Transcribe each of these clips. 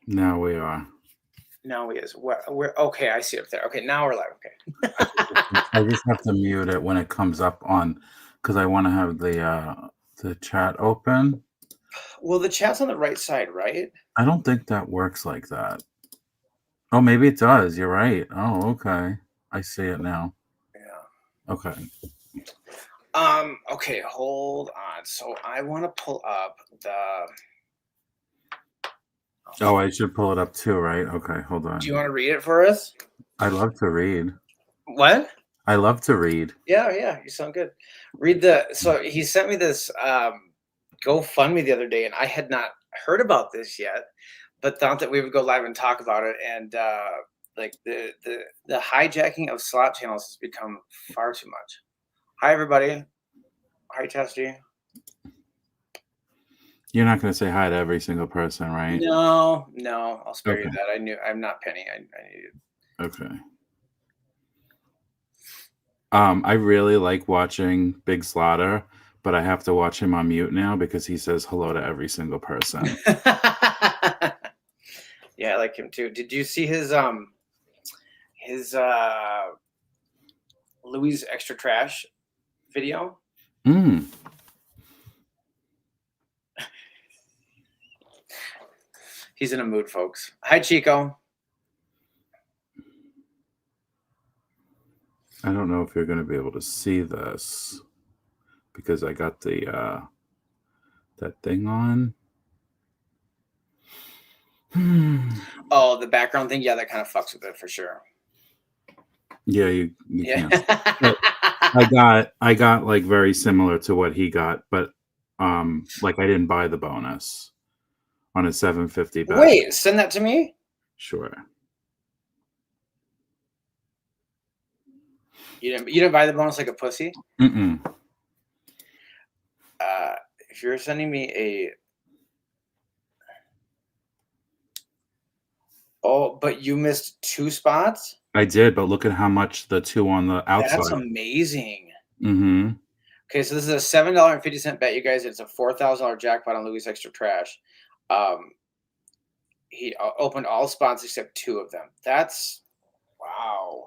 Now we are. No, he is. We're okay. I see it up there. Okay, now we're live. Okay. I just have to mute it when it comes up on, because I want to have the chat open. Well, the chat's on the right side, right? I don't think that works like that. Oh, maybe it does. You're right. Oh, okay. I see it now. Yeah. Okay. Okay, hold on. So I want to pull up the. Oh, I should pull it up too, right? Okay, hold on. Do you want to read it for us? I love to read. What? I love to read. Yeah, you sound good. Read the. So he sent me this GoFundMe the other day, and I had not heard about this yet, but thought that we would go live and talk about it. And like the hijacking of slot channels has become far too much. Hi everybody. Hi Testy. You're not going to say hi to every single person, right? No, I'll spare you Okay. that. I'm not Penny. I need it. Okay. I really like watching Big Slaughter, but I have to watch him on mute now because he says hello to every single person. Yeah, I like him too. Did you see his Louis Extra Trash video? He's in a mood, folks. Hi, Chico. I don't know if you're going to be able to see this because I got the that thing on. Oh, the background thing. Yeah, that kind of fucks with it for sure. Yeah, you can't. I got like very similar to what he got, but like I didn't buy the bonus on a 750 bet. Wait, send that to me. Sure. You didn't buy the bonus like a pussy. If you're sending me a but you missed 2 spots. I did, but look at how much the 2 on the outside. That's amazing. Mm-hmm. Okay, so this is a $7.50 bet, you guys. It's a $4,000 jackpot on Louis Extra Trash. He opened all spots except 2 of them. That's wow.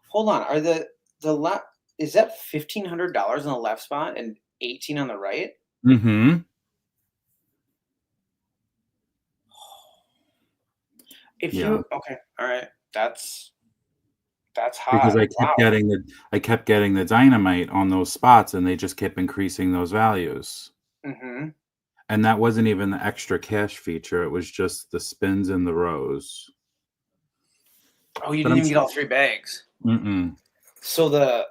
Hold on, are the left? Is that $1,500 on the left spot and 18 on the right? Mm-hmm. If you okay, all right, that's hot. Because I kept getting the dynamite on those spots, and they just kept increasing those values. Mm-hmm. And that wasn't even the extra cash feature; it was just the spins in the rows. Oh, you didn't even get all 3 bags. Mm-mm. So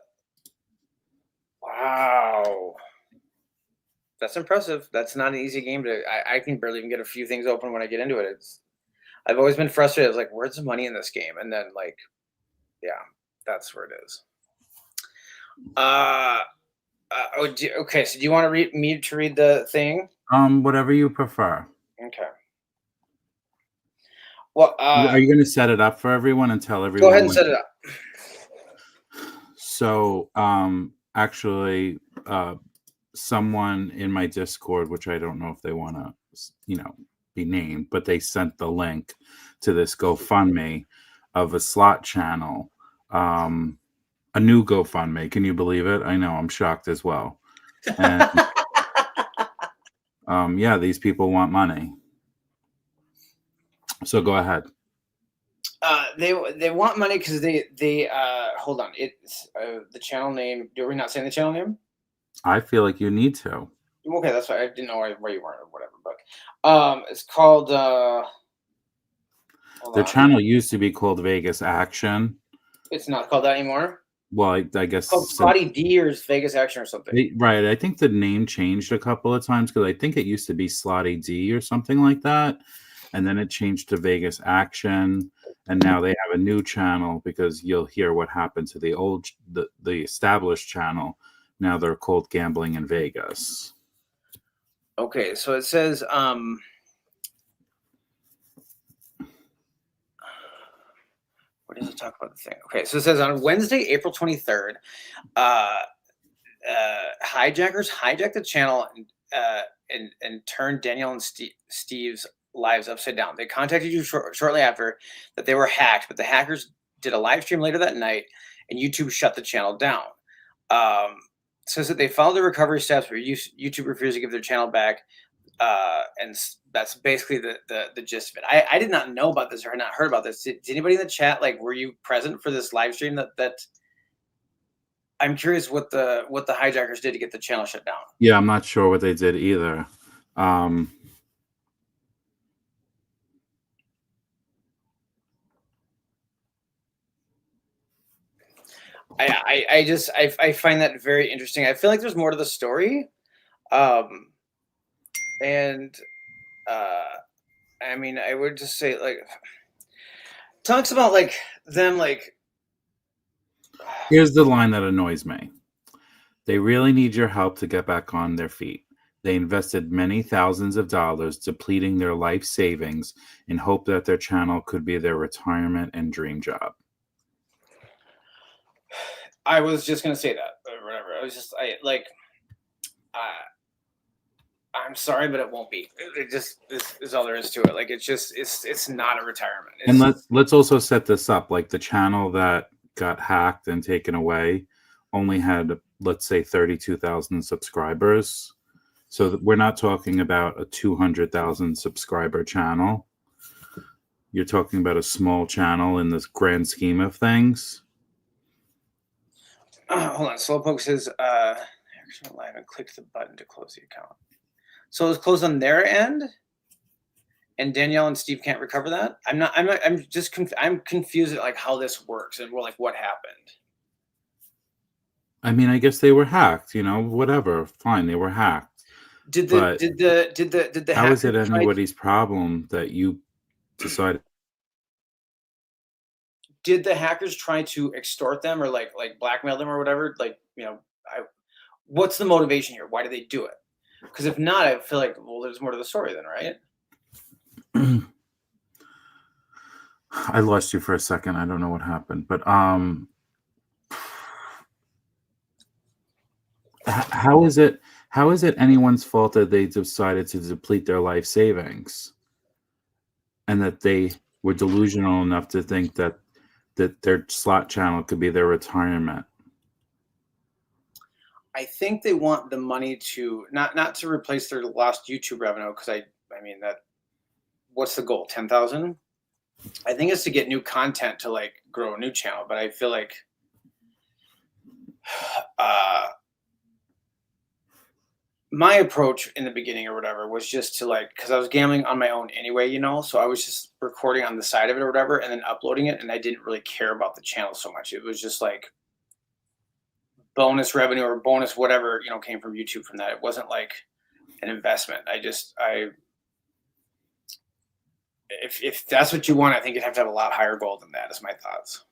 wow, that's impressive. That's not an easy game to. I can barely even get a few things open when I get into it. I've always been frustrated. I was like, where's the money in this game? And then like, yeah, that's where it is. Okay. So do you want to read the thing? Whatever you prefer. Okay. Well, are you going to set it up for everyone and tell everyone? Go ahead and set it up. So, actually, someone in my Discord, which I don't know if they want to, be named, but they sent the link to this GoFundMe of a slot channel, a new GoFundMe. Can you believe it? I know, I'm shocked as well. And yeah, these people want money. So go ahead. They want money because they hold on. It's the channel name. Are we not saying the channel name? I feel like you need to. Okay, that's why I didn't know where you weren't or whatever. But it's called. Their channel used to be called Vegas Action. It's not called that anymore. Well, I guess it's called Slotty D or Vegas Action or something. Right. I think the name changed a couple of times because I think it used to be Slotty D or something like that. And then it changed to Vegas Action. And now they have a new channel because you'll hear what happened to the established channel. Now they're called Gambling in Vegas. Okay, so it says where does it talk about the thing? Okay, so it says on Wednesday, April 23rd, hijackers hijacked the channel and turned Danielle and Steve's lives upside down. They contacted you shortly after that they were hacked, but the hackers did a live stream later that night, and YouTube shut the channel down. Says that they followed the recovery steps where YouTube refused to give their channel back, and that's basically the gist of it. I did not know about this or had not heard about this. Did anybody in the chat, like, were you present for this live stream? That I'm curious what the hijackers did to get the channel shut down. Yeah, I'm not sure what they did either. I find that very interesting. I feel like there's more to the story. And I mean, I would just say, like, talks about like them, like, Here's the line that annoys me. They really need your help to get back on their feet. They invested many thousands of dollars depleting their life savings in hope that their channel could be their retirement and dream job. I was just gonna say that, or whatever. I'm sorry, but it won't be. It just is all there is to it. Like, it's not a retirement. And let's also set this up. Like, the channel that got hacked and taken away only had, let's say, 32,000 subscribers. So we're not talking about a 200,000 subscriber channel. You're talking about a small channel in this grand scheme of things. Hold on. Slowpoke says, "Action live and click the button to close the account." So it was closed on their end, and Danielle and Steve can't recover that. I'm confused at, like, how this works and what happened. I mean, I guess they were hacked. Whatever. Fine, they were hacked. Did the how is it anybody's problem that you decided? Did the hackers try to extort them or like blackmail them or whatever? What's the motivation here? Why did they do it? Because if not, I feel like, well, there's more to the story then, right? I lost you for a second. I don't know what happened, but how is it anyone's fault that they decided to deplete their life savings and that they were delusional enough to think that their slot channel could be their retirement? I think they want the money to not to replace their lost YouTube revenue, because I mean, that, what's the goal? 10,000? I think it's to get new content to, like, grow a new channel. But I feel like my approach in the beginning or whatever was just to, like, because I was gambling on my own anyway, so I was just recording on the side of it or whatever and then uploading it, and I didn't really care about the channel so much. It was just like bonus revenue or bonus whatever came from YouTube from that. It wasn't like an investment. If that's what you want, I think you'd have to have a lot higher goal than that, is my thoughts.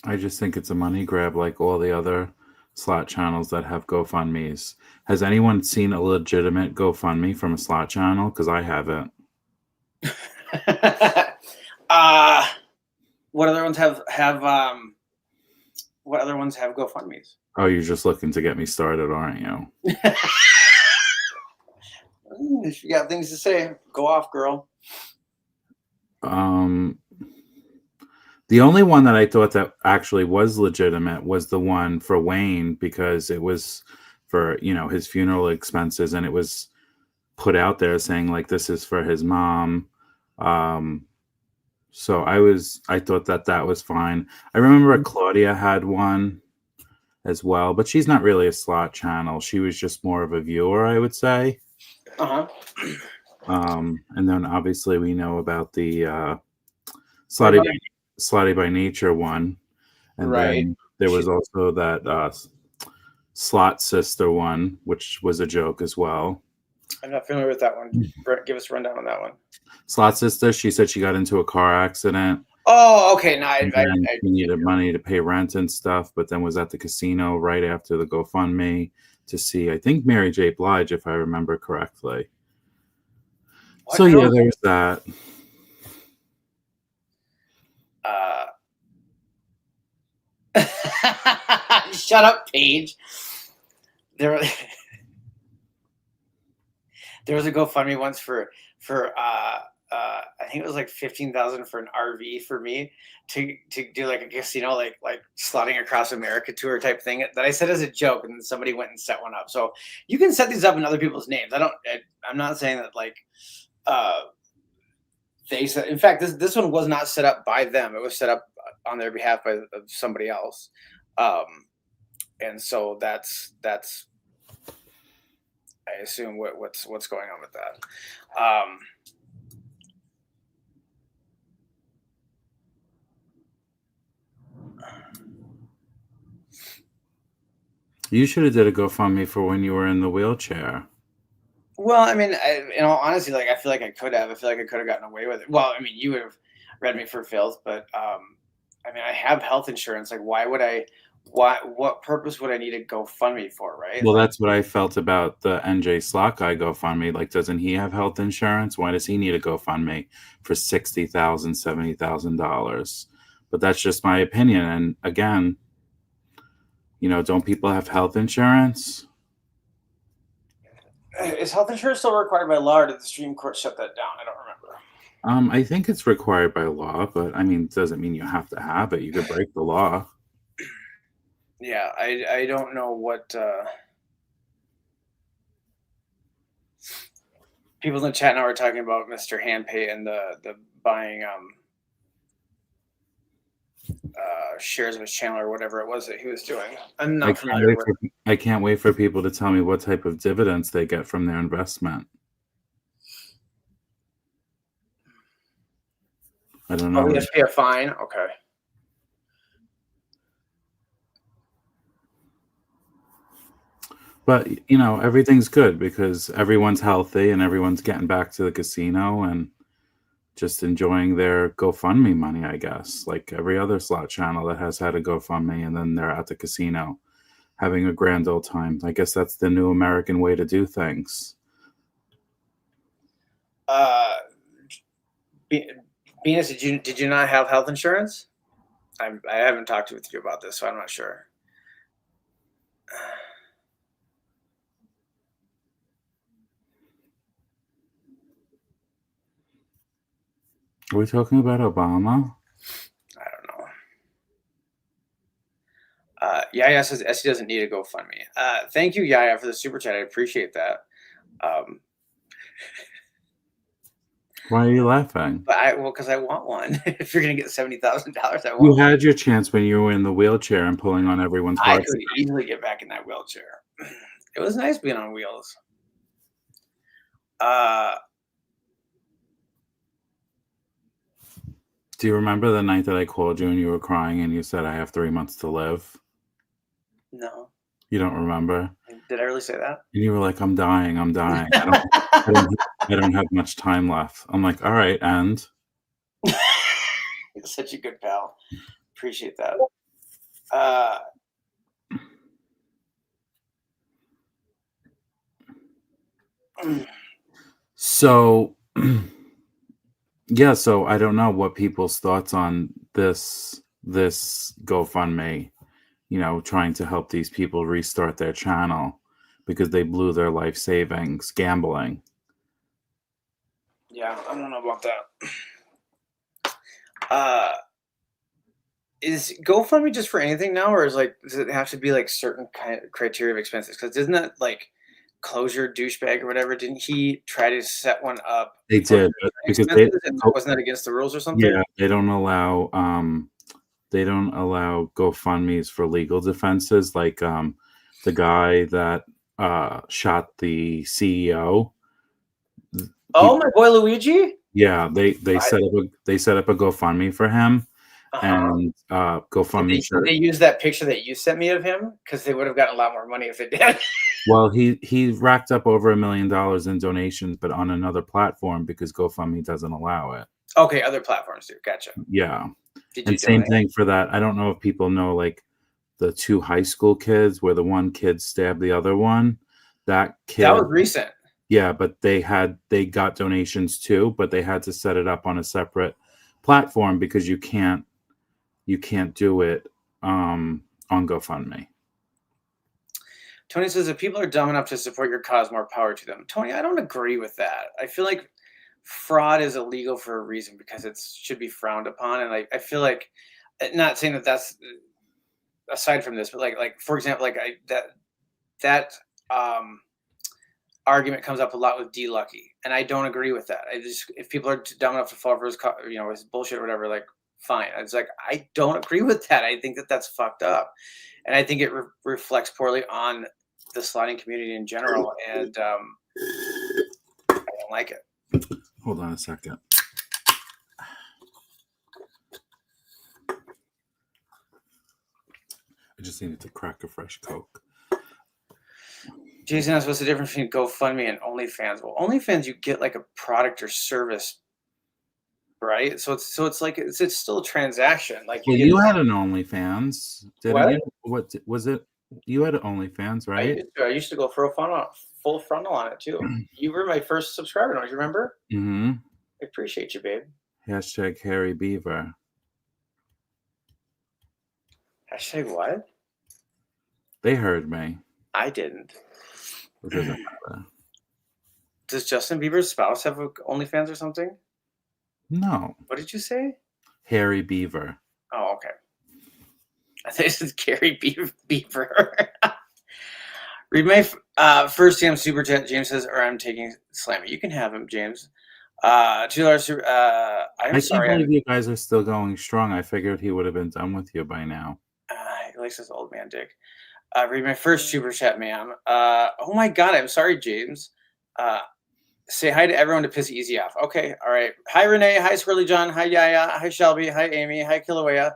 I just think it's a money grab, like all the other slot channels that have GoFundMes. Has anyone seen a legitimate GoFundMe from a slot channel? Because I haven't. What other ones have what other ones have GoFundMes? Oh, you're just looking to get me started, aren't you? If you got things to say, go off, girl. The only one that I thought that actually was legitimate was the one for Wayne, because it was for, his funeral expenses, and it was put out there saying, like, this is for his mom. So I thought that was fine. I remember Claudia had one as well, but she's not really a slot channel. She was just more of a viewer, I would say. And then obviously we know about the Slotty by Nature one, and then there was also that Slot Sister one, which was a joke as well. I'm not familiar with that one. Give us a rundown on that one. Slot Sister, she said she got into a car accident. Oh, okay. No, she needed money to pay rent and stuff, but then was at the casino right after the GoFundMe to see, I think, Mary J. Blige, if I remember correctly. What? So yeah, there's that. Shut up, Paige. There was a GoFundMe once for I think it was like 15,000 for an RV for me to do like a casino like slotting across America tour type thing that I said as a joke, and then somebody went and set one up. So you can set these up in other people's names. I'm not saying that like uh they said. In fact, this one was not set up by them. It was set up on their behalf by somebody else. Um, and so that's I assume what's going on with that. You should have did a GoFundMe for when you were in the wheelchair. Well, I mean, in all honesty, like I feel like I could have. I feel like I could have gotten away with it. Well, I mean, you would have read me for filth, but I mean, I have health insurance. Like, why would I? What purpose would I need a GoFundMe for? Right? Well, Like, that's what I felt about the NJ Slot guy GoFundMe. Like, doesn't he have health insurance? Why does he need a GoFundMe for $60,000, $70,000? But that's just my opinion. And again, don't people have health insurance? is health insurance still required by law, or did the Supreme Court shut that down? I don't remember. I think it's required by law, but I mean, it doesn't mean you have to have it. You could break the law. Yeah, I don't know what people in the chat now are talking about Mr. Handpay and the buying shares of his channel or whatever it was that he was doing. I'm not familiar with it. I can't wait for people to tell me what type of dividends they get from their investment. I don't know. Oh, you have to pay a fine? Okay. But, everything's good because everyone's healthy and everyone's getting back to the casino and just enjoying their GoFundMe money, I guess, like every other slot channel that has had a GoFundMe, and then they're at the casino having a grand old time. I guess that's the new American way to do things. Venus, did you not have health insurance? I haven't talked with you about this, so I'm not sure. Are we talking about Obama? I don't know. Yaya says Essie doesn't need a GoFundMe. Thank you, Yaya, for the super chat. I appreciate that. Why are you laughing? Because I want one. If you're gonna get $70,000, I want. You had your chance when you were in the wheelchair and pulling on everyone's I hearts. could easily get back in that wheelchair. It was nice being on wheels. Do you remember the night that I called you and you were crying and you said, I have 3 months to live? No. You don't remember? Did I really say that? And you were like, I'm dying. I don't have much time left. I'm like, all right, and? You're such a good pal. Appreciate that. So, yeah, so I don't know what people's thoughts on this GoFundMe, trying to help these people restart their channel because they blew their life savings gambling. Yeah, I don't know about that. Is GoFundMe just for anything now, or does it have to be like certain kind of criteria of expenses? Because isn't that like Closure douchebag or whatever? Didn't he try to set one up? They did, but because wasn't that against the rules or something? Yeah, they don't allow GoFundMes for legal defenses. Like the guy that shot the CEO. Oh, my boy Luigi. Yeah, they set up a GoFundMe for him, and GoFundMe. Did they use that picture that you sent me of him? Because they would have gotten a lot more money if they did. Well, he racked up over $1 million in donations, but on another platform because GoFundMe doesn't allow it. Okay, other platforms do. Gotcha. Yeah, and same thing for that. I don't know if people know like the 2 high school kids where the one kid stabbed the other one. That was recent. Yeah, but they got donations too, but they had to set it up on a separate platform because you can't do it on GoFundMe. Tony says, if people are dumb enough to support your cause, more power to them. Tony, I don't agree with that. I feel like fraud is illegal for a reason because it should be frowned upon. And I feel like, not saying that that's aside from this, but like for example, that argument comes up a lot with D Lucky, and I don't agree with that. If people are dumb enough to fall for his bullshit or whatever, like fine. It's like I don't agree with that. I think that that's fucked up, and I think it reflects poorly on the slotting community in general, and I don't like it. Hold on a second. I just needed to crack a fresh Coke. Jason asks, what's the difference between GoFundMe and OnlyFans? Well, OnlyFans, you get like a product or service, right? So it's like it's still a transaction. Like you had an OnlyFans, didn't you? What was it? You had an OnlyFans, right? I used to go for a full frontal on it too. You were my first subscriber, don't you remember? Mm-hmm. I appreciate you, babe. Hashtag Harry Beaver. Hashtag what? They heard me. I didn't. It doesn't matter. Does Justin Bieber's spouse have OnlyFans or something? No. What did you say? Harry Beaver. Oh, okay. I think this is Gary Beaver. Read my first TM super chat. James says, or I'm taking Slammy. You can have him, James. $2 I'm sorry. I can't believe you guys are still going strong. I figured he would have been done with you by now. He likes his old man dick. Read my first super chat, ma'am. Oh my God, I'm sorry, James. Say hi to everyone to piss Easy off. Okay, all right. Hi, Renee. Hi, Swirly John. Hi, Yaya. Hi, Shelby. Hi, Amy. Hi, Kilauea.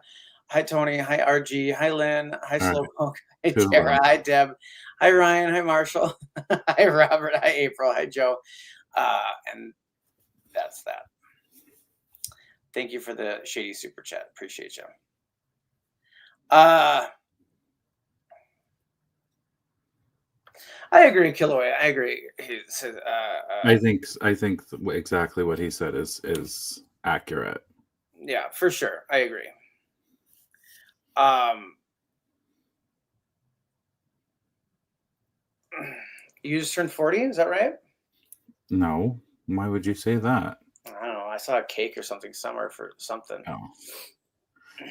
Hi, Tony. Hi, RG. Hi, Lynn. Hi, Slowpoke. Hi, Tara. Hi, Deb. Hi, Ryan. Hi, Marshall. Hi, Robert. Hi, April. Hi, Joe. And that's that. Thank you for the shady super chat. Appreciate you. I agree, Kilauea. I agree. He says, I think exactly what he said is accurate. Yeah, for sure. I agree. You just turned 40, is that right? No. Why would you say that? I don't know. I saw a cake or something somewhere for something.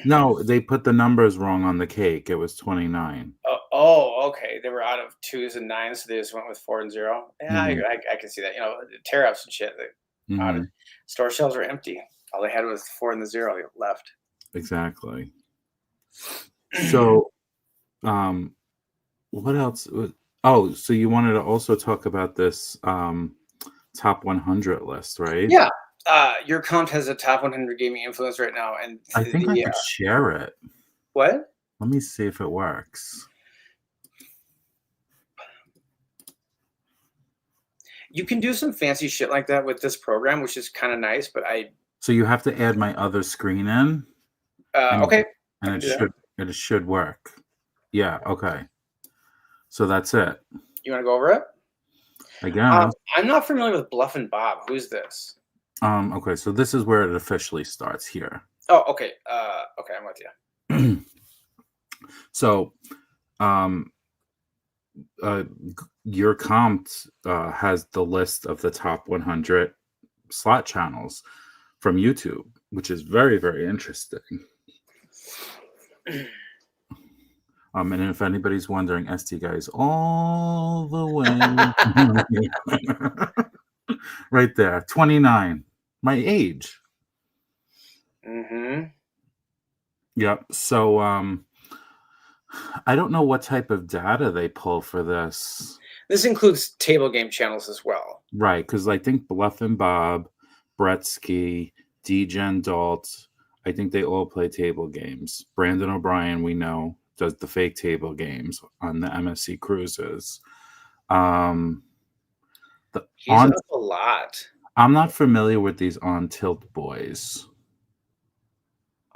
No, they put the numbers wrong on the cake. It was 29. Oh, okay. They were out of 2s and 9s, so they just went with 4 and 0. Yeah, Mhm. I can see that. You know, the tear-ups and shit. Store shelves were empty. All they had was the 4 and the 0 left. Exactly. So, what else? Oh, so you wanted to also talk about this top 100 list, right? Yeah. Your account has a top 100 gaming influence right now, and I think I could share it. What? Let me see if it works. You can do some fancy shit like that with this program, which is kind of nice, but So you have to add my other screen in. Okay. And it should work. Yeah. Okay. So that's it. You want to go over it? I guess. I'm not familiar with Bluff and Bob. Who's this? Okay. So this is where it officially starts here. Oh, okay. Okay, I'm with you. So, your comp has the list of the top 100 slot channels from YouTube, which is very, very interesting. And if anybody's wondering, ST guys all the way right there, 29, my age. Mm-hmm. Yep. So I don't know what type of data they pull for this. This includes table game channels as well. Right, because I think Bluff and Bob, Bretsky, DGen Dalt, I think they all play table games. Brandon O'Brien, we know, does the fake table games on the MSC cruises. He's up a lot. I'm not familiar with these On Tilt boys.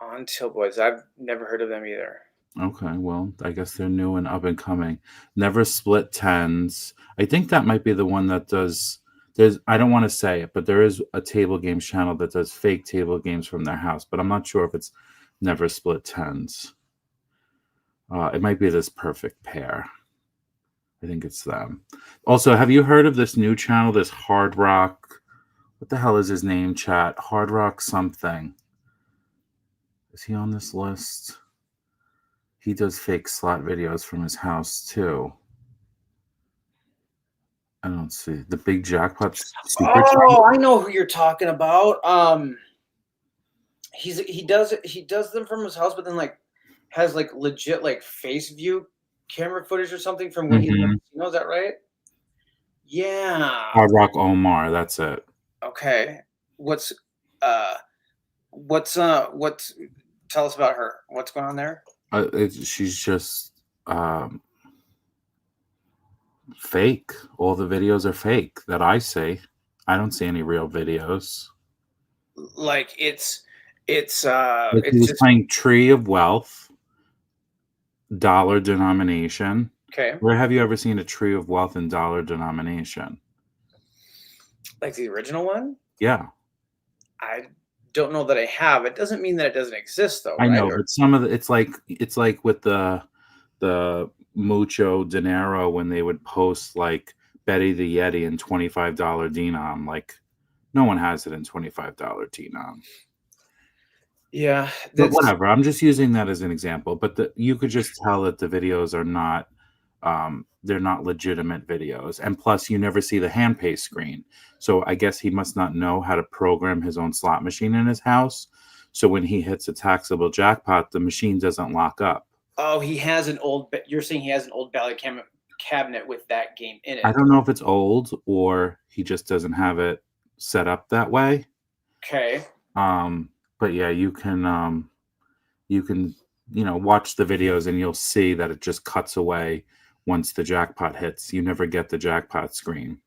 On Tilt boys, I've never heard of them either. Okay, well, I guess they're new and up and coming. Never Split Tens. I think that might be the one that does. I don't want to say it, but there is a table games channel that does fake table games from their house, but I'm not sure if it's Never Split Tens. It might be this Perfect Pair. I think it's them. Also, have you heard of this new channel, this Hard Rock? What the hell is his name, chat? Hard Rock something. Is he on this list? He does fake slot videos from his house, too. I don't see. The Big Jackpot Super Channel? Oh, I know who you're talking about. He does them from his house, but then like has like legit like face view camera footage or something from when he was in the casino. Is that right? Yeah. Hard Rock Omar, that's it. Okay. What's tell us about her. What's going on there? She's just fake. All the videos are fake that I see. I don't see any real videos. Like it's Like it's he was just playing Tree of Wealth, dollar denomination. okay. Where have you ever seen a Tree of Wealth in dollar denomination? Like the original one? Yeah, I don't know that I have. It doesn't mean that it doesn't exist though, I right? know, but some of the it's like with the Mucho Dinero when they would post like Betty the Yeti in $25 denom. Like no one has it in $25 denom. Yeah, But whatever. I'm just using that as an example. But you could just tell that the videos are not they're not legitimate videos. And plus you never see the hand pay screen. So I guess he must not know how to program his own slot machine in his house. So when he hits a taxable jackpot, the machine doesn't lock up. Oh, he has an old. You're saying he has an old ballot cabinet with that game in it. I don't know if it's old or he just doesn't have it set up that way. Okay. But yeah, you can watch the videos and you'll see that it just cuts away once the jackpot hits. You never get the jackpot screen.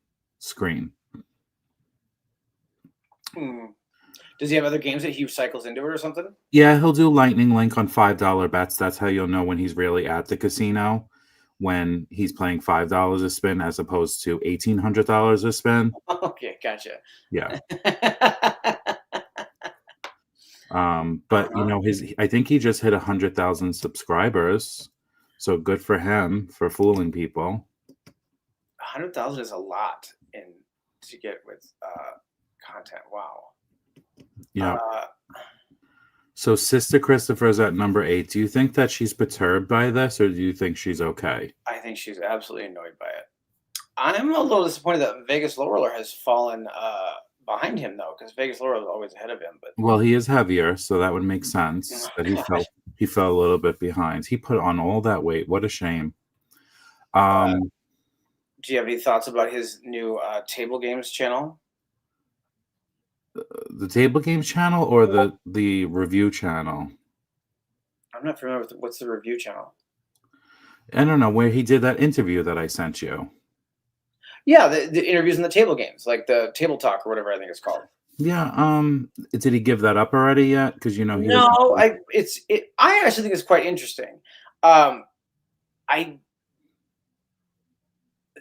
Does he have other games that he cycles into it or something? Yeah, he'll do lightning link on $5 bets. That's how you'll know when he's really at the casino, when he's playing $5 a spin as opposed to $1,800 a spin. Okay, gotcha. Yeah. But I think he just hit 100,000 subscribers. So good for him for fooling people. 100,000 is a lot to get with content. Wow. Yeah. So Sister Christopher's at number 8. Do you think that she's perturbed by this, or do you think she's okay? I think she's absolutely annoyed by it. I'm a little disappointed that Vegas Low Roller has fallen behind him, though, because Vegas Low Roller is always ahead of him. But well, he is heavier, so that would make sense that he fell a little bit behind. He put on all that weight. What a shame. Do you have any thoughts about his new table games channel? The table games channel or the review channel? I'm not familiar with what's the review channel. I don't know, where he did that interview that I sent you. Yeah, the interviews in the table games, like the Table Talk or whatever I think it's called. Yeah. Did he give that up already yet? Because I actually think it's quite interesting.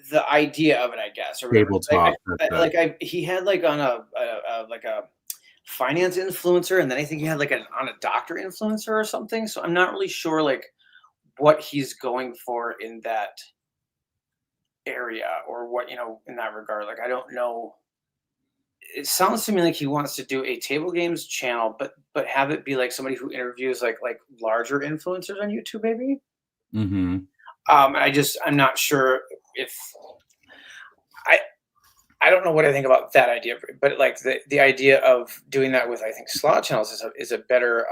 The idea of it, I guess, or Table Talk. He had like on a finance influencer, and then I think he had like on a doctor influencer or something. So I'm not really sure like what he's going for in that area or what in that regard. Like I don't know. It sounds to me like he wants to do a table games channel, but have it be like somebody who interviews like larger influencers on YouTube, maybe. Mm-hmm. I'm not sure if I don't know what I think about that idea, but like the idea of doing that with I think slot channels is a better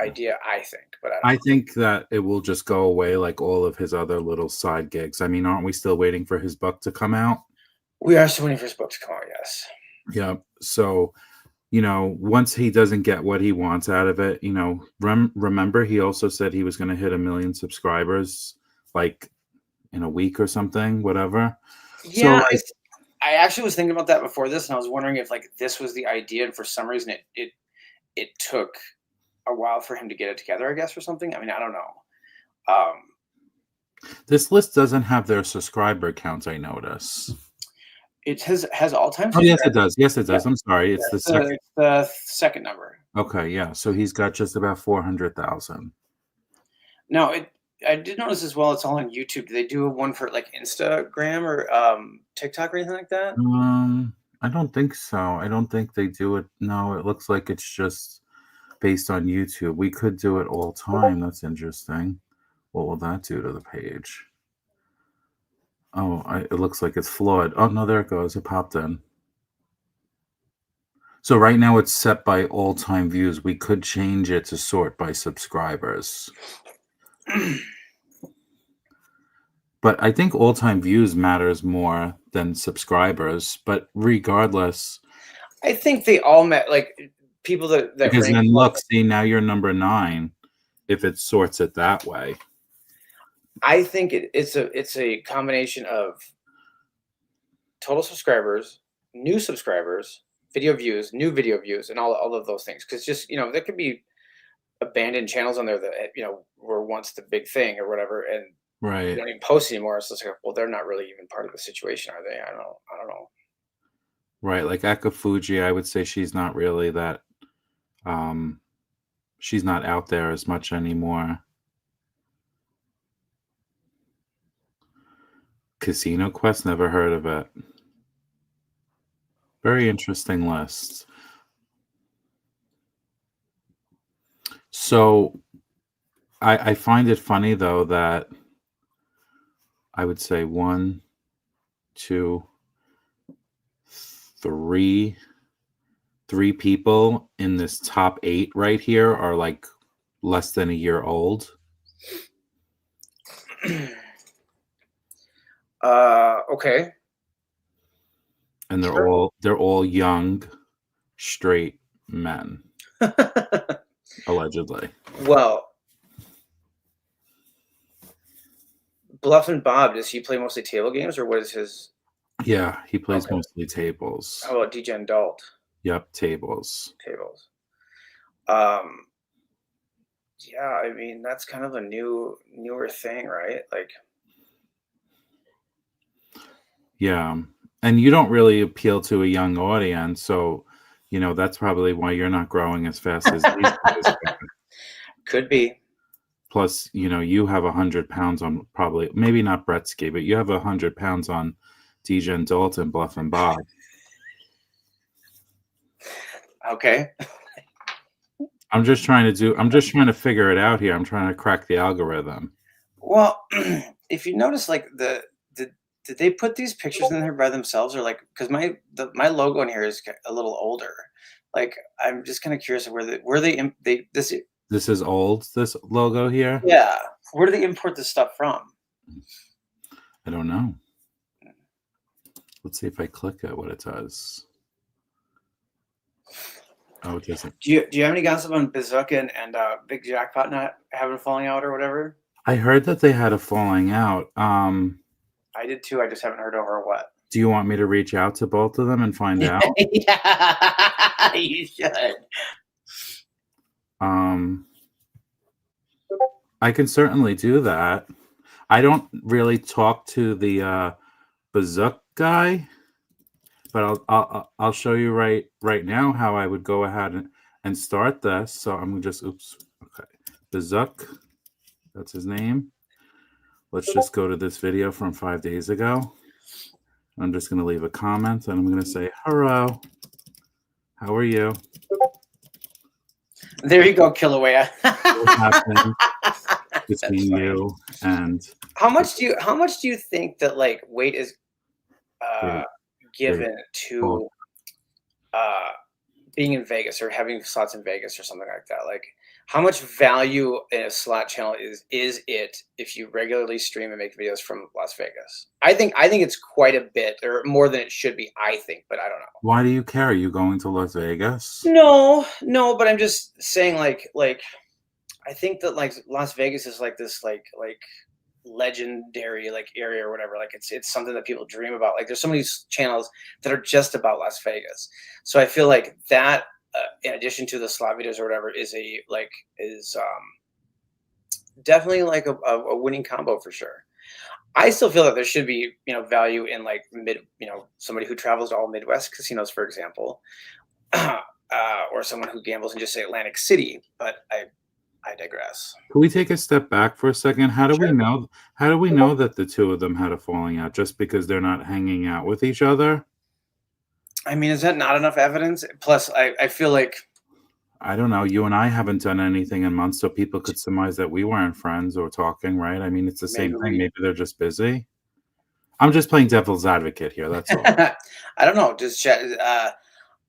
idea, I think. But I think that it will just go away like all of his other little side gigs. I mean, aren't we still waiting for his book to come out? We are still waiting for his book to come out, yes. Yeah. So, once he doesn't get what he wants out of it, remember he also said he was going to hit 1 million subscribers like in a week or something, whatever. Yeah, so, I actually was thinking about that before this, and I was wondering if like this was the idea, and for some reason it took a while for him to get it together, I guess, or something. I mean, I don't know. This list doesn't have their subscriber counts, I notice. It has all time. Oh, yes, it does. Yes, it does. I'm sorry. It's the second number. Okay, yeah. So he's got just about 400,000. No, I did notice as well. It's all on YouTube. Do they do one for like Instagram or TikTok or anything like that? I don't think so. I don't think they do it. No, it looks like it's just based on YouTube. We could do it all time. That's interesting. What will that do to the page? Oh, it looks like it's flawed. Oh, no, there it goes. It popped in. So right now it's set by all-time views. We could change it to sort by subscribers. But I think all-time views matters more than subscribers. But regardless, I think they all met like people that because rank then low. look, see, now you're number 9 if it sorts it that way. I think it's a combination of total subscribers, new subscribers, video views, new video views, and all of those things. Because just there could be abandoned channels on there that were once the big thing or whatever, and they Right. don't even post anymore. So it's like, well, they're not really even part of the situation, are they? I don't know. Right. Like Akafuji, I would say she's not really that. She's not out there as much anymore. Casino Quest, never heard of it. Very interesting list. So I find it funny though that I would say 1, 2, 3 people in this top 8 right here are like less than a year old. Okay. And they're all young, straight men, allegedly. Well, Bluff and Bob, does he play mostly table games, or what is his? Yeah, he plays Okay. mostly tables. How about DJ Adult? Yep, tables. Tables. Yeah, I mean that's kind of a newer thing, right? Like, Yeah. And you don't really appeal to a young audience, so that's probably why you're not growing as fast as these guys are. could be. Plus, you have 100 pounds on probably, maybe not Bretsky, but you have 100 pounds on DJ and Dalton, Bluff and Bob. Okay. I'm just trying to figure it out here. I'm trying to crack the algorithm. Well, if you notice, like did they put these pictures in there by themselves, or like because my logo in here is a little older. Like I'm just kind of curious of where they This is old, this logo here? Yeah. Where do they import this stuff from? I don't know. Let's see if I click it, what it does. Oh, it doesn't. Do you have any gossip on Bazooka and Big Jackpot not having a falling out or whatever? I heard that they had a falling out. I did too. I just haven't heard over what. Do you want me to reach out to both of them and find out? Yeah, you should. I can certainly do that. I don't really talk to the Bazook guy, but I'll show you right now how I would go ahead and start this. So I'm just okay. Bazook, that's his name. Let's just go to this video from 5 days ago. I'm just going to leave a comment and I'm going to say, hello, how are you? There you go, Kilauea. What happened between you and how much do you think that like weight is given to being in Vegas or having slots in Vegas or something like that? Like, how much value in a slot channel is it if you regularly stream and make videos from Las Vegas? I think it's quite a bit, or more than it should be, I think, but I don't know. Why do you care? Are you going to Las Vegas? No, but I'm just saying like I think that like Las Vegas is like this like legendary like area or whatever. Like it's something that people dream about. Like there's so many channels that are just about Las Vegas. So I feel like that in addition to the slot videos or whatever is definitely like a winning combo for sure. I still feel that there should be, value in like somebody who travels to all Midwest casinos, for example, or someone who gambles in just say Atlantic City. But I digress. Can we take a step back for a second? How do we Sure. know? How do we know that the two of them had a falling out just because they're not hanging out with each other? I mean, is that not enough evidence? Plus, I feel like I don't know. You and I haven't done anything in months, so people could surmise that we weren't friends or talking, right? I mean, it's the maybe same thing. we. Maybe they're just busy. I'm just playing devil's advocate here. That's all. I don't know. Just chat.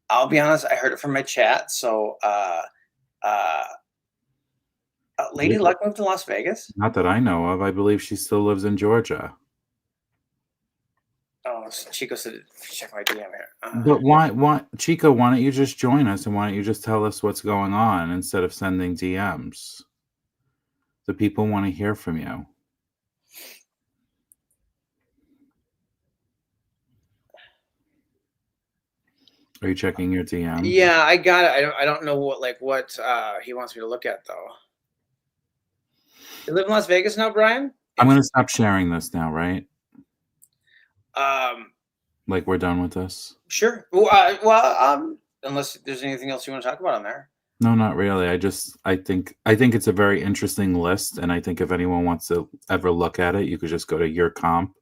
I'll be honest. I heard it from my chat. So, uh, Lady Luck moved to Las Vegas. Not that I know of. I believe she still lives in Georgia. Oh, Chico said, check my DM here. But why, Chico, why don't you just join us and why don't you just tell us what's going on instead of sending DMs? The people want to hear from you. Are you checking your DM? Yeah, I got it. I don't know what he wants me to look at though. You live in Las Vegas now, Brian? I'm going to stop sharing this now, right? Um, Like we're done with this? Sure. Unless there's anything else you want to talk about on there. No, not really. I think it's a very interesting list, and I think if anyone wants to ever look at it, you could just go to your comp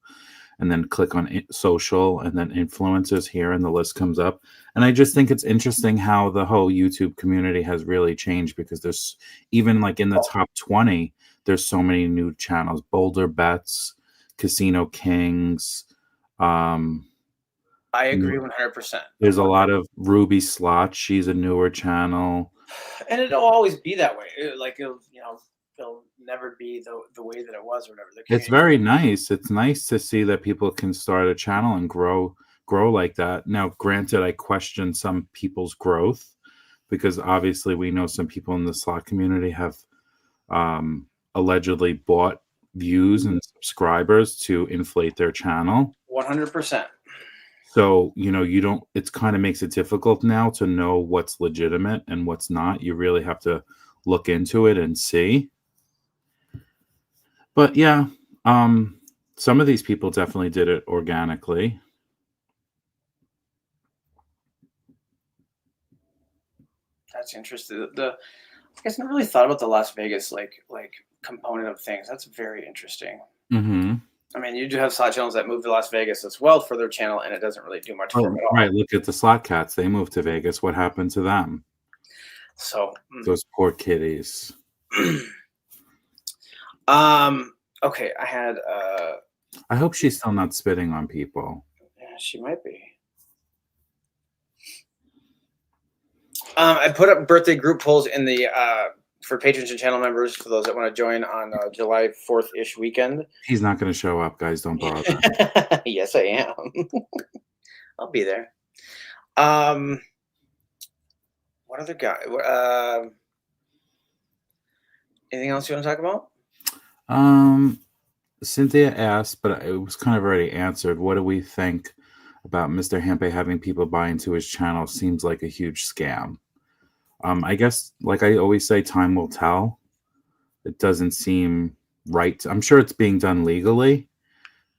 and then click on social and then influencers here, and the list comes up. And I just think it's interesting how the whole YouTube community has really changed because there's even like in the top 20, there's so many new channels: Boulder Bets, Casino Kings. I agree 100%. There's a lot of Ruby Slot. She's a newer channel. And it'll always be that way. It'll never be the way that it was or whatever. It's very nice. It's nice to see that people can start a channel and grow like that. Now, granted, I question some people's growth because obviously we know some people in the slot community have allegedly bought views and subscribers to inflate their channel. 100%. So, it kind of makes it difficult now to know what's legitimate and what's not. You really have to look into it and see. But yeah, some of these people definitely did it organically. That's interesting. I guess I never really thought about the Las Vegas like component of things. That's very interesting. Mm-hmm. I mean, you do have slot channels that move to Las Vegas as well for their channel, and it doesn't really do much for them at all. Right. Look at the Slot Cats. They moved to Vegas. What happened to them? So those poor kitties. Okay, I had. I hope she's still not spitting on people. Yeah, she might be. I put up birthday group polls in the for patrons and channel members for those that want to join on July 4th-ish weekend. He's not going to show up, guys. Don't bother. Yes, I am. I'll be there. What other guy? Anything else you want to talk about? Cynthia asked, but it was kind of already answered. What do we think about Mr. Hampe having people buy into his channel? Seems like a huge scam. I guess, like I always say, time will tell. It doesn't seem right. I'm sure it's being done legally,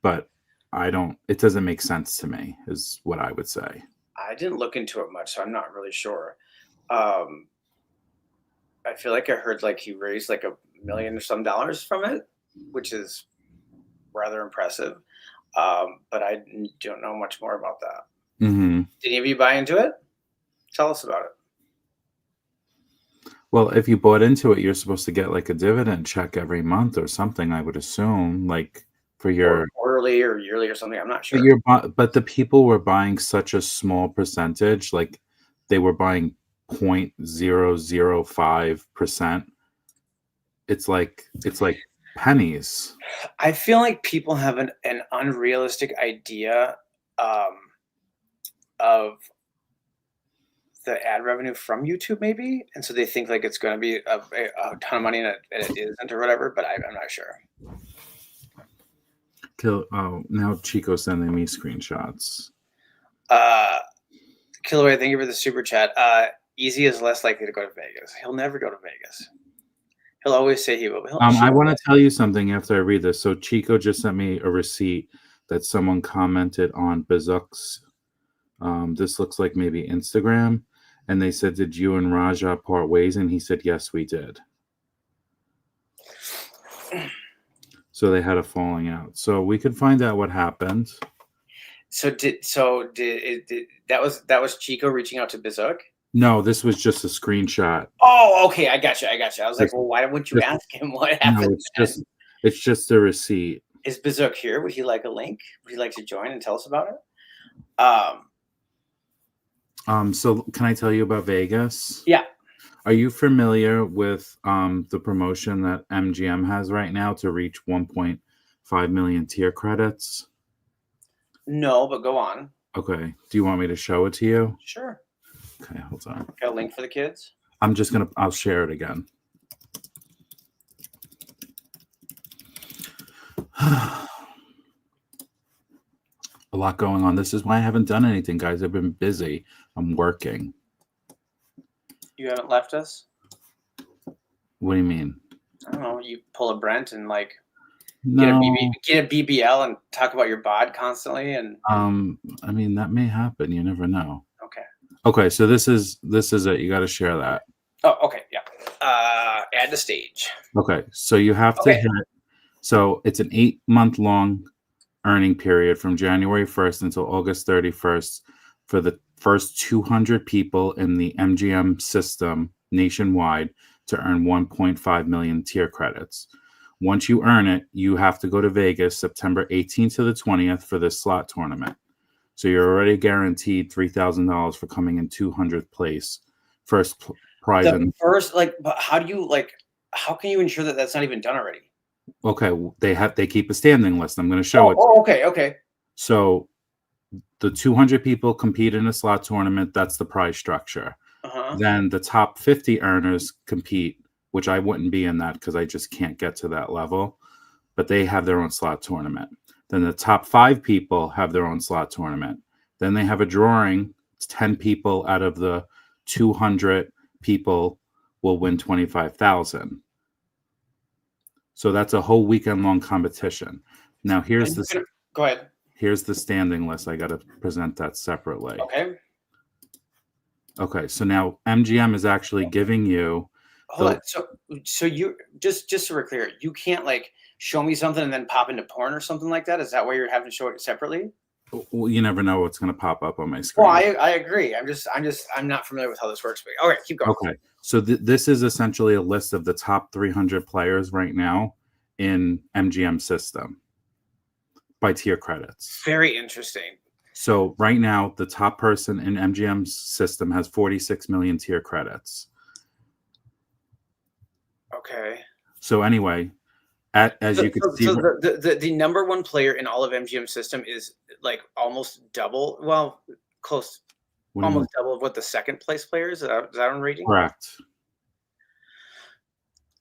but it doesn't make sense to me, is what I would say. I didn't look into it much, so I'm not really sure. I feel like I heard like he raised like $1 million or some dollars from it, which is rather impressive. But I don't know much more about that. Mm-hmm. Did any of you buy into it? Tell us about it. Well, if you bought into it, you're supposed to get like a dividend check every month or something, I would assume, like for your quarterly or yearly or something. I'm not sure. But the people were buying such a small percentage, like they were buying 0.005%. It's like pennies. I feel like people have an unrealistic idea of the ad revenue from YouTube, maybe, and so they think like it's going to be a ton of money, and it isn't, or whatever. But I'm not sure. Now Chico's sending me screenshots. Killaway, thank you for the super chat. Easy is less likely to go to Vegas. He'll never go to Vegas. He'll always say he will. I want to tell you something after I read this. So Chico just sent me a receipt that someone commented on Bazooks. This looks like maybe Instagram. And they said, did you and Raja part ways? And he said, yes, we did. So they had a falling out. So we could find out what happened. Did that was Chico reaching out to Bizook? No, this was just a screenshot. Oh, okay, I got you. I was like, well, why wouldn't you ask him what happened? No, it's just a receipt. Is Bizook here? Would he like a link? Would he like to join and tell us about it? So can I tell you about Vegas? Yeah. Are you familiar with the promotion that MGM has right now to reach 1.5 million tier credits? No, but go on. Okay. Do you want me to show it to you? Sure. Okay, hold on. Got a link for the kids? I'll share it again. A lot going on. This is why I haven't done anything, guys. I've been busy. I'm working. You haven't left us? What do you mean? I don't know. You pull a Brent and like No. get a BBL and talk about your bod constantly, and I mean, that may happen. You never know. Okay. Okay, so this is it. You got to share that. Oh, okay, yeah. Add to stage. Okay, so you have to hit. So it's an 8-month long earning period from January 1st until August 31st for the first 200 people in the MGM system nationwide to earn 1.5 million tier credits. Once you earn it, you have to go to Vegas September 18th to the 20th for this slot tournament. So you're already guaranteed $3,000 for coming in 200th place. First prize. But how do you how can you ensure that that's not even done already? Okay, they keep a standing list. I'm going to show it. Oh, okay. So the 200 people compete in a slot tournament. That's the prize structure. Then the top 50 earners compete, which I wouldn't be in that because I just can't get to that level. But they have their own slot tournament. Then the top 5 people have their own slot tournament. Then they have a drawing. It's 10 people out of the 200 people will win 25,000. So that's a whole weekend long competition. Now go ahead. Here's the standing list. I got to present that separately. Okay. So now MGM is actually giving you. Hold on. So you just so we're clear, you can't show me something and then pop into porn or something like that. Is that why you're having to show it separately? Well, you never know what's going to pop up on my screen. Well, I agree. I'm not familiar with how this works. But okay, keep going. Okay. So this is essentially a list of the top 300 players right now in MGM system by tier credits. Very interesting. So right now, the top person in MGM's system has 46 million tier credits. Okay. So anyway, as you can see, the number one player in all of MGM system is almost double. Well, close. Almost double of what the second place player is. Is that on rating? Correct.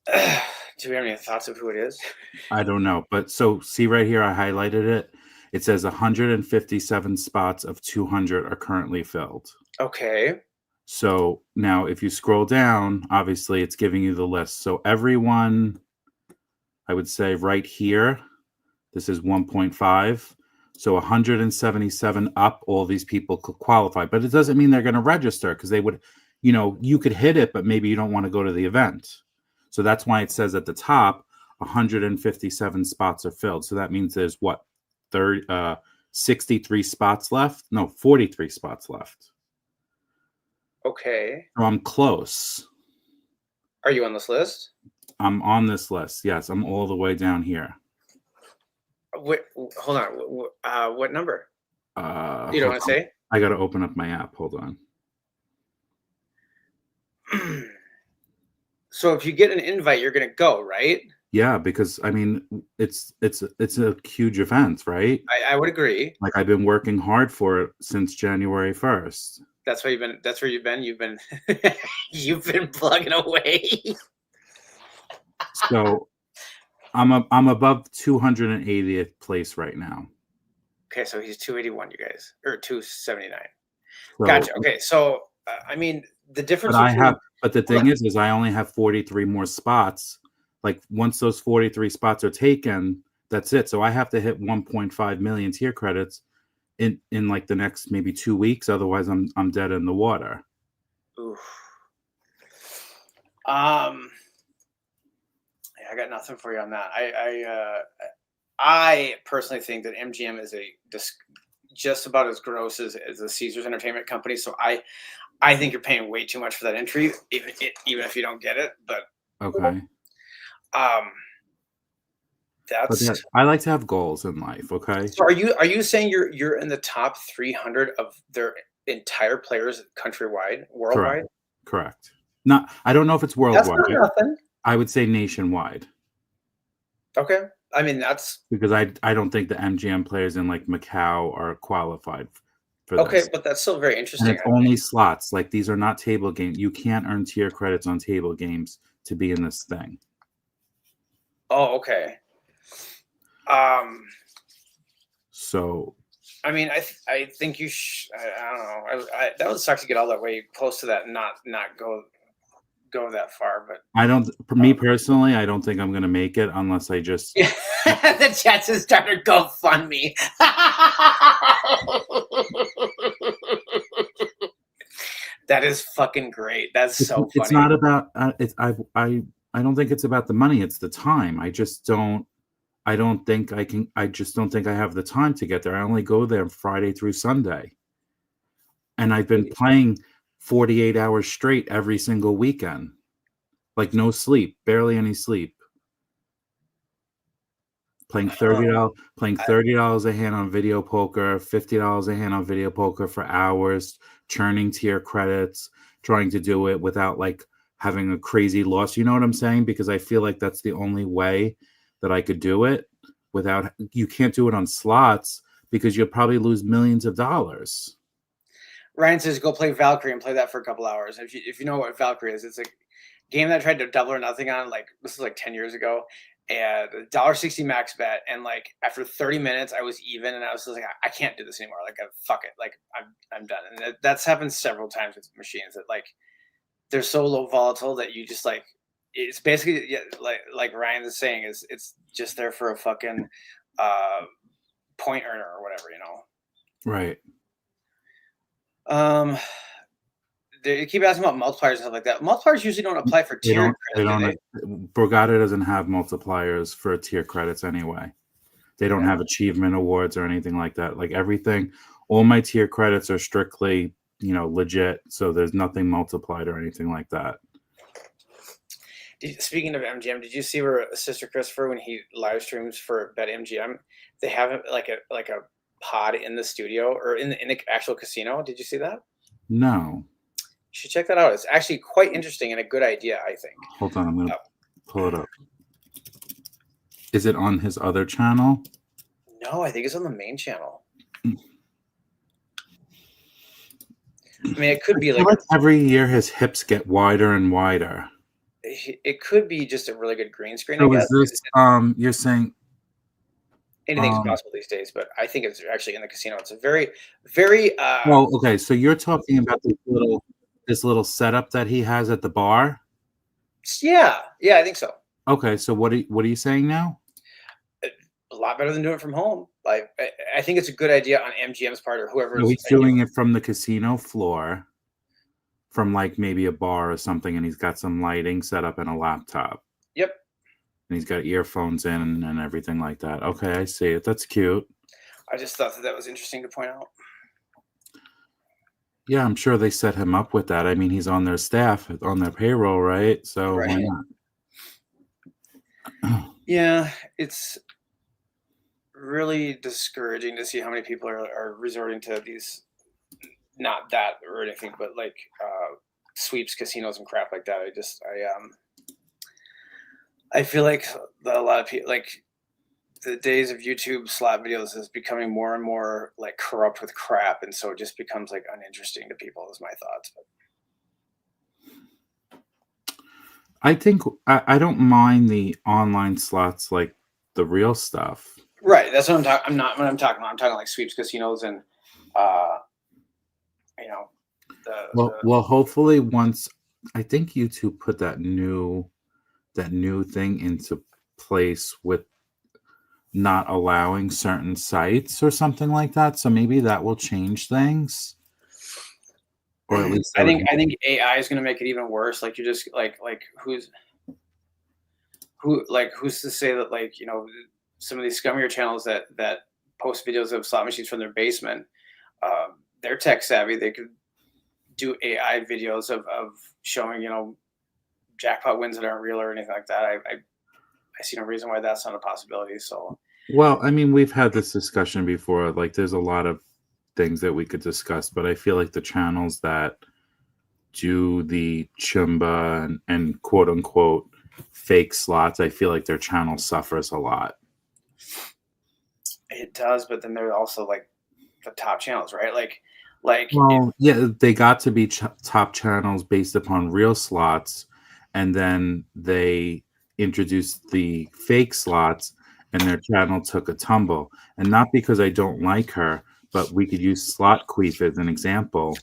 Do we have any thoughts of who it is? I don't know. But so see right here, I highlighted it. It says 157 spots of 200 are currently filled. Okay. So now if you scroll down, obviously it's giving you the list. So everyone, I would say right here, this is 1.5. So 177 up, all these people could qualify. But it doesn't mean they're going to register because they would, you could hit it, but maybe you don't want to go to the event. So that's why it says at the top, 157 spots are filled. So that means there's 63 spots left? No, 43 spots left. Okay. So I'm close. Are you on this list? I'm on this list. Yes, I'm all the way down here. Wait, hold on. What number? You don't want to say? I got to open up my app. Hold on. So if you get an invite, you're going to go, right? Yeah, because I mean, it's a huge event, right? I would agree. I've been working hard for it since January 1st. That's where you've been. You've been plugging away. So I'm above 280th place right now. Okay, so he's 281, you guys, or 279. So, gotcha. Okay, so I mean the difference. But the thing is I only have 43 more spots. Once those 43 spots are taken, that's it. So I have to hit 1.5 million tier credits in the next maybe 2 weeks. Otherwise, I'm dead in the water. Oof. I got nothing for you on that. I personally think that MGM is just about as gross as the Caesars Entertainment Company. So I think you're paying way too much for that entry, even if you don't get it. But Okay. That's. I like to have goals in life. Okay. So are you saying you're in the top 300 of their entire players countrywide, worldwide? Correct. I don't know if it's That's worldwide. not nothing. I would say nationwide. Okay. I mean, that's because I don't think the MGM players in like Macau are qualified for okay, this. but that's still very And interesting. it's only slots. Like these are not table games. You can't earn tier credits on table games to be in this thing. Oh, okay. So I mean, I think you I don't know. That would suck to get all that way close to that and not go that far. But I don't. For me personally, I don't think I'm going to make it unless I just. The chat has started GoFundMe. That is fucking great. That's so funny. It's not about. I don't think it's about the money. It's the time. I just don't. I don't think I can. I just don't think I have the time to get there. I only go there Friday through Sunday, and I've been playing 48 hours straight every single weekend, like no sleep, barely any sleep. Playing $30 a hand on video poker, $50 a hand on video poker for hours, churning tier credits, trying to do it without like having a crazy loss. You know what I'm saying? Because I feel like that's the only way that I could do it without. You can't do it on slots because you'll probably lose millions of dollars. Ryan says go play Valkyrie and play that for a couple hours. If you know what Valkyrie is, it's a game that I tried to double or nothing on. Like this is like 10 years ago. And $1.60 max bet, and like after 30 minutes, I was even, and I was just like, I can't do this anymore. Like, fuck it, like I'm done. And that's happened several times with machines that like they're so low volatile that you just like it's basically like Ryan is saying is it's just there for a fucking point earner or whatever, you know. Right. They keep asking about multipliers and stuff like that. Multipliers usually don't apply for tier credits. Borgata doesn't have multipliers for tier credits anyway. They don't have achievement awards or anything like that. Like everything, all my tier credits are strictly, legit. So there's nothing multiplied or anything like that. Speaking of MGM, did you see where Sister Christopher, when he live streams for Bet MGM, they have like a pod in the studio or in the actual casino? Did you see that? No. You should check that out. It's actually quite interesting and a good idea, I think. Hold on, I'm going to pull it up. Is it on his other channel? No, I think it's on the main channel. I mean, it could be like every year his hips get wider and wider. It could be just a really good green screen. So I guess. Is this, you're saying anything's possible these days, but I think it's actually in the casino. It's a very, very. Well, okay, so you're talking about this little setup that he has at the bar. Yeah, I think so. Okay, so what are you saying now? A lot better than doing it from home. I think it's a good idea on MGM's part or whoever. So he's doing it from the casino floor, from like maybe a bar or something, and he's got some lighting set up and a laptop. Yep. And he's got earphones in and everything like that. Okay, I see it. That's cute. I just thought that was interesting to point out. Yeah, I'm sure they set him up with that. I mean, he's on their staff, on their payroll, right? So why not? Yeah, it's really discouraging to see how many people are resorting to these, not that or anything, but like sweeps, casinos, and crap like that. I feel like a lot of people, like the days of YouTube slot videos is becoming more and more like corrupt with crap, and so it just becomes like uninteresting to people. Is my thoughts. I think I don't mind the online slots, like the real stuff. Right. That's what I'm talking. I'm talking like sweeps, casinos, and Well, hopefully once I think YouTube put that new thing into place with not allowing certain sites or something like that. So maybe that will change things. Or at least I think AI is going to make it even worse. Like you just like who's to say that, like, some of these scummier channels that post videos of slot machines from their basement, they're tech savvy. They could do AI videos of showing, jackpot wins that aren't real or anything like that. I see no reason why that's not a possibility. So, Well, I mean, we've had this discussion before. Like, there's a lot of things that we could discuss, but I feel like the channels that do the chumba and quote unquote fake slots, I feel like their channel suffers a lot. it does, but then they're also like the top channels, right? Well, yeah, they got to be top channels based upon real slots, and then they introduced the fake slots, and their channel took a tumble. And not because I don't like her, but we could use Slot Queef as an example.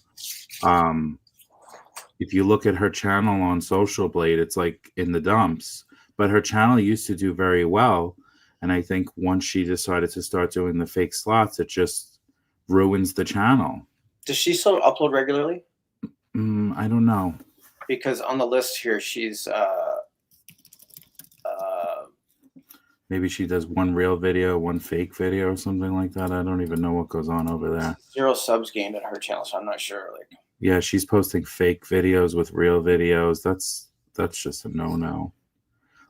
If you look at her channel on Social Blade, it's like in the dumps. But her channel used to do very well, and I think once she decided to start doing the fake slots, it just ruins the channel. does she still upload regularly? I don't know. Because on the list here, she's Maybe she does one real video, one fake video, or something like that. I don't even know what goes on over there. 0 subs gained on her channel, so I'm not sure. Like, Yeah, she's posting fake videos with real videos. That's just a no-no.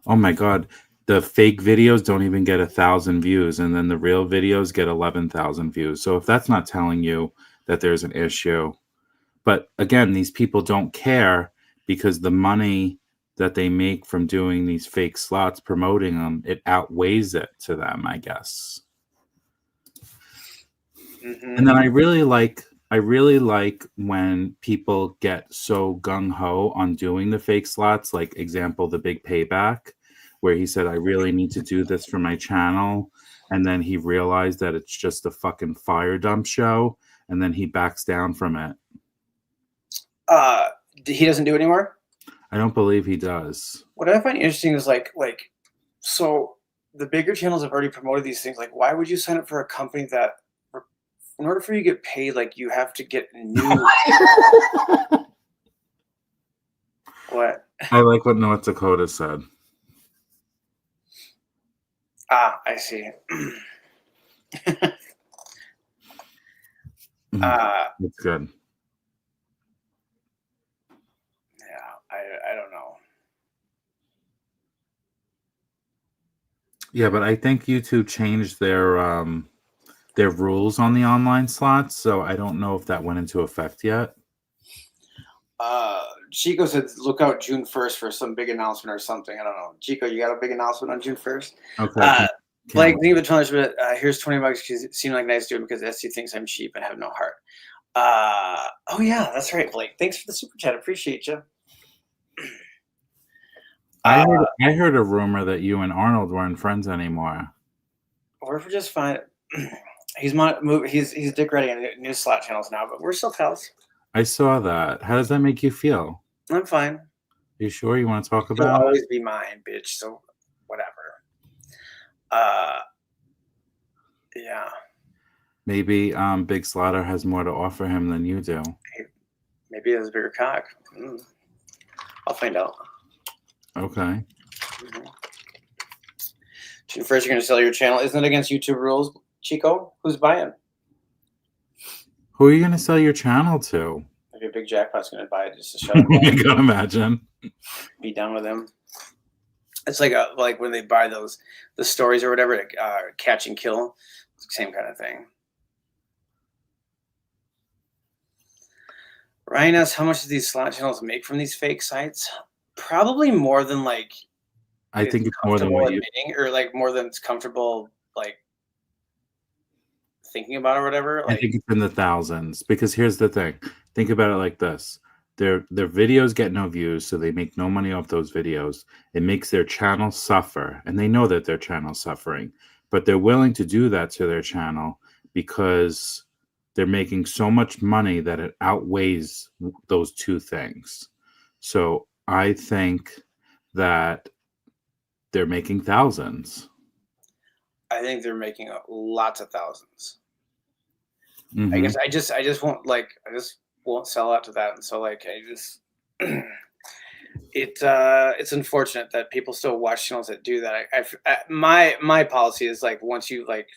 Oh my God. The fake videos don't even get 1,000 views, and then the real videos get 11,000 views. So if that's not telling you that there's an issue, but again, these people don't care because the money that they make from doing these fake slots, promoting them, it outweighs it to them, I guess. And then I really like when people get so gung-ho on doing the fake slots, like example, the big payback, where he said, I really need to do this for my channel. And then he realized that it's just a fucking fire dump show. And then he backs down from it. He doesn't do it anymore? I don't believe he does. What I find interesting is so the bigger channels have already promoted these things. Like, why would you sign up for a company that, in order for you to get paid, like, you have to get new? What? I like what North Dakota said. I see. It's good. Yeah, I don't know. Yeah, but I think YouTube changed their rules on the online slots, so I don't know if that went into effect yet. Chico said, look out June 1st for some big announcement or something. I don't know. Chico, you got a big announcement on June 1st? Okay. Blake, leave it $20, but here's $20 because it seemed like nice to do it because SC thinks I'm cheap and have no heart. Oh yeah, that's right, Blake. Thanks for the super chat. Appreciate you. I heard a rumor that you and Arnold weren't friends anymore. We're just fine. He's dick ready on new slot channels now, but we're still pals. I saw that. How does that make you feel? I'm fine. Are you sure you want to talk You'll about it? always be mine, bitch. So whatever. Yeah. Maybe Big Slaughter has more to offer him than you do. Maybe he has a bigger cock. I'll find out. Okay. First, you're going to sell your channel. Isn't it against YouTube rules, Chico? Who's buying? Who are you going to sell your channel to? Maybe a big jackpot's going to buy it just to shut him down. I can imagine. Be done with him. It's like when they buy the stories or whatever, catch and kill. It's the same kind of thing. Ryan asks, how much do these slot channels make from these fake sites? Probably more than like. I think it's more than what you, or like more than it's comfortable like thinking about or whatever. I think it's in the thousands, because here's the thing. Think about it like this. Their videos get no views, so they make no money off those videos. It makes their channel suffer, and they know that their channel's suffering, but they're willing to do that to their channel because they're making so much money that it outweighs those two things. So I think that they're making thousands. I think they're making lots of thousands. Mm-hmm. I guess I just won't sell out to that, and so like I just It's unfortunate that people still watch channels that do that. My policy is like, once you like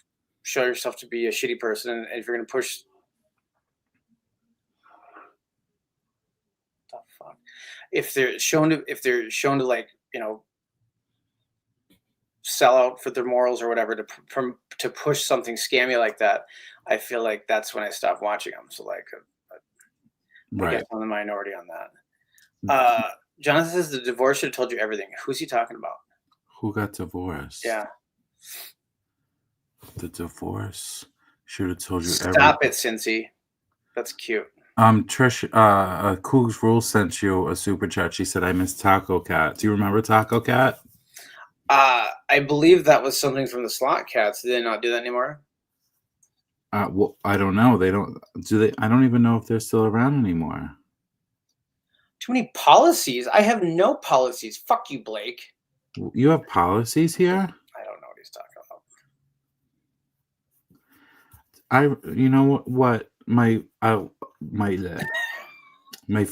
show yourself to be a shitty person, and if you're gonna push the fuck, if they're shown to like, sell out for their morals or whatever, to push something scammy like that, I feel like that's when I stop watching them. So like, I guess Right. I'm the minority on that. Jonathan says the divorce should have told you everything. Who's he talking about? Who got divorced? Yeah. The divorce should have told you everything. Stop it, Cincy. That's cute. Trish, Cougs Rule sent you a super chat. She said, I miss Taco Cat. Do you remember Taco Cat? I believe that was something from the Slot Cats. Did they not do that anymore? Well, I don't know. They don't do they. I don't even know if they're still around anymore. Too many policies. I have no policies. Fuck you, Blake. You have policies here? I don't know what he's talking about. You know what? My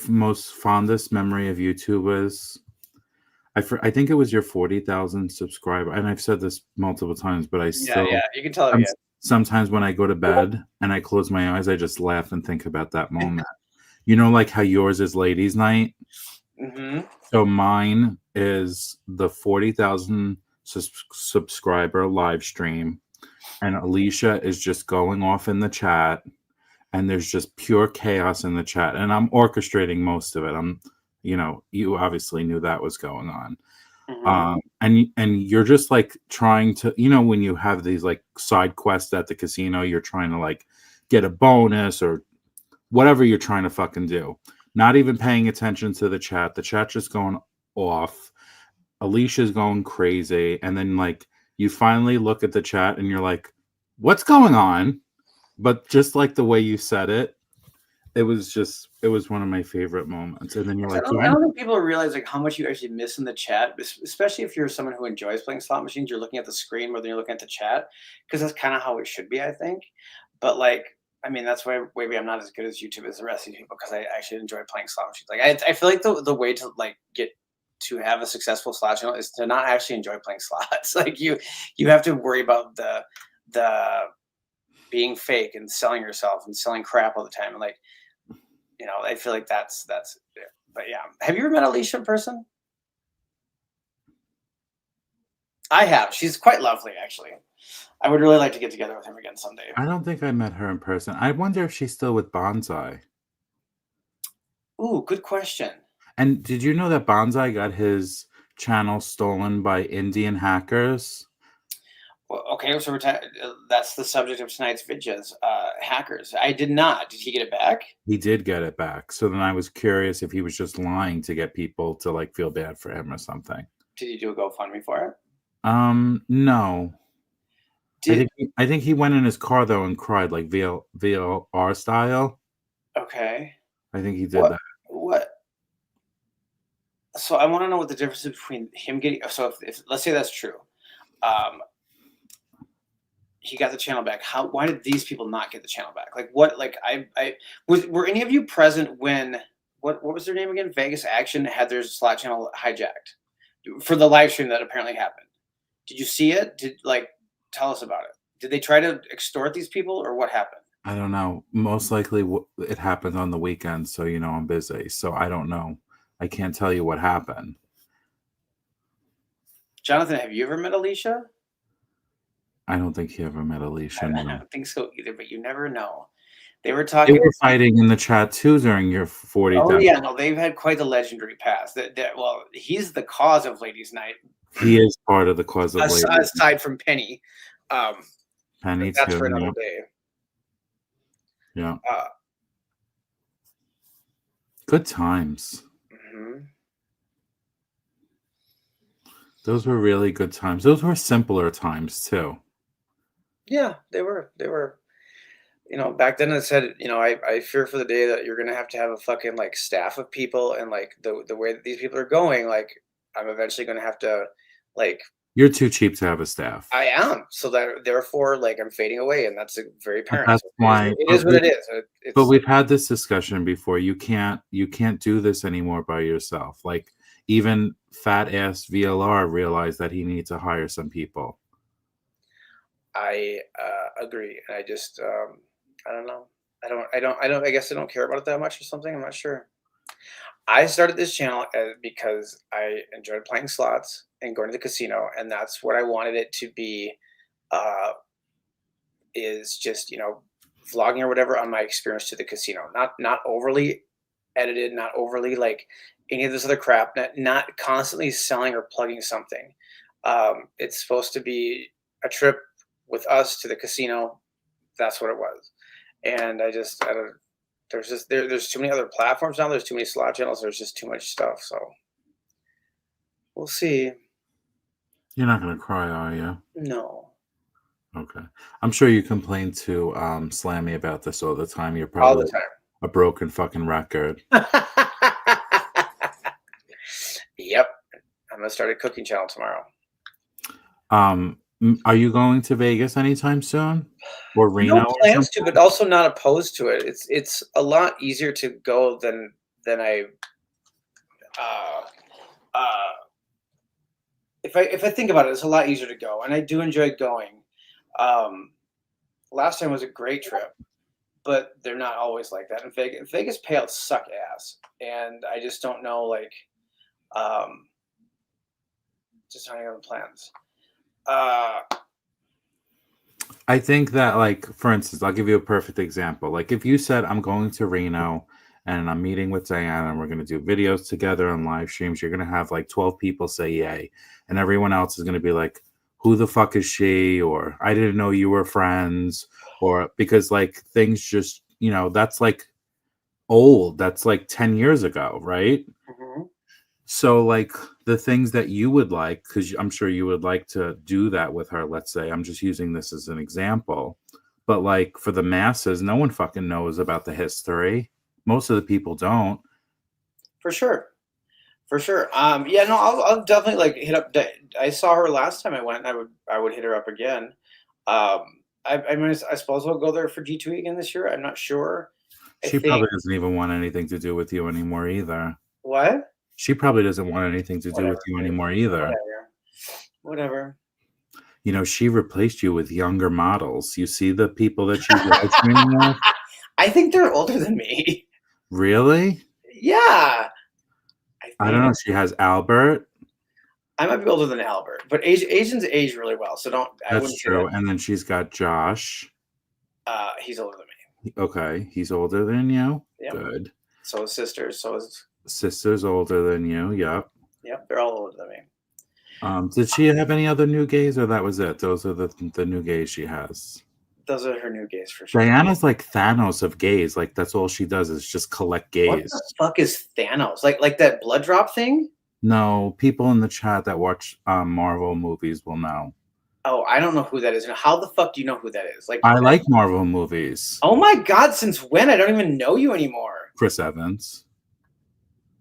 most fondest memory of YouTube is, I think it was your 40,000 subscriber, and I've said this multiple times, but I still, yeah, you can tell. Sometimes when I go to bed and I close my eyes, I just laugh and think about that moment. You know, like how yours is ladies' night. Mm-hmm. So mine is the 40,000 subscriber live stream, and Alicia is just going off in the chat, and there's just pure chaos in the chat, and I'm orchestrating most of it. You obviously knew that was going on. Mm-hmm. And you're just like trying to, when you have these like side quests at the casino, you're trying to like get a bonus or whatever you're trying to fucking do. Not even paying attention to the chat. The chat just going off. Alicia's going crazy. And then like you finally look at the chat and you're like, what's going on? But just like the way you said it, it was one of my favorite moments. And then you're like, I don't think people realize like how much you actually miss in the chat, especially if you're someone who enjoys playing slot machines. You're looking at the screen more than you're looking at the chat, because that's kind of how it should be, I think. But like, I mean, that's why maybe I'm not as good as YouTube as the rest of these people, because I actually enjoy playing slot machines. Like, I feel like the way to like get to have a successful slot channel is to not actually enjoy playing slots. Like you have to worry about the being fake and selling yourself and selling crap all the time. And like, I feel like that's yeah. But yeah, have you ever met Alicia in person? I have. She's quite lovely, actually. I would really like to get together with him again someday. I don't think I met her in person. I wonder if she's still with Bonsai. Ooh, good question. And did you know that Bonsai got his channel stolen by Indian hackers? Well, okay, so that's the subject of tonight's videos. Hackers. I did not. Did he get it back? He did get it back. So then I was curious if he was just lying to get people to like feel bad for him or something. Did he do a GoFundMe for it? No. I think he went in his car though and cried like VLR style. Okay. I think he did that. What? So I want to know what the difference is between him getting. So if let's say that's true, he got the channel back. Why did these people not get the channel back? Like what? Like were any of you present when what was their name again? Vegas Action had their slot channel hijacked for the live stream that apparently happened. Did you see it? Tell us about it. Did they try to extort these people or what happened? I don't know. Most likely it happened on the weekend. So, I'm busy. So I don't know. I can't tell you what happened. Jonathan, have you ever met Alicia? I don't think he ever met Alicia. I don't think so either, but you never know. They were talking. They were fighting in the chat too during your 40. Oh yeah, no, they've had quite the legendary past. Well, he's the cause of Ladies' Night. He is part of the cause of Ladies' Night. Aside from Penny. Penny that's too, for another day. Yeah. Good times. Mm-hmm. Those were really good times. Those were simpler times too. Yeah, they were. Back then it said, I fear for the day that you're gonna have a fucking like staff of people, and like the way that these people are going, like I'm eventually gonna have to like. You're too cheap to have a staff. I am, so that therefore, like I'm fading away, and that's very apparent. That's why it is what it is. But we've had this discussion before. You can't do this anymore by yourself. Like even fat ass VLR realized that he needs to hire some people. I agree. And I just I don't know. I guess I don't care about it that much or something. I'm not sure. I started this channel because I enjoyed playing slots and going to the casino, and that's what I wanted it to be. Uh, is just vlogging or whatever on my experience to the casino, not overly edited, not overly like any of this other crap, not constantly selling or plugging something. It's supposed to be a trip with us to the casino. That's what it was. And I don't, there's too many other platforms now. There's too many slot channels. There's just too much stuff. So we'll see. You're not gonna cry, are you? No. Okay. I'm sure you complain to Slammy about this all the time. You're All probably the time. a broken fucking record. Yep. I'm gonna start a cooking channel tomorrow. Are you going to Vegas anytime soon? Or Reno? No plans to, but also not opposed to it. It's a lot easier to go than I if I think about it, it's a lot easier to go, and I do enjoy going. Last time was a great trip, but they're not always like that. In Vegas payouts suck ass, and I just don't know, like, just not even plans. I think that, like, for instance, I'll give you a perfect example. Like, if you said, I'm going to Reno and I'm meeting with Diana and we're going to do videos together on live streams, you're going to have like 12 people say yay. And everyone else is going to be like, who the fuck is she? Or I didn't know you were friends. Or because, like, things just, that's like old. That's like 10 years ago, right? Mm-hmm. So, like, the things that you would like, because I'm sure you would like to do that with her, let's say, I'm just using this as an example. But, like, for the masses, no one fucking knows about the history. Most of the people don't. For sure. Yeah, no, I'll definitely like hit up. I saw her last time I went, and I would hit her up again. I mean, I suppose we'll go there for G2E again this year. I'm not sure. She probably doesn't even want anything to do with you anymore either. What? She probably doesn't want anything to do with you anymore either. Whatever. She replaced you with younger models. You see the people that she's live streaming with? I think they're older than me. Really? Yeah. I don't know. She has Albert. I might be older than Albert, but Asians age really well, so don't. That's true. And then she's got Josh. He's older than me. Okay, he's older than you. Yep. Good. So his sisters. Sister's older than you. Yep. Yep, they're all older than me. Did she have any other new gays, or that was it? Those are the new gays she has. Those are her new gays for sure. Diana's like Thanos of gays. Like, that's all she does is just collect gays. What the fuck is Thanos? Like that blood drop thing? No, people in the chat that watch Marvel movies will know. Oh, I don't know who that is. And how the fuck do you know who that is? Like, I like Marvel movies. Oh my god, since when? I don't even know you anymore. Chris Evans.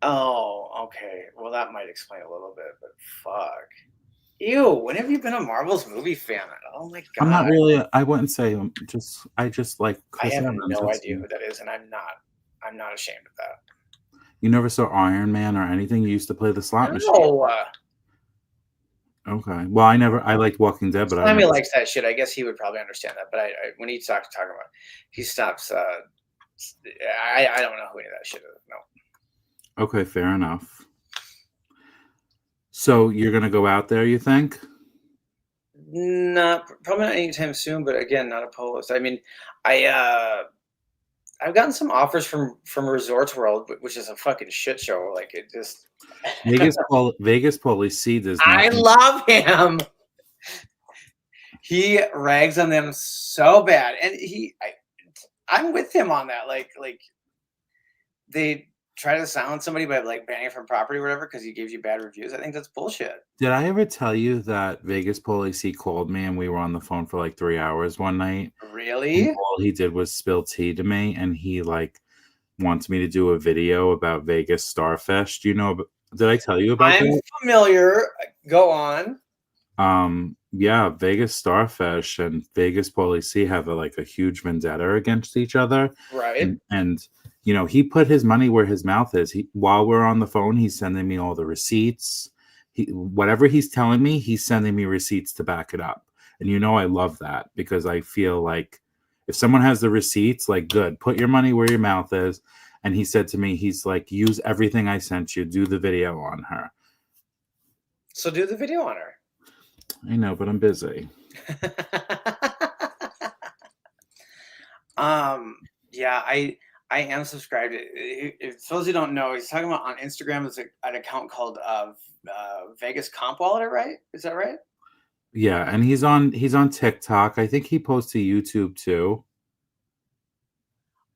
Oh, okay. Well, that might explain a little bit, but fuck. Ew, when have you been a Marvel's movie fan? Oh my god. I'm not really. I wouldn't say. I just like Chris Evans. I have Evans. no idea who that is, and I'm not ashamed of that. You never saw Iron Man or anything? You used to play the slot machine. No. Okay. Well, I liked Walking Dead, but Sammy likes that shit. I guess he would probably understand that. But when he starts talking about it, he stops. I don't know who any of that shit is. No. Okay, fair enough. So you're gonna go out there, you think? Probably not anytime soon. But again, not opposed. I mean, I've gotten some offers from Resorts World, which is a fucking shit show. Like, it just Vegas Policy does not. I love him. He rags on them so bad, and I'm with him on that. Like they try to silence somebody by like banning from property or whatever because he gives you bad reviews. I think that's bullshit. Did I ever tell you that Vegas Policy called me and we were on the phone for like 3 hours one night? Really? And all he did was spill tea to me, and he like wants me to do a video about Vegas Starfest. Did I tell you about that? I'm familiar. Go on. Yeah, Vegas Starfest and Vegas Policy have a huge vendetta against each other. Right. And you know, he put his money where his mouth is. While we're on the phone, he's sending me all the receipts. Whatever he's telling me, he's sending me receipts to back it up. And you know, I love that because I feel like if someone has the receipts, like, good, put your money where your mouth is. And he said to me, he's like, use everything I sent you, do the video on her. So do the video on her. I know, but I'm busy. Yeah, I am subscribed. If those who don't know, he's talking about on Instagram. There's an account called Vegas Comp Wallet, right? Is that right? Yeah, and he's on TikTok. I think he posts to YouTube too.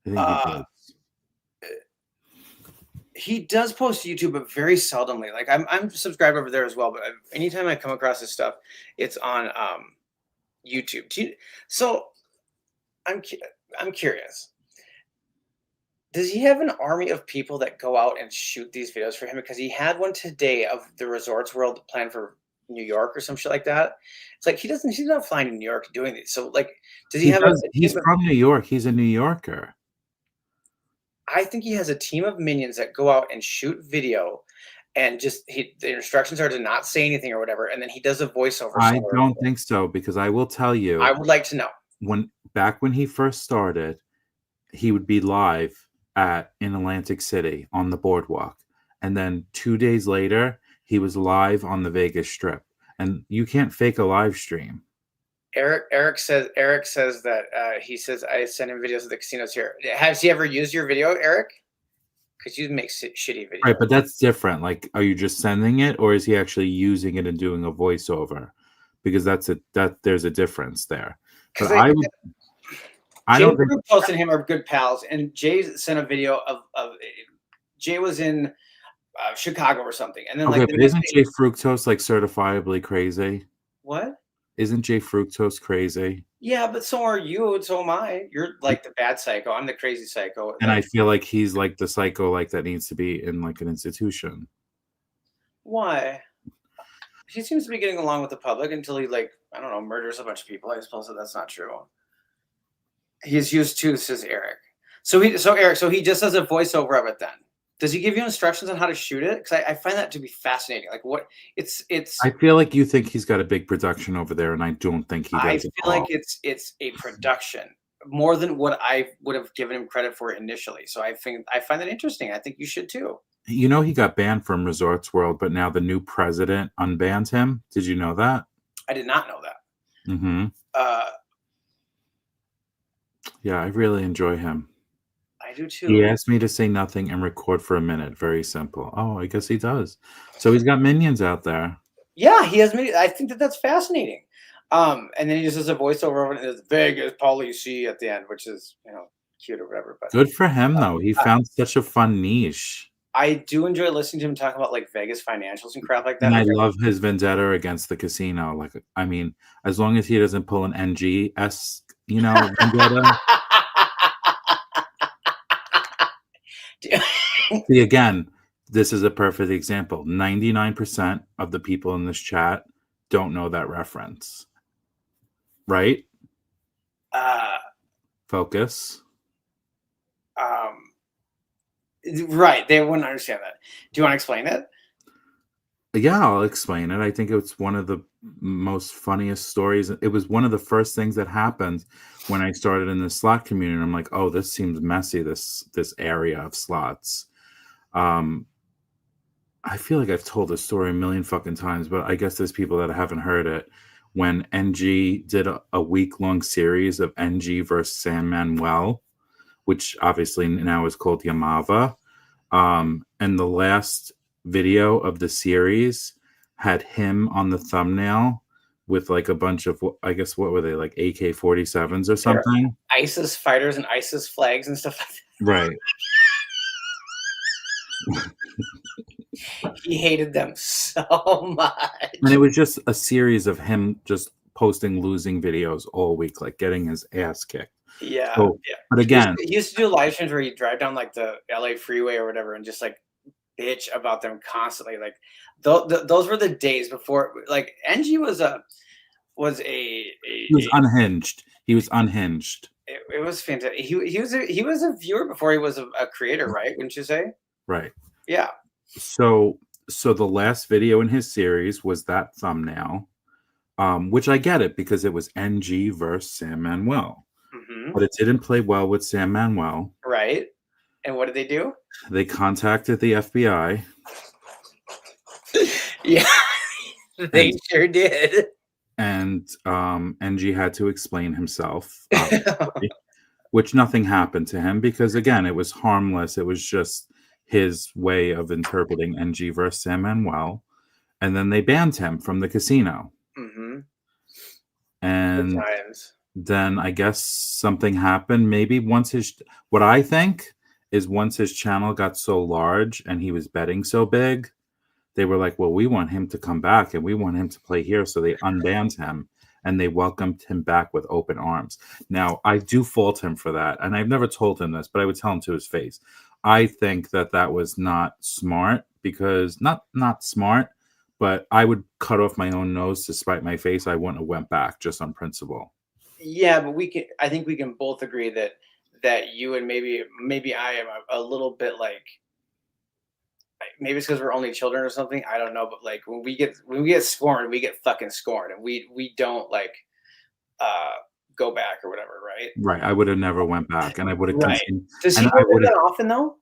I think he does. He does post to YouTube, but very seldomly. Like I'm subscribed over there as well. But anytime I come across his stuff, it's on YouTube. So I'm curious. Does he have an army of people that go out and shoot these videos for him? Because he had one today of the Resorts World planned for New York or some shit like that. It's like he's not flying to New York doing these. So like, does he have? He's from New York. He's a New Yorker. I think he has a team of minions that go out and shoot video, and just the instructions are to not say anything or whatever, and then he does a voiceover. I don't think so, because I will tell you. I would like to know. Back when he first started, he would be live in Atlantic City on the boardwalk, and then 2 days later, he was live on the Vegas Strip, and you can't fake a live stream. Eric says that he says I send him videos of the casinos here. Has he ever used your video, Eric? Because you make shitty videos. Right, but that's different. Like, are you just sending it, or is he actually using it and doing a voiceover? Because there's a difference there. But I don't think Fructose and him are good pals, and Jay sent a video of Jay was in Chicago or something, and then but isn't Jay Fructose like certifiably crazy? What? Isn't Jay Fructose crazy? Yeah, but so are you, and so am I. You're like the bad psycho. I'm the crazy psycho. And I feel like he's like the psycho, like that needs to be in like an institution. Why? He seems to be getting along with the public until he murders a bunch of people. I suppose that's not true. He's used to, says Eric. So he just does a voiceover of it then. Does he give you instructions on how to shoot it? Because I find that to be fascinating. Like what it's. I feel like you think he's got a big production over there, and I don't think he does. I feel like it's a production more than what I would have given him credit for initially. So I find that interesting. I think you should too. You know, he got banned from Resorts World, but now the new president unbanned him. Did you know that? I did not know that. Mm-hmm. Yeah, I really enjoy him. I do too. He asked me to say nothing and record for a minute. Very simple. Oh, I guess he does. So he's got minions out there. Yeah, he has minions. I think that's fascinating. And then he just does a voiceover of it, and it's Vegas policy at the end, which is cute or whatever. But good for him though. He found such a fun niche. I do enjoy listening to him talk about like Vegas financials and crap like that. And I love his vendetta against the casino. Like, I mean, as long as he doesn't pull an NG-esque, vendetta. See, again, this is a perfect example. 99% of the people in this chat don't know that reference. Right? Focus. Right. They wouldn't understand that. Do you want to explain it? Yeah, I'll explain it. I think it's one of the most funniest stories. It was one of the first things that happened when I started in the slot community. I'm like, oh, this seems messy, this area of slots. I feel like I've told this story a million fucking times, but I guess there's people that haven't heard it. When NG did a week-long series of NG versus San Manuel, which obviously now is called Yamava. And the last video of the series had him on the thumbnail with like a bunch of, I guess, what were they, like AK-47s or something? ISIS fighters and ISIS flags and stuff like that. Right. He hated them so much. And it was just a series of him just posting losing videos all week, like getting his ass kicked. Yeah. So, yeah. But again, he used to do live streams where he'd drive down like the LA freeway or whatever and just like bitch about them constantly. Like those were the days before, like NG was unhinged. He was unhinged. It was fantastic. He was a viewer before he was a creator, right? Wouldn't you say? Right. Yeah. So the last video in his series was that thumbnail, which I get it because it was NG versus San Manuel, Hmm. but it didn't play well with San Manuel. Right. And what did they do? They contacted the FBI, Yeah, they and sure did. NG had to explain himself, obviously, which nothing happened to him because again, it was harmless. It was just his way of interpreting NG versus San Manuel, and then they banned him from the casino. Hmm. Good And times. then I guess something happened. Maybe what I think is once his channel got so large and he was betting so big, they were like, well, we want him to come back and we want him to play here. So they unbanned him and they welcomed him back with open arms. Now, I do fault him for that. And I've never told him this, but I would tell him to his face. I think that was not smart because not smart, but I would cut off my own nose to spite my face. I wouldn't have went back just on principle. Yeah, but I think we can both agree that you and maybe I am a little bit like, maybe it's because we're only children or something. I don't know, but like when we get scorned, we get fucking scorned, and we don't like uh go back or whatever, right? Right. I would have never went back and I would have Right. continued. Does he And go I there would have that often though?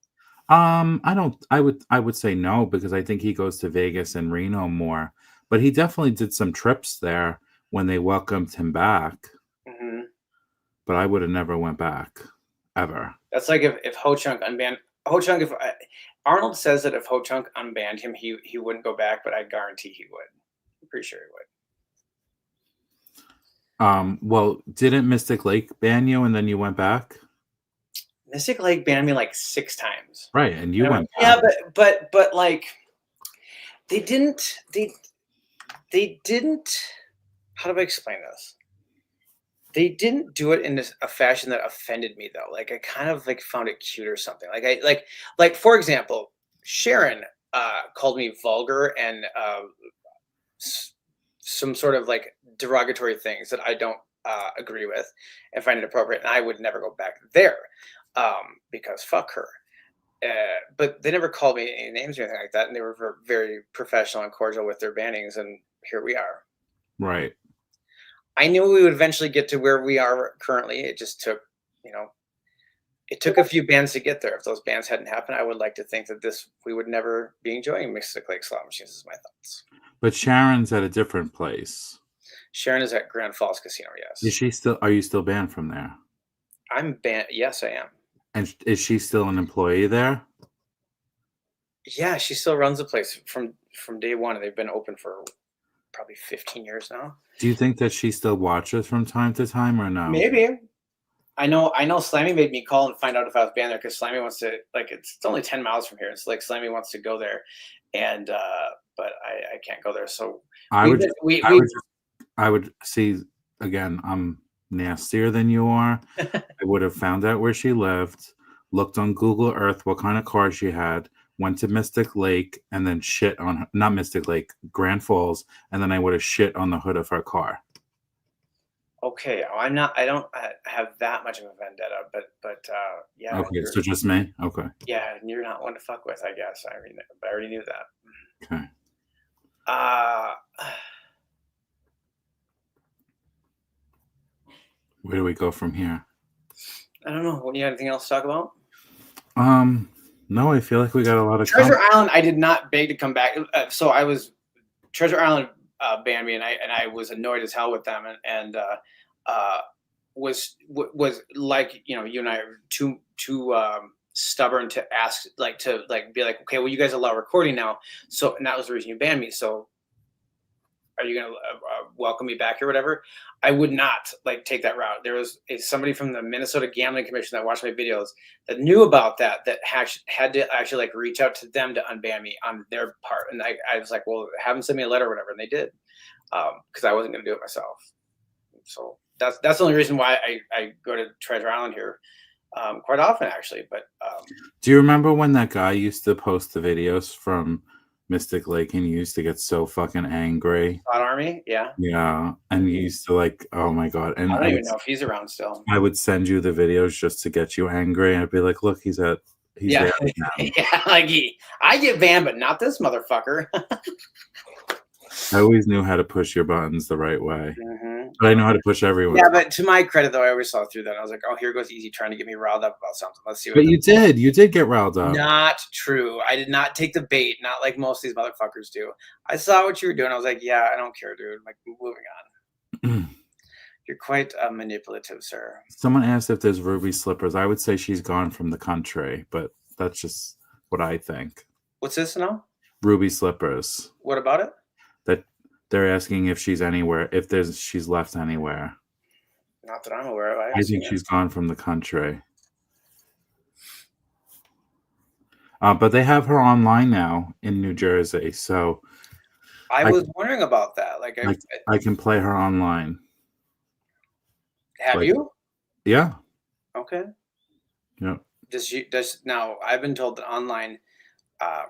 I don't I would say no because I think he goes to Vegas and Reno more. But he definitely did some trips there when they welcomed him back. Hmm. But I would have never went back. Ever. That's like if Ho Chunk unbanned Ho Chunk. If Arnold says that if Ho Chunk unbanned him, he wouldn't go back, but I guarantee he would. I'm pretty sure he would. Well, didn't Mystic Lake ban you and then you went back? Mystic Lake banned me like 6 times. Right, and you And I went yeah, back. but like they didn't they didn't. How do I explain this? They didn't do it in a fashion that offended me though. Like I kind of like found it cute or something. Like I like for example, Sharon called me vulgar and some sort of like derogatory things that I don't agree with and find it appropriate. And I would never go back there because fuck her. But they never called me any names or anything like that. And they were very professional and cordial with their bannings. And here we are. Right. I knew we would eventually get to where we are currently. It just took, it took a few bands to get there. If those bands hadn't happened, I would like to think that we would never be enjoying Mystic Lake slot machines. Is my thoughts. But Sharon's at a different place. Sharon is at Grand Falls Casino. Is Yes, she still are you still banned from there? I'm banned. Yes, I am. And is she still an employee there? Yeah, she still runs the place from day one, and they've been open for probably 15 years now. Do you think that she still watches from time to time or no? Maybe. I know Slammy made me call and find out if I was banned there because Slammy wants to it's only 10 miles from here. It's like Slammy wants to go there and but I can't go there. So I would see again, I'm nastier than you are. I would have found out where she lived, looked on Google Earth what kind of car she had, went to Mystic Lake, and then shit on her, not Mystic Lake, Grand Falls, and then I would have shit on the hood of her car. Okay, I don't have that much of a vendetta, but yeah. Okay, so just me? Okay. Yeah, and you're not one to fuck with, I guess. I mean, I already knew that. Okay. Where do we go from here? I don't know. You got anything else to talk about? No, I feel like we got a lot of Treasure Island. I did not beg to come back, so I was Treasure Island banned me, and I was annoyed as hell with them, and was like you and I are too stubborn to ask be like, okay, well, you guys allow recording now, so and that was the reason you banned me. So are you gonna welcome me back or whatever? I would not take that route. There was somebody from the Minnesota Gambling Commission that watched my videos that knew about that had to actually reach out to them to unban me on their part. And I was like, well, have them send me a letter or whatever. And they did because I wasn't going to do it myself. So that's the only reason why I go to Treasure Island here quite often, actually. But do you remember when that guy used to post the videos from Mystic Lake, and you used to get so fucking angry. Slot Army, yeah. Yeah, and you used to like, oh my god, and I don't even know if he's around still. I would send you the videos just to get you angry, and I'd be like, look, he's there Yeah, again. yeah. Like I get banned, but not this motherfucker. I always knew how to push your buttons the right way, Mm-hmm. but I know how to push everyone. Yeah, but to my credit, though, I always saw through that. I was like, oh, here goes Easy trying to get me riled up about something. Let's see what. But you did get riled up. Not true. I did not take the bait. Not like most of these motherfuckers do. I saw what you were doing. I was like, yeah, I don't care, dude. Like, moving on. You're quite manipulative, sir. Someone asked if there's Ruby Slippers. I would say she's gone from the country, but that's just what I think. What's this now? Ruby Slippers. What about it? That they're asking if she's anywhere, if she's left anywhere. Not that I'm aware of. I think she's gone from the country. But they have her online now in New Jersey, so I was wondering about that. Like, I can play her online. Have you? Yeah. Okay. Yep. Now? I've been told that online.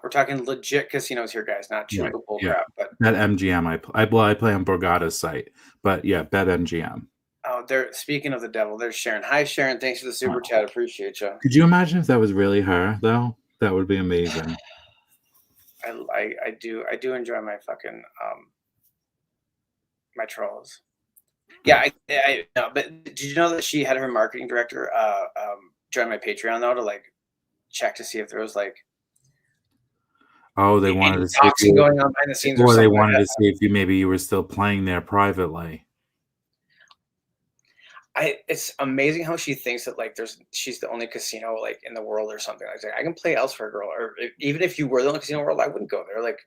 We're talking legit casinos here, guys, not cheap bull crap. But Bet MGM, I play on Borgata's site, but yeah, Bet MGM. Oh, they're speaking of the devil. They're Sharon. Hi, Sharon. Thanks for the super chat. Appreciate you. Could you imagine if that was really her, though? That would be amazing. I do enjoy my fucking my trolls. Yeah, I know. But did you know that she had her marketing director join my Patreon though to like check to see if there was like they wanted to see if you, going on behind the scenes, or they wanted to see if you were still playing there privately. It's amazing how she thinks that like she's the only casino like in the world or something like that. I can play elsewhere, girl. Or even if you were the only casino in the world, I wouldn't go there. Like,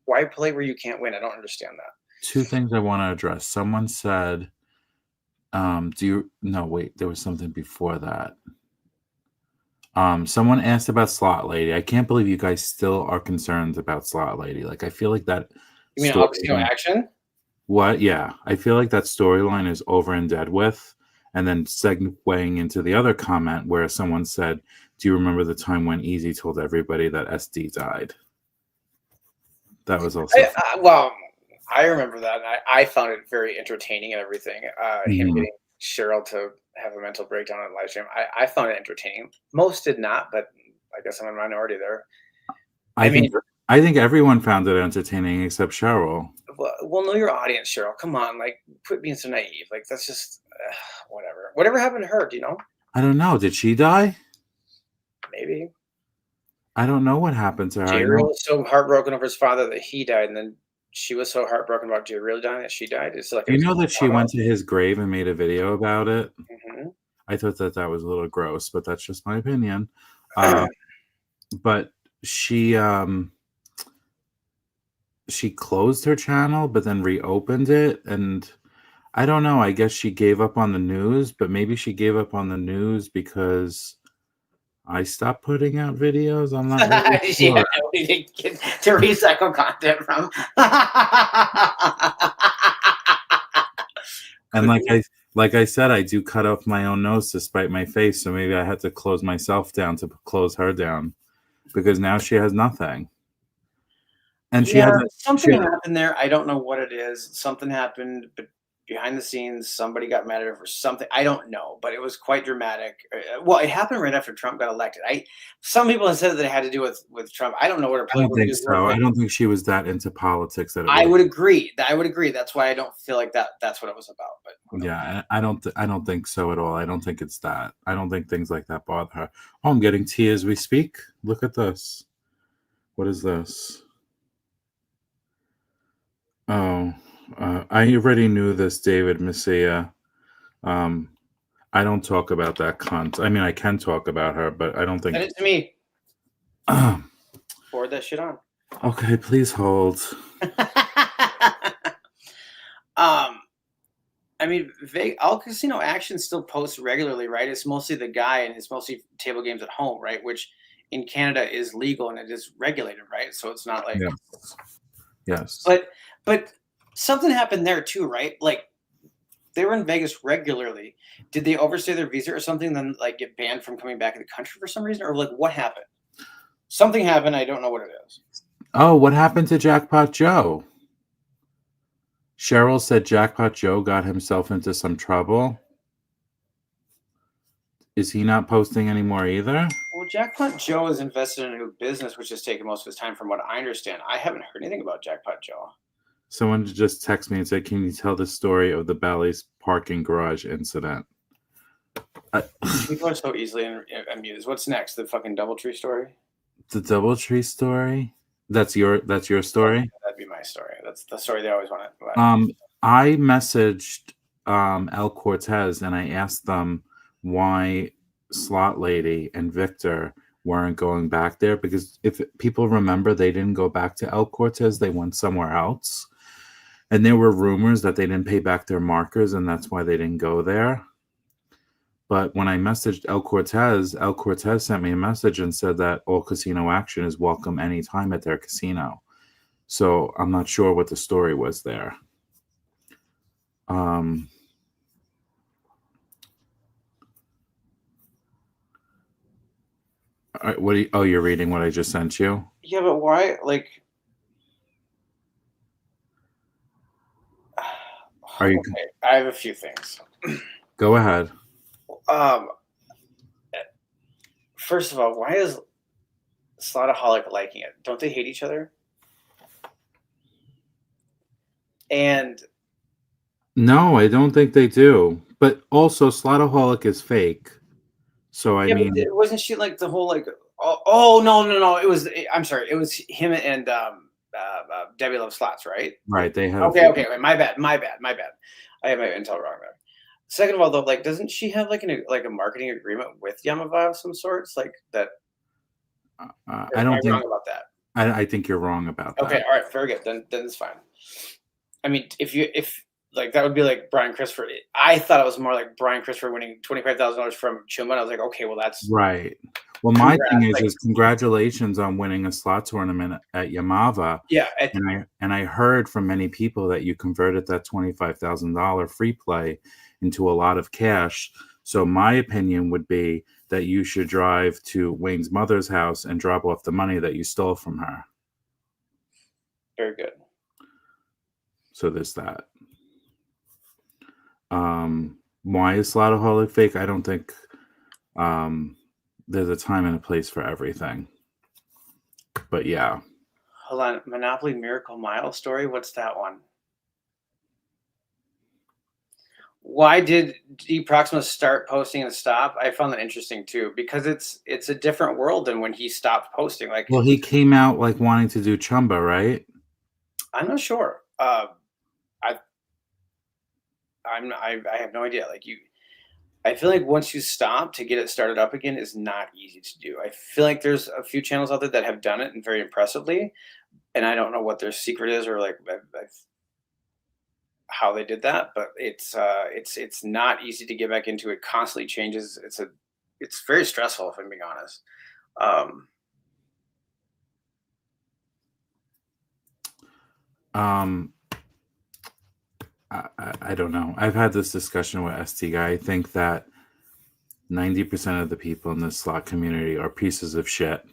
why play where you can't win? I don't understand that. Two things I want to address. Someone said, there was something before that. Someone asked about Slot Lady. I can't believe you guys still are concerned about Slot Lady. Like, I feel like that. You mean all casino action? What? Yeah. I feel like that storyline is over and dead with. And then segueing into the other comment where someone said, do you remember the time when Easy told everybody that SD died? That was also. I remember that. I found it very entertaining and everything. Him getting Cheryl to have a mental breakdown on live stream. I found it entertaining. Most did not, but I guess I'm a minority there. I think everyone found it entertaining except Cheryl. Well, know your audience, Cheryl. Come on, like, quit being so naive. Like, that's just whatever. Whatever happened to her? Do you know? I don't know. Did she die? Maybe. I don't know what happened to her. J-Real was so heartbroken over his father that he died, and then she was so heartbroken about J-Real dying that she died. It's like that she went to his grave and made a video about it. Mm-hmm. I thought that was a little gross, but that's just my opinion. But she closed her channel, but then reopened it, and I don't know. I guess she gave up on the news, but maybe she gave up on the news because I stopped putting out videos. I'm not really sure. We didn't get to recycle content from. And like I said, I do cut off my own nose to spite my face, so maybe I had to close myself down to close her down, because now she has nothing. And something happened there. I don't know what it is. Something happened, but behind the scenes, somebody got mad at her for something. I don't know, but it was quite dramatic. Well, it happened right after Trump got elected. Some people have said that it had to do with Trump. I don't know what her political views were. I don't think she was that into politics. I would agree. That's why I don't feel like that's what it was about. But yeah, I don't think so at all. I don't think it's that. I don't think things like that bother her. Oh, I'm getting tea as we speak. Look at this. What is this? Oh. I already knew this, David Messia. I don't talk about that cunt. I mean, I can talk about her, but I don't think. Send it to me. Forward that shit on. Okay, please hold. I mean, all casino action still posts regularly, right? It's mostly the guy, and it's mostly table games at home, right? Which in Canada is legal and it is regulated, right? So it's not like. Yes. But. Something happened there too, right? Like they were in Vegas regularly. Did they overstay their visa or something, then like get banned from coming back in the country for some reason? Or like what happened? Something happened. I don't know what it is. Oh, what happened to Jackpot Joe? Cheryl said Jackpot Joe got himself into some trouble. Is he not posting anymore either? Well, Jackpot Joe is invested in a new business, which is taking most of his time, from what I understand. I haven't heard anything about Jackpot Joe. Someone just texted me and said, "Can you tell the story of the Bally's parking garage incident?" People are so easily amused. What's next? The fucking DoubleTree story? The DoubleTree story? That's your story? That'd be my story. That's the story they always want to. I messaged El Cortez and I asked them why Slot Lady and Victor weren't going back there, because if people remember, they didn't go back to El Cortez, they went somewhere else. And there were rumors that they didn't pay back their markers and that's why they didn't go there. But when I messaged El Cortez sent me a message and said that all casino action is welcome anytime at their casino. So I'm not sure what the story was there. You're reading what I just sent you? Yeah, but why? Like, Are you? Okay, I have a few things. Go ahead. First of all, why is Slotaholic liking it? Don't they hate each other? And no, I don't think they do. But also, Slotaholic is fake. So I mean, wasn't she like the whole like? Oh no! It was. I'm sorry. It was him and Debbie Love Slots, right? Right. They have. Okay. My bad. I have my intel wrong there. Second of all, though, like, doesn't she have like a marketing agreement with Yamava of some sorts, like that? I don't think. Wrong about that. I think you're wrong about that. Okay, all right, very good. Then it's fine. I mean, if like that would be like Brian Christopher. I thought it was more like Brian Christopher winning $25,000 from Chuma. I was like, okay, well that's right. Well, my thing is congratulations on winning a slot tournament at Yamava. Yeah, and I heard from many people that you converted that $25,000 free play into a lot of cash. So my opinion would be that you should drive to Wayne's mother's house and drop off the money that you stole from her. Very good. So there's that. Why is Slotaholic fake? I don't think there's a time and a place for everything. But yeah. Hold on. Monopoly Miracle Mile story? What's that one? Why did Proxima start posting and stop? I found that interesting too, because it's a different world than when he stopped posting. Like, well, he came out like wanting to do Chumba, right? I'm not sure. I have no idea. Like I feel like once you stop, to get it started up again is not easy to do. I feel like there's a few channels out there that have done it and very impressively, and I don't know what their secret is or like how they did that, but it's not easy to get back into it. Constantly changes. It's very stressful, if I'm being honest. I don't know. I've had this discussion with ST Guy. I think that 90% of the people in the slot community are pieces of shit,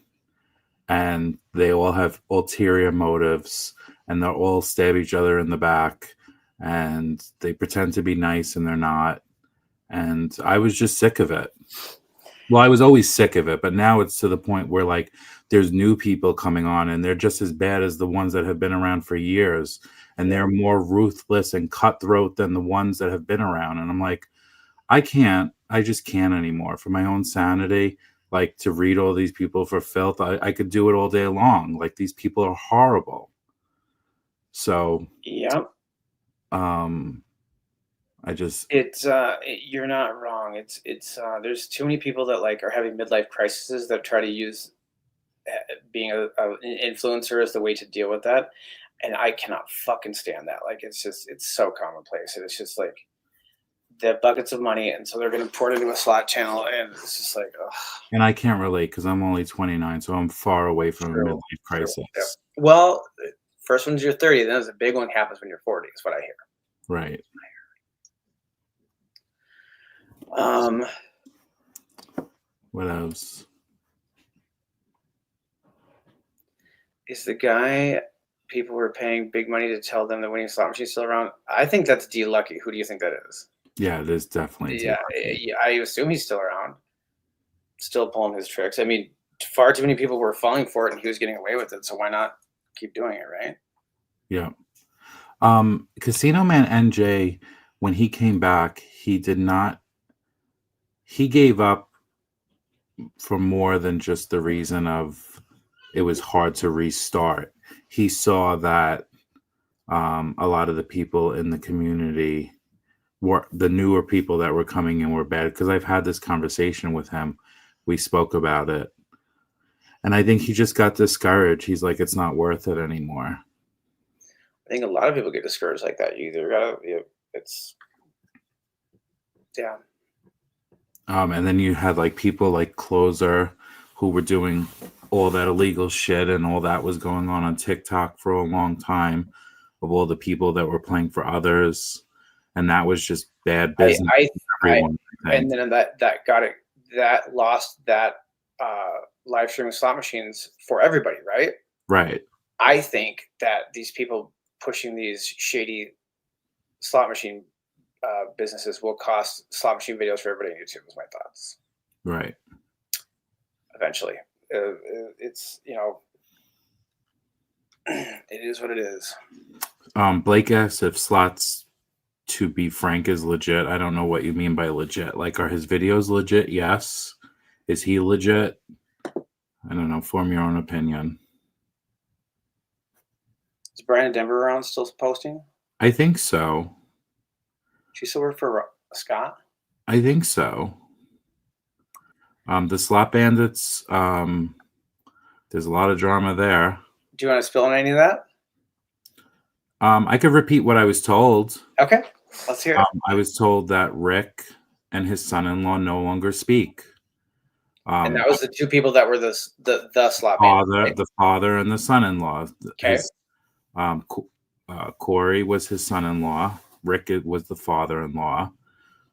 and they all have ulterior motives, and they'll all stab each other in the back, and they pretend to be nice and they're not. And I was just sick of it. Well, I was always sick of it, but now it's to the point where like there's new people coming on and they're just as bad as the ones that have been around for years, and they're more ruthless and cutthroat than the ones that have been around. And I'm like, I just can't anymore for my own sanity. Like, to read all these people for filth, I could do it all day long. Like, these people are horrible. So, yep. You're not wrong. It's there's too many people that like are having midlife crises that try to use being an influencer as the way to deal with that, and I cannot fucking stand that. Like, it's so commonplace, and it's just like they have buckets of money, and so they're going to pour it into a slot channel, and it's just like, ugh. And I can't relate because I'm only 29, so I'm far away from a midlife crisis. Yeah. Well, first one's you're 30, then there's a big one happens when you're 40. Is what I hear. Right. What else? Is the guy people were paying big money to tell them the winning slot machine's still around? I think that's D Lucky. Who do you think that is? Yeah, it is definitely Yeah, Lucky. I assume he's still around, still pulling his tricks. I mean, far too many people were falling for it, and he was getting away with it. So why not keep doing it, right? Yeah. Casino Man NJ, when he came back, he did not. He gave up for more than just the reason of it was hard to restart. He saw that a lot of the people in the community were the newer people that were coming in were bad. Because I've had this conversation with him. We spoke about it. And I think he just got discouraged. He's like, it's not worth it anymore. I think a lot of people get discouraged like that. You either gotta, it's, yeah. And then you had like people like Closer who were doing all that illegal shit, and all that was going on TikTok for a long time, of all the people that were playing for others. And that was just bad business. And then that got it, that lost that live streaming slot machines for everybody, right? Right. I think that these people pushing these shady slot machine businesses will cost slot machine videos for everybody on YouTube. Is my thoughts. Right. Eventually, it's it is what it is. Blake asks if Slots, to be frank, is legit. I don't know what you mean by legit. Like, are his videos legit? Yes. Is he legit? I don't know. Form your own opinion. Is Brandon Denver around still posting? I think so. She still work for Scott? I think so. The Slot Bandits, there's a lot of drama there. Do you want to spill on any of that? I could repeat what I was told. Okay, let's hear it. I was told that Rick and his son-in-law no longer speak. And that was the two people that were the slot father, right? the father and the son-in-law. Okay. Corey was his son-in-law. Rick was the father-in-law.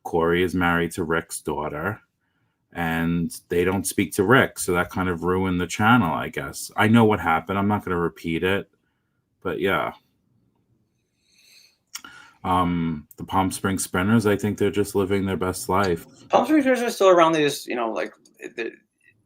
Corey is married to Rick's daughter, and they don't speak to Rick, so that kind of ruined the channel, I guess. I know what happened. I'm not going to repeat it, but yeah. The Palm Springs Sprinters, I think they're just living their best life. Palm Springs Sprinters are still around. They just, like,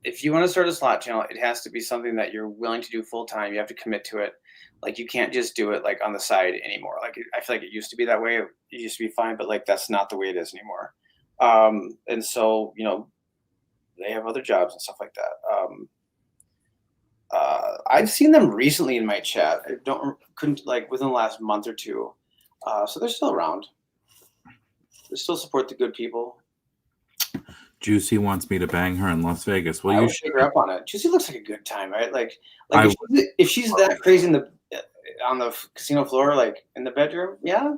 if you want to start a slot channel, it has to be something that you're willing to do full time. You have to commit to it. Like, you can't just do it like on the side anymore. Like, I feel like it used to be that way. It used to be fine, but like that's not the way it is anymore. And so they have other jobs and stuff like that. I've seen them recently in my chat. I couldn't like within the last month or two. So they're still around. They still support the good people. Juicy wants me to bang her in Las Vegas. Well, I you should shake her up on it. Juicy looks like a good time, right? Like if she's that crazy on the casino floor, like in the bedroom, yeah.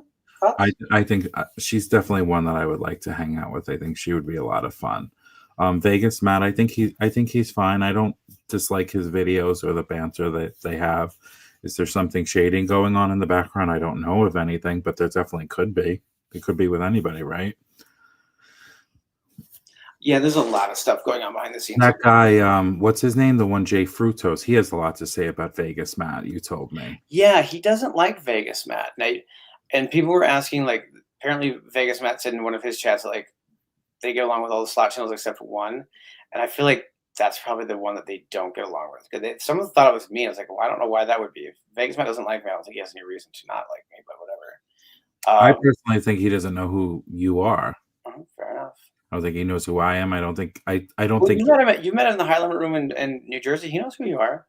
I think she's definitely one that I would like to hang out with. I think she would be a lot of fun. Vegas Matt, I think he's fine. I don't dislike his videos or the banter that they have. Is there something shading going on in the background? I don't know of anything, but there definitely could be. It could be with anybody, right? Yeah, there's a lot of stuff going on behind the scenes. That guy, what's his name? The one Jay Fructose. He has a lot to say about Vegas Matt. You told me. Yeah, he doesn't like Vegas Matt. And people were asking, like, apparently Vegas Matt said in one of his chats that, like, they get along with all the slot channels except for one. And I feel like that's probably the one that they don't get along with. Because someone thought it was me. I was like, well, I don't know why that would be. If Vegas Matt doesn't like me, I don't think he has any reason to not like me, but whatever. I personally think he doesn't know who you are. Fair enough. I don't think he knows who I am. I don't think think you met him in the High Limit Room in New Jersey. He knows who you are,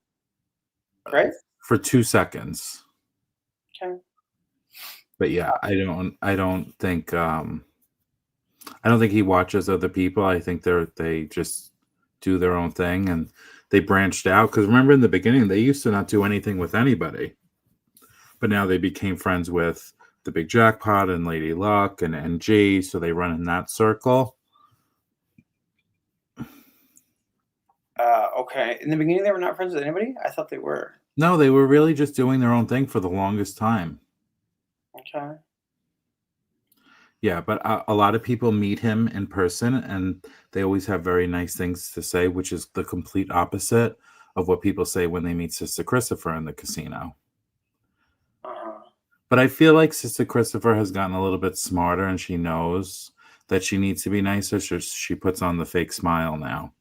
right? For 2 seconds. Okay. But yeah, I don't think he watches other people. I think they just do their own thing, and they branched out. Because remember, in the beginning, they used to not do anything with anybody, but now they became friends with the Big Jackpot and Lady Luck and NG, so they run in that circle. Okay. In the beginning, they were not friends with anybody? I thought they were. No, they were really just doing their own thing for the longest time. Okay. Yeah, but a lot of people meet him in person, and they always have very nice things to say, which is the complete opposite of what people say when they meet Sister Christopher in the casino. Uh-huh. But I feel like Sister Christopher has gotten a little bit smarter, and she knows that she needs to be nicer, so she puts on the fake smile now.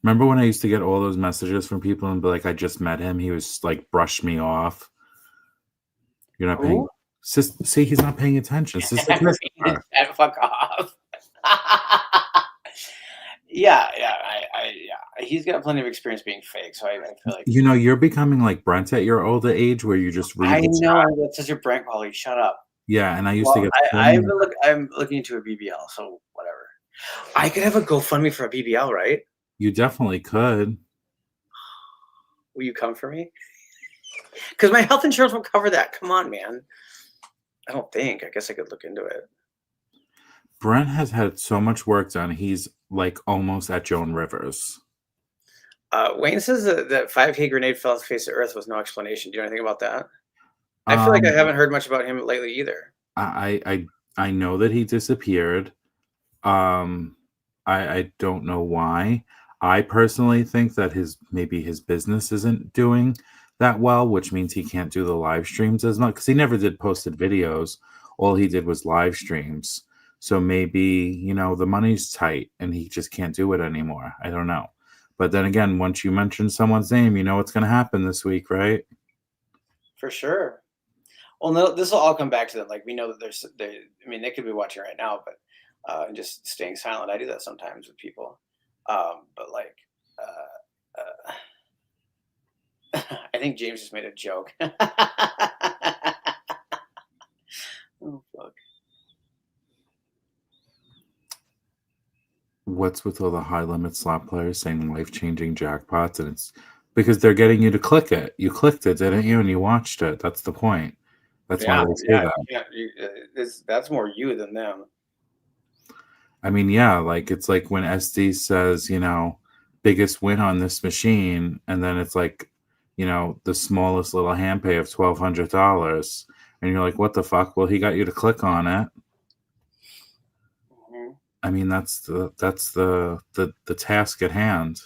Remember when I used to get all those messages from people and be like, I just met him. He was like, brushed me off. You're not paying. See, he's not paying attention. Sister Christopher. Fuck off. Yeah. He's got plenty of experience being fake, so I feel like you're becoming like Brent at your older age, where you just read. I know that's such a Brent quality. Shut up. Yeah, and I used to get. I'm looking into a BBL, so whatever. I could have a GoFundMe for a BBL, right? You definitely could. Will you come for me? Because my health insurance will cover that. Come on, man. I don't think. I guess I could look into it. Brent has had so much work done. He's like almost at Joan Rivers. Wayne says that 5K grenade fell off the face of Earth with no explanation. Do you know anything about that? I feel like I haven't heard much about him lately either. I know that he disappeared. I don't know why. I personally think that maybe his business isn't doing that well, which means he can't do the live streams as much, because he never did posted videos. All he did was live streams. So maybe, the money's tight and he just can't do it anymore. I don't know. But then again, once you mention someone's name, you know what's going to happen this week, right? For sure. Well, no, this will all come back to them. Like, we know that they could be watching right now, but and just staying silent. I do that sometimes with people. But like, I think James just made a joke. Oh, fuck. What's with all the high limit slot players saying life-changing jackpots? And it's because they're getting you to click it. You clicked it, didn't you? And you watched it. That's the point. That's why they say that. Yeah, that's more you than them. I mean, yeah, like it's like when SD says, biggest win on this machine, and then it's like, the smallest little hand pay of $1,200, and you're like, what the fuck? Well, he got you to click on it. Mm-hmm. I mean, that's the task at hand.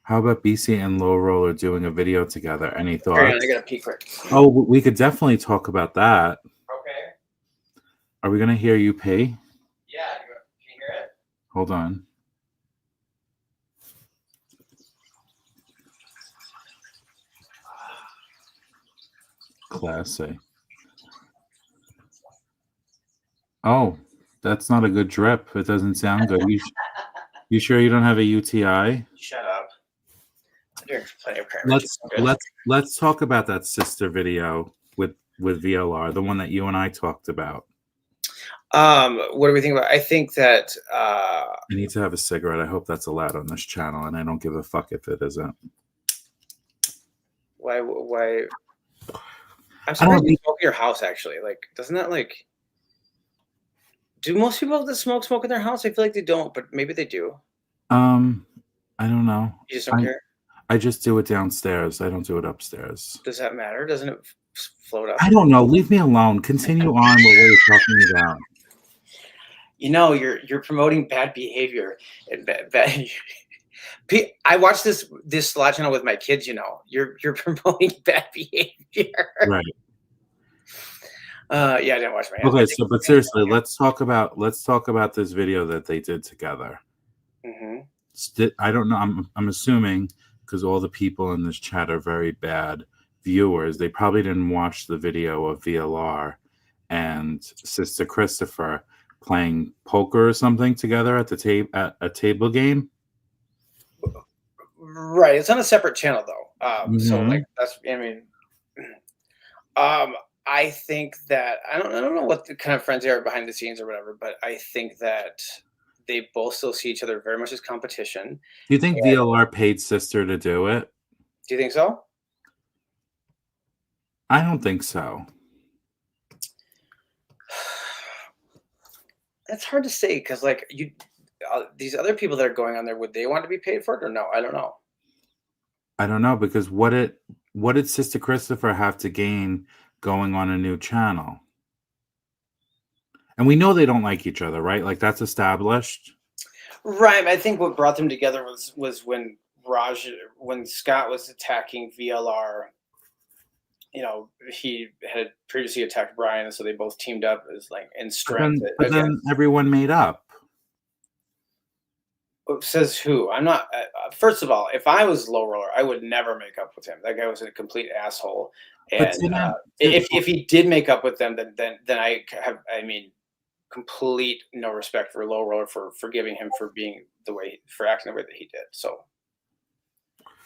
How about BC and Low Roller doing a video together? Any thoughts? I gotta pee quick. Oh, we could definitely talk about that. Okay. Are we gonna hear you pee? Yeah, can you hear it? Hold on. Classy. Oh, that's not a good drip. It doesn't sound good. You sure you don't have a UTI? Shut up. I drink plenty of Let's talk about that sister video with VLR, the one that you and I talked about. What do we think about? I think that I need to have a cigarette. I hope that's allowed on this channel, and I don't give a fuck if it isn't. Why? I'm surprised you smoke in your house. Actually, like, doesn't that like? Do most people that smoke in their house? I feel like they don't, but maybe they do. I don't know. You just don't care? I just do it downstairs. I don't do it upstairs. Does that matter? Doesn't it float up? I don't know. Leave me alone. Continue on with what you're talking about. You're promoting bad behavior. I watch this slot channel with my kids. You're promoting bad behavior. Right. Yeah, I didn't watch my. Okay, but seriously, let's talk about this video that they did together. Mm-hmm. I don't know. I'm assuming, because all the people in this chat are very bad viewers, they probably didn't watch the video of VLR and Sister Christopher playing poker or something together at at a table game. Right, it's on a separate channel though. So Mm-hmm. like that's. I think that I don't know what the kind of friends they are behind the scenes or whatever, but I think that they both still see each other very much as competition. Do you think VLR paid Sister to do it? Do you think so? I don't think so. It's hard to say because like these other people that are going on there, would they want to be paid for it or no? I don't know. I don't know, because what did Sister Christopher have to gain going on a new channel? And we know they don't like each other, right? Like, that's established. Right. I think what brought them together was when Scott was attacking VLR. He had previously attacked Brian, so they both teamed up as like in strength But then everyone made up. Says who? I'm not. First of all, if I was low roller, I would never make up with him. That guy was a complete asshole. But And if he did make up with them, then I have. I mean, complete no respect for low roller for forgiving him for being for acting the way that he did. So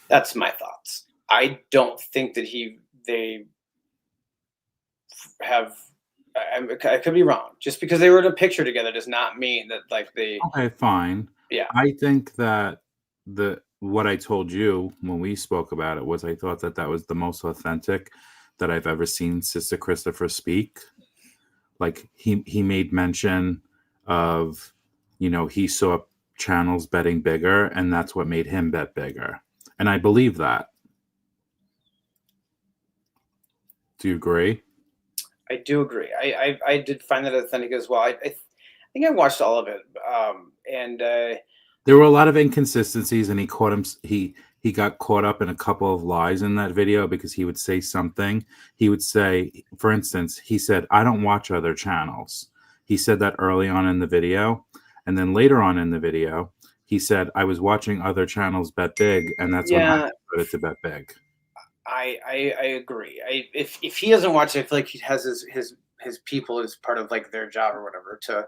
that's my thoughts. I don't think that they have. I could be wrong. Just because they were in a picture together does not mean that like they. Okay, fine. Yeah. I think that what I told you when we spoke about it was I thought that was the most authentic that I've ever seen Sister Christopher speak. Like he made mention of, he saw channels betting bigger, and that's what made him bet bigger. And I believe that. Do you agree? I do agree. I did find that authentic as well. I think I watched all of it, and there were a lot of inconsistencies, and he got caught up in a couple of lies in that video because he would say something. He would say, for instance, he said, "I don't watch other channels." He said that early on in the video, and then later on in the video, he said, "I was watching other channels bet big, and that's when I started to bet big." I agree. If he doesn't watch it, I feel like he has his people as part of like their job or whatever to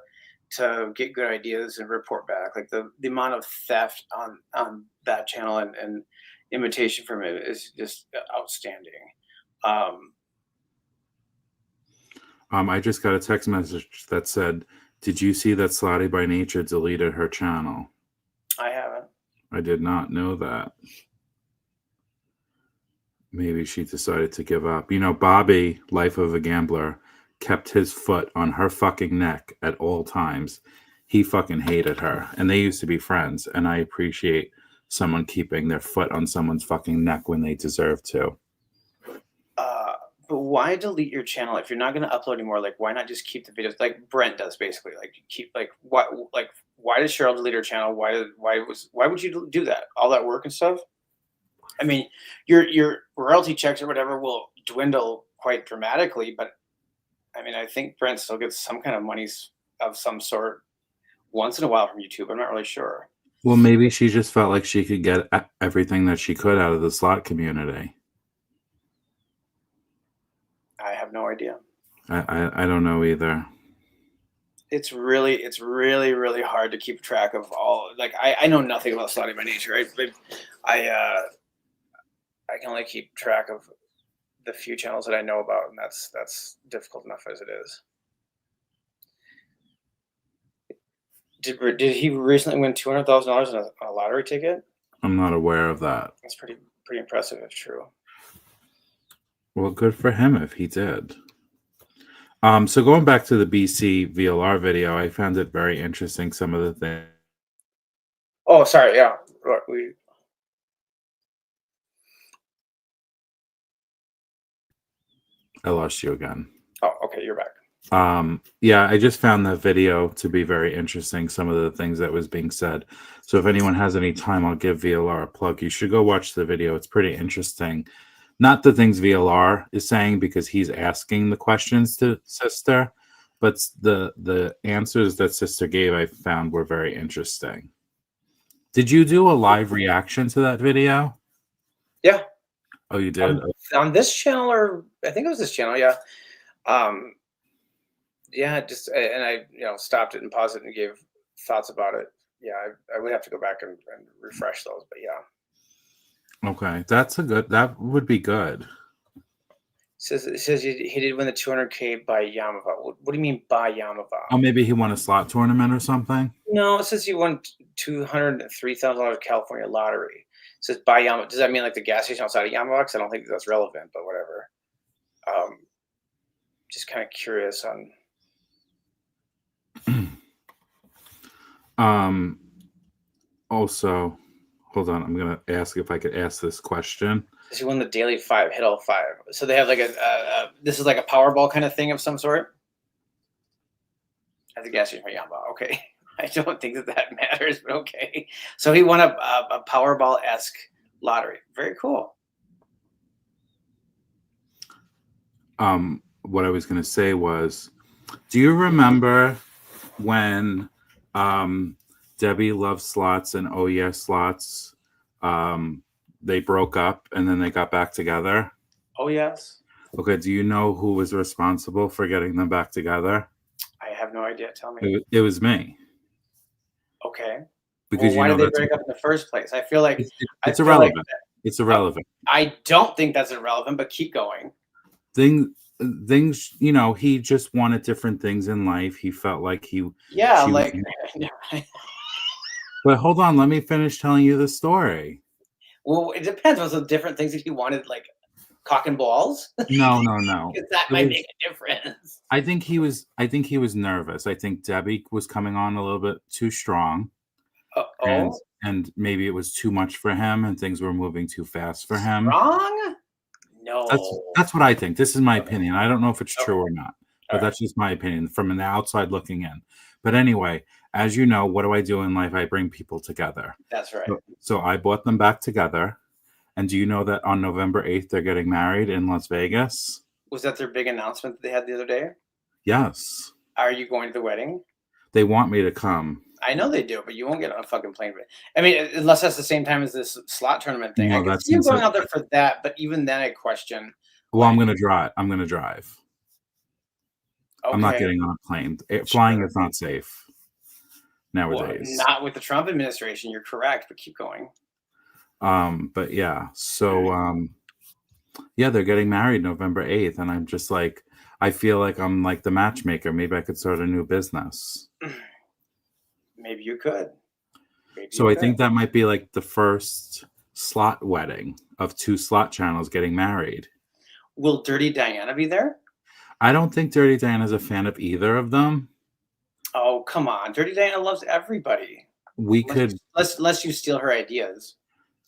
get good ideas and report back. Like the amount of theft on that channel and imitation from it is just outstanding. I just got a text message that said, "Did you see that Slotty by Nature deleted her channel?" I haven't. I did not know that. Maybe she decided to give up. Bobby, Life of a Gambler, kept his foot on her fucking neck at all times. He fucking hated her. And they used to be friends. And I appreciate someone keeping their foot on someone's fucking neck when they deserve to. But why delete your channel if you're not going to upload anymore? Like, why not just keep the videos like Brent does, basically? Like, keep why did Cheryl delete her channel? Why would you do that? All that work and stuff. I mean, your royalty checks or whatever will dwindle quite dramatically, but I mean, I think Brent still gets some kind of money of some sort once in a while from YouTube. I'm not really sure. Well, maybe she just felt like she could get everything that she could out of the slot community. I have no idea. I don't know either. It's really hard to keep track of all. Like I know nothing about slotting by nature. I can only keep track of the few channels that I know about, and that's difficult enough as it is. Did he recently win $200,000 in a lottery ticket? I'm not aware of that. That's pretty impressive if true. Well, good for him if he did. So going back to the BC VLR video, I found it very interesting. Some of the things. Oh, sorry. Yeah, I lost you again. Oh, okay, you're back. Yeah, I just found that video to be very interesting. Some of the things that was being said. So if anyone has any time, I'll give VLR a plug. You should go watch the video. It's pretty interesting. Not the things VLR is saying because he's asking the questions to Sister, but the answers that Sister gave I found were very interesting. Did you do a live reaction to that video? Yeah. Oh, you did? On this channel, or I think it was this channel, yeah. Yeah, just and I stopped it and paused it and gave thoughts about it. Yeah, I would have to go back and refresh those, but yeah. Okay, that would be good. It says he did win the 200K by Yamava. What do you mean by Yamava? Oh, maybe he won a slot tournament or something? No, it says he won $203,000 California lottery. It says by Yamava. Does that mean like the gas station outside of Yamava? Because I don't think that's relevant, but whatever. Just kind of curious on. Also, hold on. I'm gonna ask if I could ask this question. He won the daily 5, hit all 5. So they have like this is like a Powerball kind of thing of some sort. At the gas station for Yamba. Okay, I don't think that matters, but okay. So he won a Powerball-esque lottery. Very cool. What I was going to say was, do you remember when Debbie Loves Slots and Oh Yeah Slots, they broke up and then they got back together? Oh, yes. Okay, do you know who was responsible for getting them back together? I have no idea. Tell me. It was me. Okay. Because Well, why you know did they that's break up in the first place? I feel like it's I feel like irrelevant. It's irrelevant. I don't think that's irrelevant, but keep going. Things, you know, he just wanted different things in life. He felt like Yeah, she was, like but hold on, let me finish telling you the story. well, it depends. Was it different things that he wanted, like cock and balls? No. Because that might make a difference. I think he was nervous. I think Debbie was coming on a little bit too strong. Oh, And maybe it was too much for him and things were moving too fast for him. wrong? No. That's what I think. This is my opinion. I don't know if it's true or not, but All that's just my opinion from an outside looking in. But anyway, as you know, what do I do in life? I bring people together. That's right. So I brought them back together. And do you know that on November 8th, they're getting married in Las Vegas? Was that their big announcement that they had the other day? Yes. Are you going to the wedding? They want me to come. I know they do, but you won't get on a fucking plane. I mean, unless that's the same time as this slot tournament thing. No, I can that's see you going insane. out there for that, but even then I question. Well, I'm going to drive. Okay. I'm not getting on a plane. Flying is not safe nowadays. Well, not with the Trump administration. You're correct, but keep going. But yeah, so yeah, they're getting married November 8th, and I'm just like, I feel like I'm like the matchmaker. Maybe I could start a new business. Maybe you could. So I think that might be like the first slot wedding of 2 slot channels getting married. Will Dirty Diana be there? I don't think Dirty Diana's a fan of either of them. Oh, come on. Dirty Diana loves everybody. Unless you steal her ideas.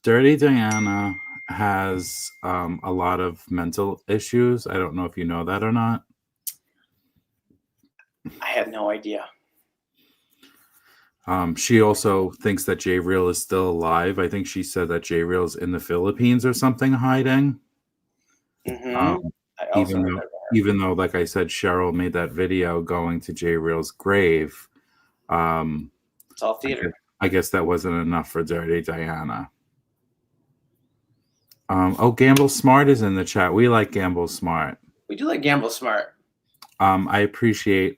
Dirty Diana has a lot of mental issues. I don't know if you know that or not. I had no idea. She also thinks that J Real is still alive. I think she said that J Real's in the Philippines or something hiding. Mm-hmm. Even though, like I said, Cheryl made that video going to J Real's grave. It's all theater. I guess that wasn't enough for Dirty Diana. Gamble Smart is in the chat. We like Gamble Smart. We do like Gamble Smart. I appreciate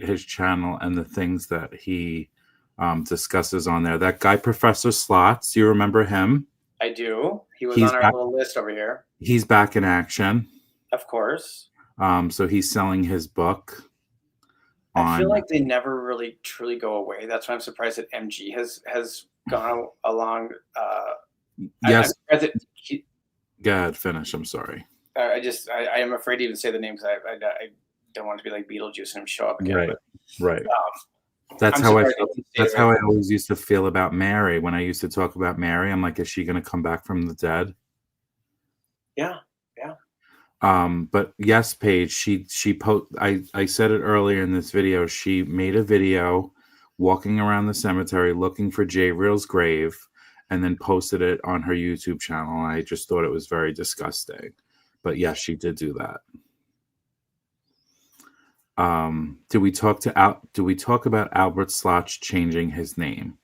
his channel and the things that he discusses on there. That guy, Professor Slots, you remember him? I do. He's on our little list over here. He's back in action. Of course. So he's selling his book. I feel like they never really truly go away. That's why I'm surprised that MG has gone along. Yes. Go ahead, finish. I'm sorry. I am afraid to even say the name because I don't want to be like Beetlejuice and him show up again. Right. That's how I always used to feel about Mary. When I used to talk about Mary, I'm like, is she going to come back from the dead? Yeah. But yes, Paige, I said it earlier in this video. She made a video walking around the cemetery looking for J Real's grave and then posted it on her YouTube channel. I just thought it was very disgusting. But yes, she did do that. Do we talk about Albert Sloch changing his name?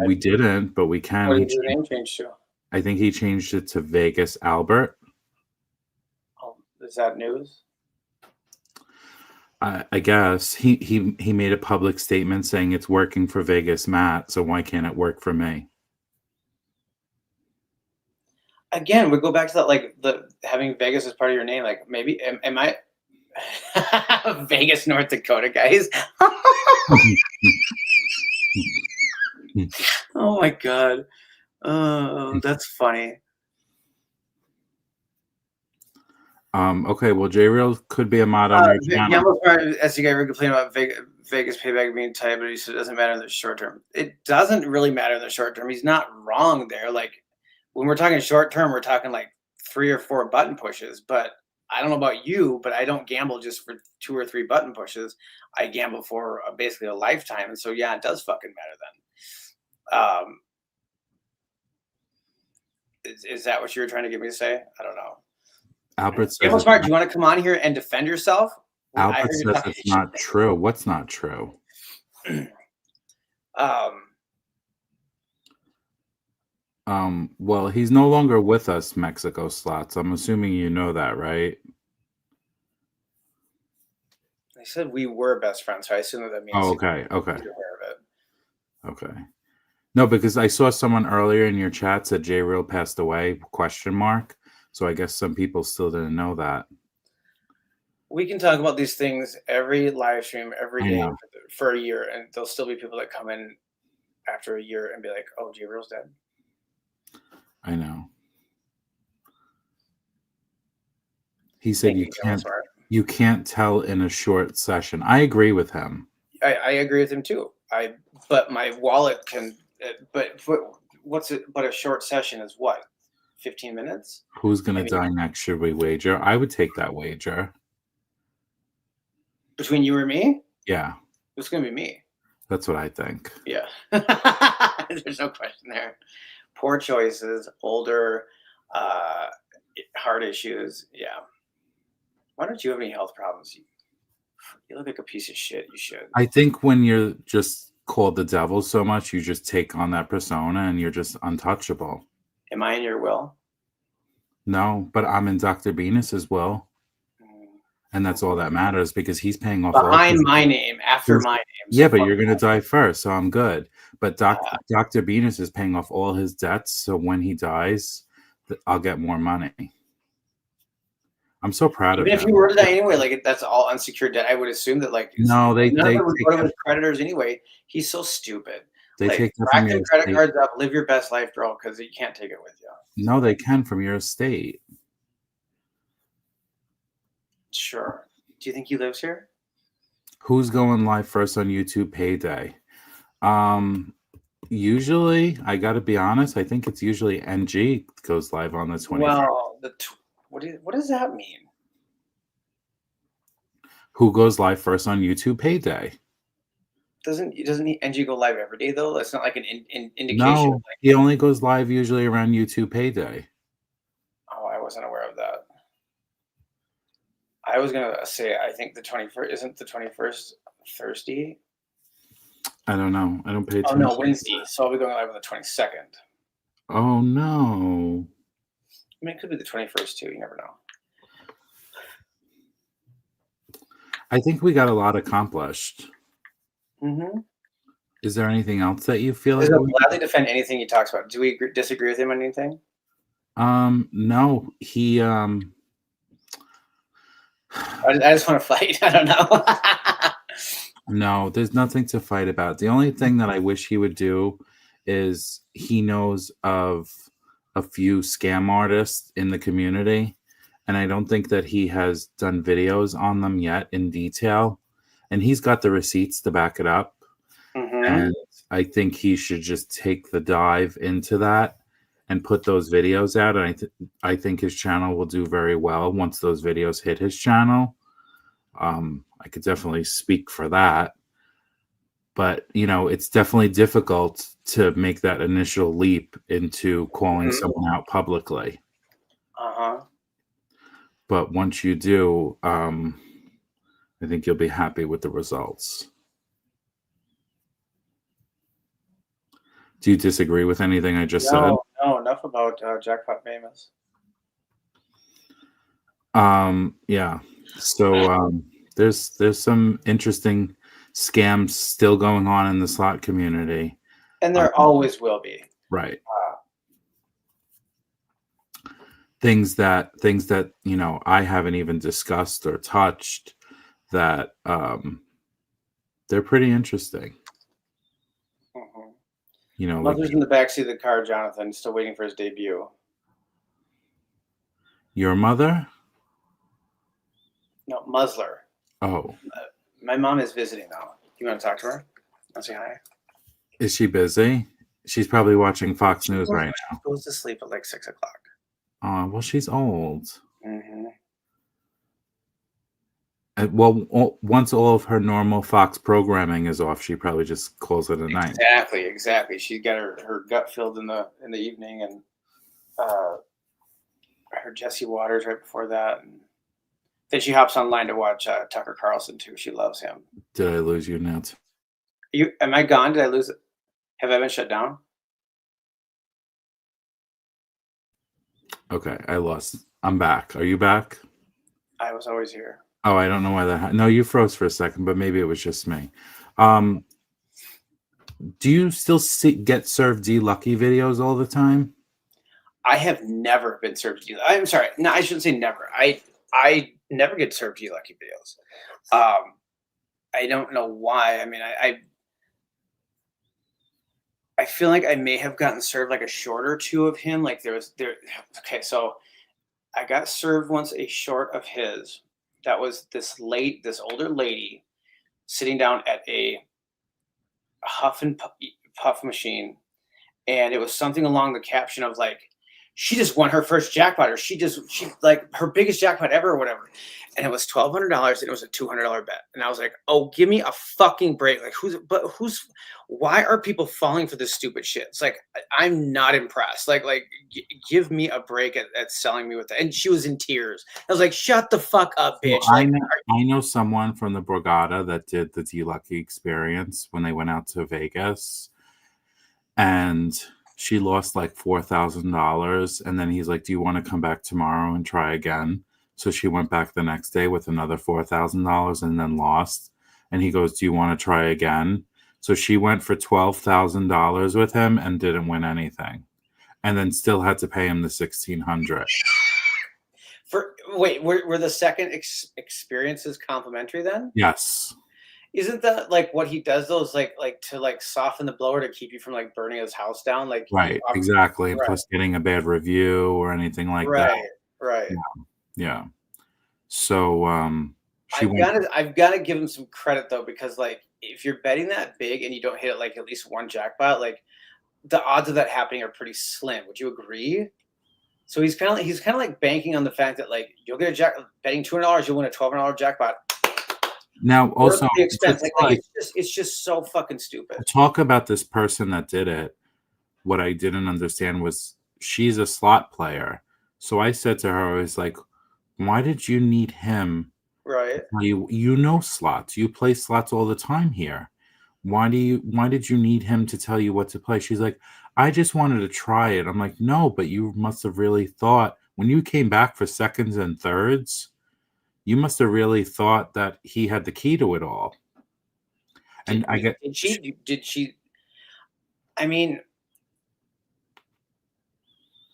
We didn't, but we can. What did your name change to? I think he changed it to Vegas Albert. Oh, is that news? I guess he made a public statement saying it's working for Vegas Matt, so why can't it work for me? Again, we go back to that, like having Vegas as part of your name. Like maybe am I Vegas, North Dakota, guys? Oh my god, that's funny. Okay, well, J Real could be a mod on your channel. As you guys complain about Vegas payback being tight, but he said it doesn't matter in the short term. It doesn't really matter in the short term. He's not wrong there. Like when we're talking short term, we're talking like 3 or 4 button pushes. But I don't know about you, but I don't gamble just for 2 or 3 button pushes. I gamble for basically a lifetime, and so yeah, it does fucking matter then. Is that what you were trying to get me to say? I don't know. Albert says Gamble Smart, do you want to come on here and defend yourself? Albert says it's not true. What's not true? Well, he's no longer with us, Mexico Slots. I'm assuming you know that, right? I said we were best friends, so I assume that means okay. you're aware of it. Okay. No, because I saw someone earlier in your chat said J Real passed away, ? So I guess some people still didn't know that. We can talk about these things every live stream, every day Yeah. for a year, and there'll still be people that come in after a year and be like, "Oh, J Real's dead." I know. He said you can't tell in a short session. I agree with him. I agree with him too. But my wallet can. But what's it? But a short session is what? 15 minutes. Who's gonna die next? Should we wager? I would take that wager. Between you or me? Yeah. It's gonna be me. That's what I think. Yeah. There's no question there. Poor choices, older, heart issues. Yeah. Why don't you have any health problems? You look like a piece of shit. You should. I think when you're just called the devil so much, you just take on that persona and you're just untouchable. Am I in your will? No, but I'm in Dr. Venus's will. And that's all that matters because he's paying off behind my name, after my name. Yeah, but you're gonna die first, so I'm good. But Dr. Venus is paying off all his debts, so when he dies, I'll get more money. I'm so proud of him. Even if you were to die anyway, like that's all unsecured debt. I would assume that no, they would go to his creditors anyway. He's so stupid. They take rack the credit cards up, live your best life, bro, because you can't take it with you. No, they can from your estate. Sure. Do you think he lives here? Who's going live first on YouTube payday? Usually, I got to be honest, I think it's usually NG goes live on the 21st. Well, what does that mean? Who goes live first on YouTube payday? Doesn't NG go live every day though? That's not like an indication. No, he only goes live usually around YouTube payday. Oh, I wasn't aware of that. I was gonna say I think the 21st isn't the 21st Thursday. I don't know. I don't pay attention. Oh no, Wednesday. So I'll be going live on the 22nd. Oh no. I mean, it could be the 21st too. You never know. I think we got a lot accomplished. Mm-hmm. Is there anything else that you feel like? I'll gladly defend anything he talks about. Do we disagree with him on anything? No. He I just want to fight. I don't know. No, there's nothing to fight about. The only thing that I wish he would do is he knows of a few scam artists in the community, and I don't think that he has done videos on them yet in detail, and he's got the receipts to back it up. Mm-hmm. And I think he should just take the dive into that and put those videos out. And I think his channel will do very well once those videos hit his channel. I could definitely speak for that. But, it's definitely difficult to make that initial leap into calling someone out publicly. Uh-huh. But once you do, I think you'll be happy with the results. Do you disagree with anything I just said? No, enough about Jackpot Famous. Yeah. So there's some interesting scams still going on in the slot community. And there always will be. Right. Things that I haven't even discussed or touched that they're pretty interesting. Mm-hmm. Mother's in the backseat of the car, Jonathan, still waiting for his debut. Your mother? No, Musler. Oh. My mom is visiting now. You want to talk to her? Want to say hi? Is she busy? She's probably watching Fox News right now. She goes to sleep at like 6 o'clock. Oh, well, she's old. Mm-hmm. Once all of her normal Fox programming is off, she probably just calls it a night. Exactly. She's got her gut filled in the evening, and her Jesse Waters right before that, and then she hops online to watch Tucker Carlson too. She loves him. Did I lose you, Nance? Am I gone? Did I lose it? Have I been shut down? Okay, I lost. I'm back. Are you back? I was always here. Oh, I don't know why that. No, you froze for a second, but maybe it was just me. Do you still get served D-Lucky videos all the time? I have never been served D. I'm sorry. No, I shouldn't say never. I never get served D-Lucky videos. I don't know why. I mean, I feel like I may have gotten served like a short or two of him. Like there. Okay, so I got served once a short of his. That was this older lady sitting down at a huff and puff machine, and it was something along the caption of like, she just won her first jackpot, or she like her biggest jackpot ever, or whatever. And it was $1,200, and it was a $200 bet. And I was like, oh, give me a fucking break. Like, why are people falling for this stupid shit? It's like, I'm not impressed. Like, give me a break at selling me with that. And she was in tears. I was like, shut the fuck up, bitch. Well, like, I know someone from the Borgata that did the D-Lucky experience when they went out to Vegas, and she lost like $4,000. And then he's like, do you want to come back tomorrow and try again? So she went back the next day with another $4,000 and then lost. And he goes, do you want to try again? So she went for $12,000 with him and didn't win anything, and then still had to pay him the $1,600. Were the second experiences complimentary then? Yes. Isn't that like what he does though? Is like to like soften the blower to keep you from like burning his house down? Like Right, exactly. Right. Plus getting a bad review or anything like that. Right. Yeah. So I've got to give him some credit though, because like if you're betting that big and you don't hit it like at least one jackpot, like the odds of that happening are pretty slim. Would you agree? So he's kind of like banking on the fact that like you'll get betting $200, you'll win a $1,200 jackpot. Now also the expense, it's just so fucking stupid. Talk about this person that did it. What I didn't understand was she's a slot player. So I said to her, I was like, why did you need him? Right. You know slots. You play slots all the time here. Why did you need him to tell you what to play? She's like, I just wanted to try it. I'm like, no, but you must have really thought when you came back for seconds and thirds, you must have really thought that he had the key to it all. And did she? I mean,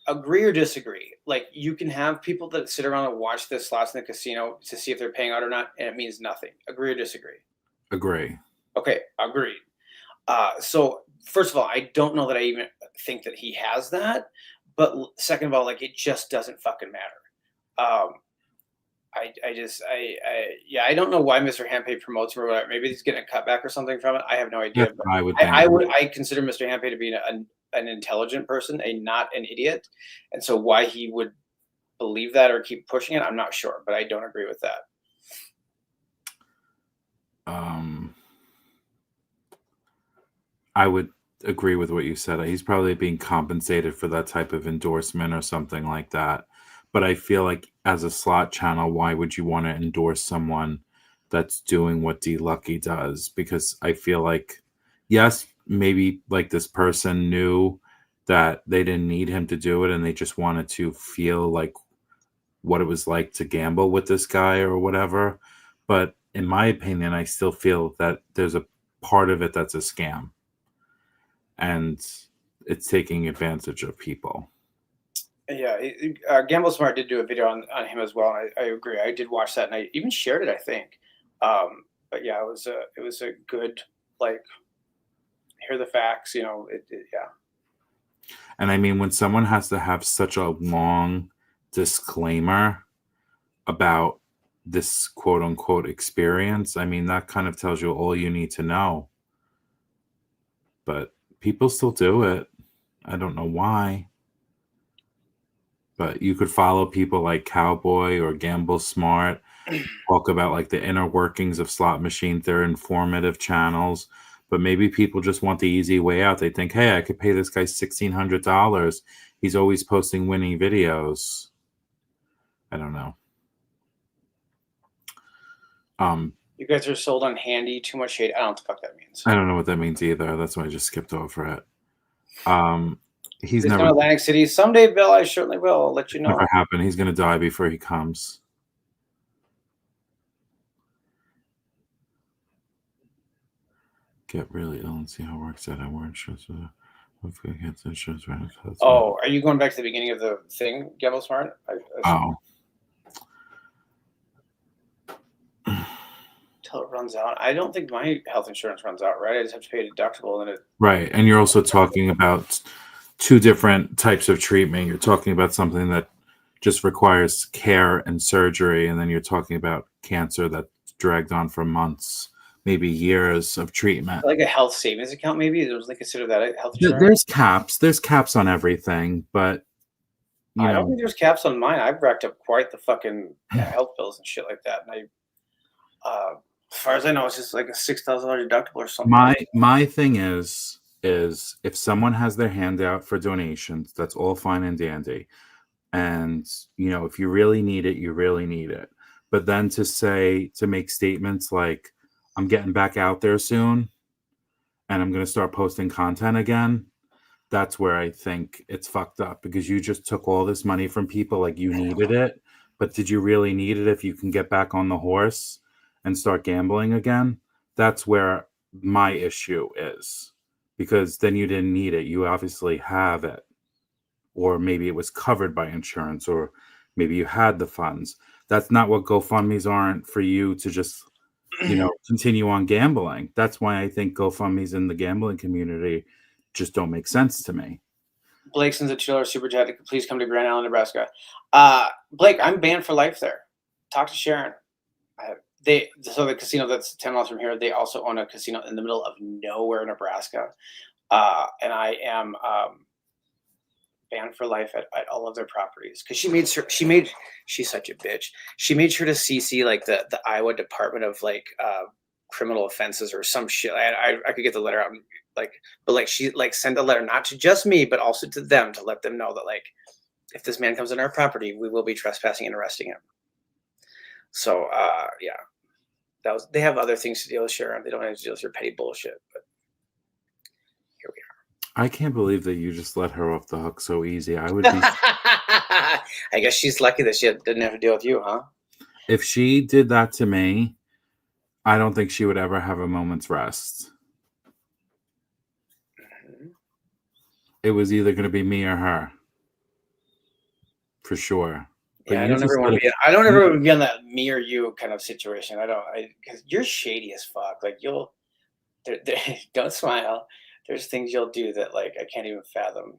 agree or disagree? Like, you can have people that sit around and watch the slots in the casino to see if they're paying out or not, and it means nothing. Agree or disagree? Agree. Okay, agreed. So first of all, I don't know that I even think that he has that. But second of all, like, it just doesn't fucking matter. I don't know why Mr. Handpay promotes him or whatever. Maybe he's getting a cutback or something from it. I have no idea. That's what I would think. I consider Mr. Handpay to be an intelligent person, not an idiot. And so why he would believe that or keep pushing it, I'm not sure, but I don't agree with that. I would agree with what you said. He's probably being compensated for that type of endorsement or something like that. But I feel like as a slot channel, why would you want to endorse someone that's doing what D-Lucky does? Because I feel like, yes, maybe like this person knew that they didn't need him to do it and they just wanted to feel like what it was like to gamble with this guy or whatever. But in my opinion, I still feel that there's a part of it that's a scam. And it's taking advantage of people. Yeah, Gamble Smart did do a video on him as well. And I agree. I did watch that, and I even shared it, I think. But yeah, it was a good, like, hear the facts, yeah. And I mean, when someone has to have such a long disclaimer about this quote unquote experience, I mean, that kind of tells you all you need to know. But people still do it. I don't know why. But you could follow people like Cowboy or Gamble Smart talk about like the inner workings of slot machines. They're informative channels, but maybe people just want the easy way out. They think, hey, I could pay this guy $1,600. He's always posting winning videos. I don't know. You guys are sold on handy, too much shade. I don't know what the fuck that means. I don't know what that means either. That's why I just skipped over it. He's He's never going to Atlantic City someday, Bill. I certainly will. I'll let you know. never happened. He's gonna die before he comes. Get really ill and see how it works out. I weren't sure. Hopefully, I get the insurance right. Oh, are you going back to the beginning of the thing, Gabble Smart? Oh. Until it runs out. I don't think my health insurance runs out, right? I just have to pay a deductible and it. Right, and you're also talking about two different types of treatment. You're talking about something that just requires care and surgery, and then you're talking about cancer that's dragged on for months, maybe years of treatment. Like a health savings account, maybe? Does they consider that a health insurance? There's caps. There's caps on everything, but I don't think there's caps on mine. I've racked up quite the fucking health bills and shit like that. And as far as I know, it's just like a $6,000 deductible or something. My thing is if someone has their hand out for donations, that's all fine and dandy. And if you really need it, you really need it. But then to make statements like, I'm getting back out there soon and I'm going to start posting content again, that's where I think it's fucked up, because you just took all this money from people like you needed it. But did you really need it if you can get back on the horse and start gambling again? That's where my issue is, because then you didn't need it. You obviously have it, or maybe it was covered by insurance, or maybe you had the funds. That's not what GoFundMes aren't, for you to just continue on gambling. That's why I think GoFundMes in the gambling community just don't make sense to me. Blake sends a $2 super chat. Please come to Grand Island, Nebraska. Blake, I'm banned for life there. Talk to Sharon. So the casino that's 10 miles from here, they also own a casino in the middle of nowhere, Nebraska. And I am banned for life at all of their properties, because she's such a bitch. She made sure to CC like the Iowa Department of like criminal offenses or some shit. I could get the letter out, but she sent a letter not to just me, but also to them, to let them know that like, if this man comes on our property, we will be trespassing and arresting him. So yeah, they have other things to deal with, Sharon. They don't have to deal with your petty bullshit. But here we are. I can't believe that you just let her off the hook so easy. I would be. I guess she's lucky that she didn't have to deal with you, huh? If she did that to me, I don't think she would ever have a moment's rest. Mm-hmm. It was either going to be me or her, for sure. Yeah, I don't ever want to be on that me or you kind of situation. Because you're shady as fuck. Like don't smile. There's things you'll do that like I can't even fathom.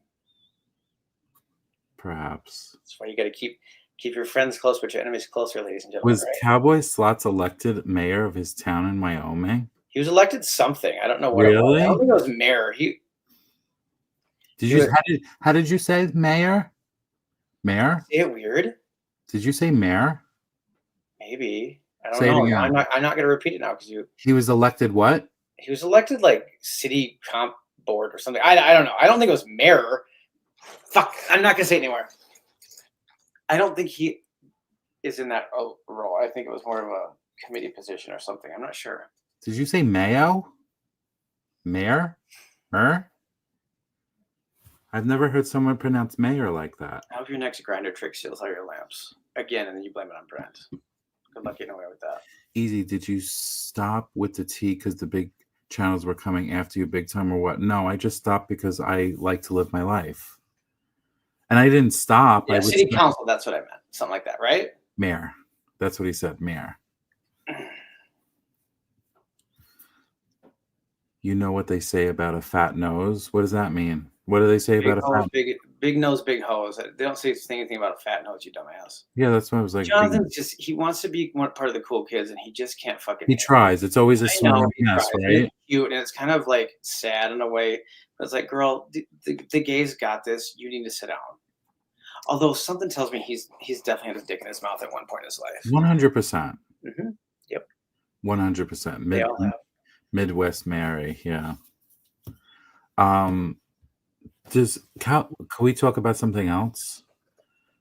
Perhaps. That's why you got to keep your friends close, but your enemies closer, ladies and gentlemen. Was Cowboy Slots elected mayor of his town in Wyoming? He was elected something. I don't know what. Really? I don't think it was mayor. How did you say mayor? Mayor? Say it weird. Did you say mayor? Maybe. I don't know. I'm not going to repeat it now because He was elected what? He was elected like city comp board or something. I don't know. I don't think it was mayor. Fuck. I'm not going to say it anywhere. I don't think he is in that role. I think it was more of a committee position or something. I'm not sure. Did you say mayo? Mayor? I've never heard someone pronounce mayor like that. I hope your next grinder trick steals all your lamps again, and then you blame it on Brent. Good luck getting away with that. Easy. Did you stop with the tea because the big channels were coming after you big time, or what? No, I just stopped because I like to live my life. And I didn't stop. Yeah, city council, that's what I meant. Something like that, right? Mayor. That's what he said, mayor. You know what they say about a fat nose? What does that mean? What do they say about a fat nose? Big nose, big hose. They don't say anything about a fat nose, you dumbass. Yeah, that's what I was like. Jonathan he wants to be part of the cool kids, and he just can't fucking. He tries. It's always a small mess, right? It's cute, and it's kind of like sad in a way. But it's like, girl, the gays got this. You need to sit down. Although something tells me he's definitely had his dick in his mouth at one point in his life. 100%. Yep. 100%. They all have. Midwest Mary, yeah. Can we talk about something else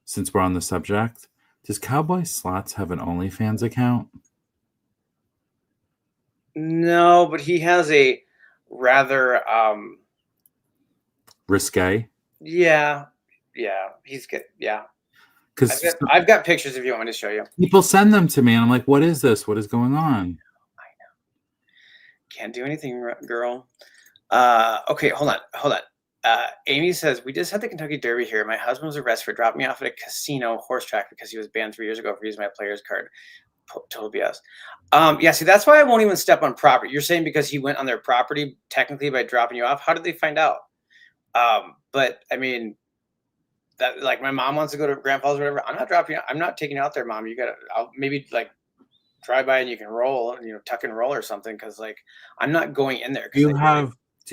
since we're on the subject? Does Cowboy Slots have an OnlyFans account? No, but he has a rather Risque? yeah. He's good. Yeah. Because I've got pictures if you want me to show you. people send them to me, and I'm like, what is this? What is going on? I know. Can't do anything, girl. Okay, hold on. Amy says, we just had the Kentucky Derby here. My husband was arrested for dropping me off at a casino horse track because he was banned 3 years ago for using my player's card. Total BS. Yeah, see, that's why I won't even step on property. You're saying because he went on their property technically by dropping you off. How did they find out? But I mean, that like my mom wants to go to grandpa's or whatever. I'm not dropping you. I'm not taking you out there, mom. I'll maybe like drive by and you can roll, tuck and roll or something. Cause like, I'm not going in there. Do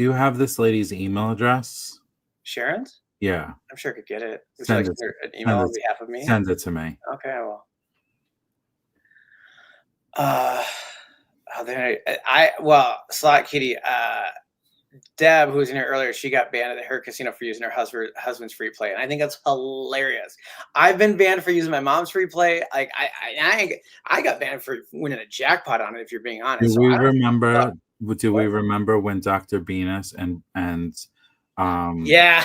you have this lady's email address? Sharon's? Yeah. I'm sure I could get it. Would Send you like an email on behalf of me? Send it to me. Okay, I will. Slot Kitty, Deb, who was in here earlier, she got banned at her casino for using her husband's free play, and I think that's hilarious. I've been banned for using my mom's free play. Like I got banned for winning a jackpot on it. If you're being honest, Do we remember when Dr. Venus and yeah.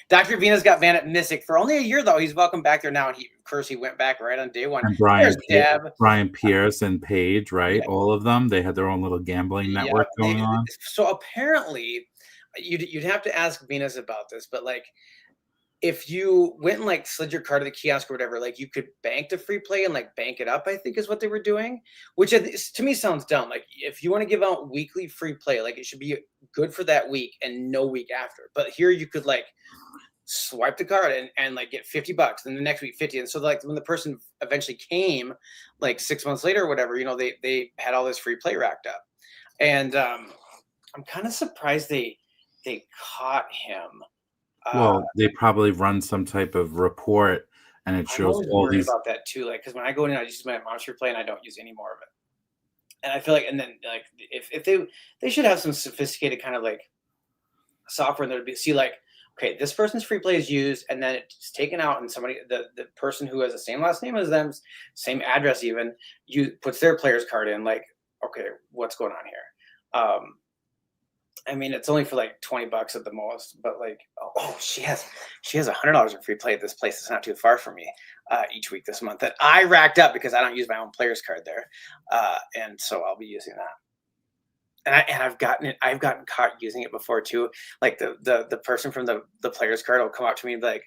Dr. Venus got banned at Mystic for only a year, though. He's welcome back there now. And he went back right on day one. And Brian Pierce and Paige, right? Yeah. All of them. They had their own little gambling network going on. So apparently, you'd have to ask Venus about this, but like, if you went and like slid your card to the kiosk or whatever, like you could bank the free play and like bank it up, I think is what they were doing, which to me sounds dumb. Like if you want to give out weekly free play, like it should be good for that week and no week after. But here you could like swipe the card and like get $50 and the next week 50. And so like when the person eventually came like 6 months later or whatever, they had all this free play racked up. And I'm kind of surprised they caught him. Well, they probably run some type of report, and it shows all these. About that too, like because when I go in, I use my mom's free play, and I don't use any more of it. And I feel like, and then like if they should have some sophisticated kind of like software that would be like, okay, this person's free play is used, and then it's taken out, and somebody the person who has the same last name as them, same address even, puts their player's card in. Like, okay, what's going on here? I mean, it's only for like $20 at the most, but like, she has $100 in free play at this place. It's not too far from me each week this month that I racked up because I don't use my own player's card there, and so I'll be using that. And I've gotten caught using it before too. Like the person from the player's card will come up to me and be like,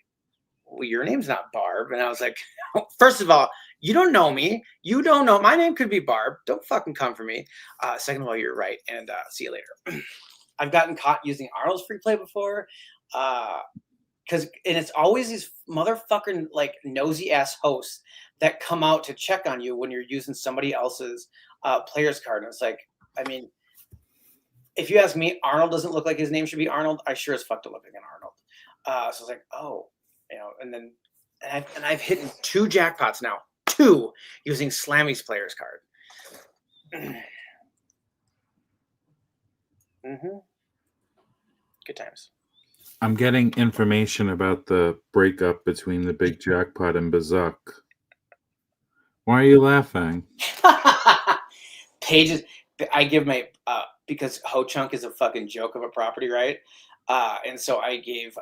"Well, your name's not Barb," and I was like, first of all, you don't know me. You don't know my name could be Barb. Don't fucking come for me. Second of all, you're right, and see you later. I've gotten caught using Arnold's free play before, and it's always these motherfucking like nosy ass hosts that come out to check on you when you're using somebody else's player's card. And it's like, I mean, if you ask me, Arnold doesn't look like his name should be Arnold. I sure as fuck don't look like an Arnold. So it's like, and I've hit 2 jackpots now, 2 using Slammy's player's card. Good times. I'm getting information about the breakup between the Big Jackpot and Bazuk. Why are you laughing? Pages. I give my because Ho Chunk is a fucking joke of a property, right? And so I gave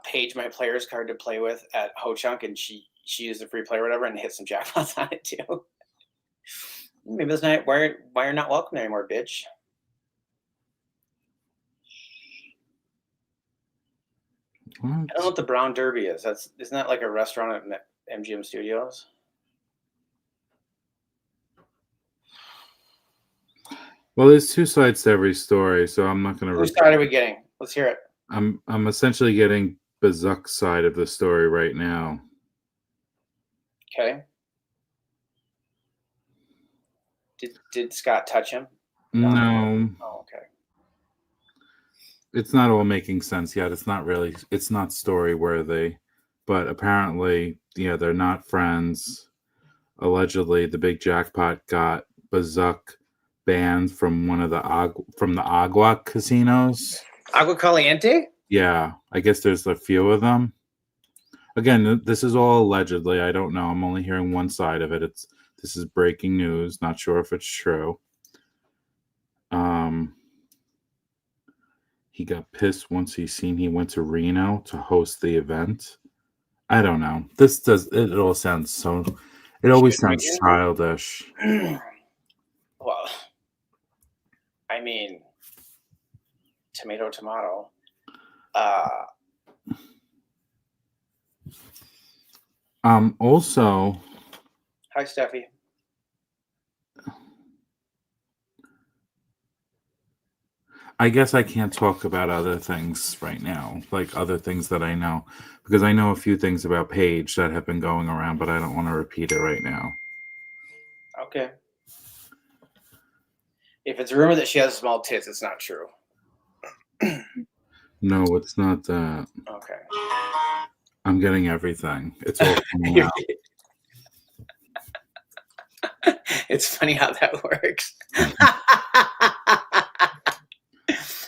Paige my player's card to play with at Ho Chunk, and she used the free play or whatever and hit some jackpots on it too. Maybe this night, why you're not welcome anymore, bitch. What? I don't know what the Brown Derby is. Isn't that like a restaurant at MGM Studios? Well, there's 2 sides to every story, so I'm not going to. Whose side are we getting? Let's hear it. I'm essentially getting Bazuk's side of the story right now. Okay. Did Scott touch him? No. Oh, okay. it's not all making sense yet. It's not story worthy, but apparently, yeah, they're not friends. Allegedly, the big jackpot got Bazuk banned from one of the Agua casinos. Agua Caliente? Yeah, I guess there's a few of them. Again, this is all allegedly. I don't know. I'm only hearing one side of it. This is breaking news. Not sure if it's true. He got pissed once he went to Reno to host the event. I don't know. It all sounds so. It always sounds childish. Well, I mean, tomato. Also, Hi, Steffi. I guess I can't talk about other things right now, like other things that I know, because I know a few things about Paige that have been going around, but I don't want to repeat it right now. Okay. If it's a rumor that she has small tits, it's not true. No, it's not that. Okay. I'm getting everything. It's all coming out. It's funny how that works.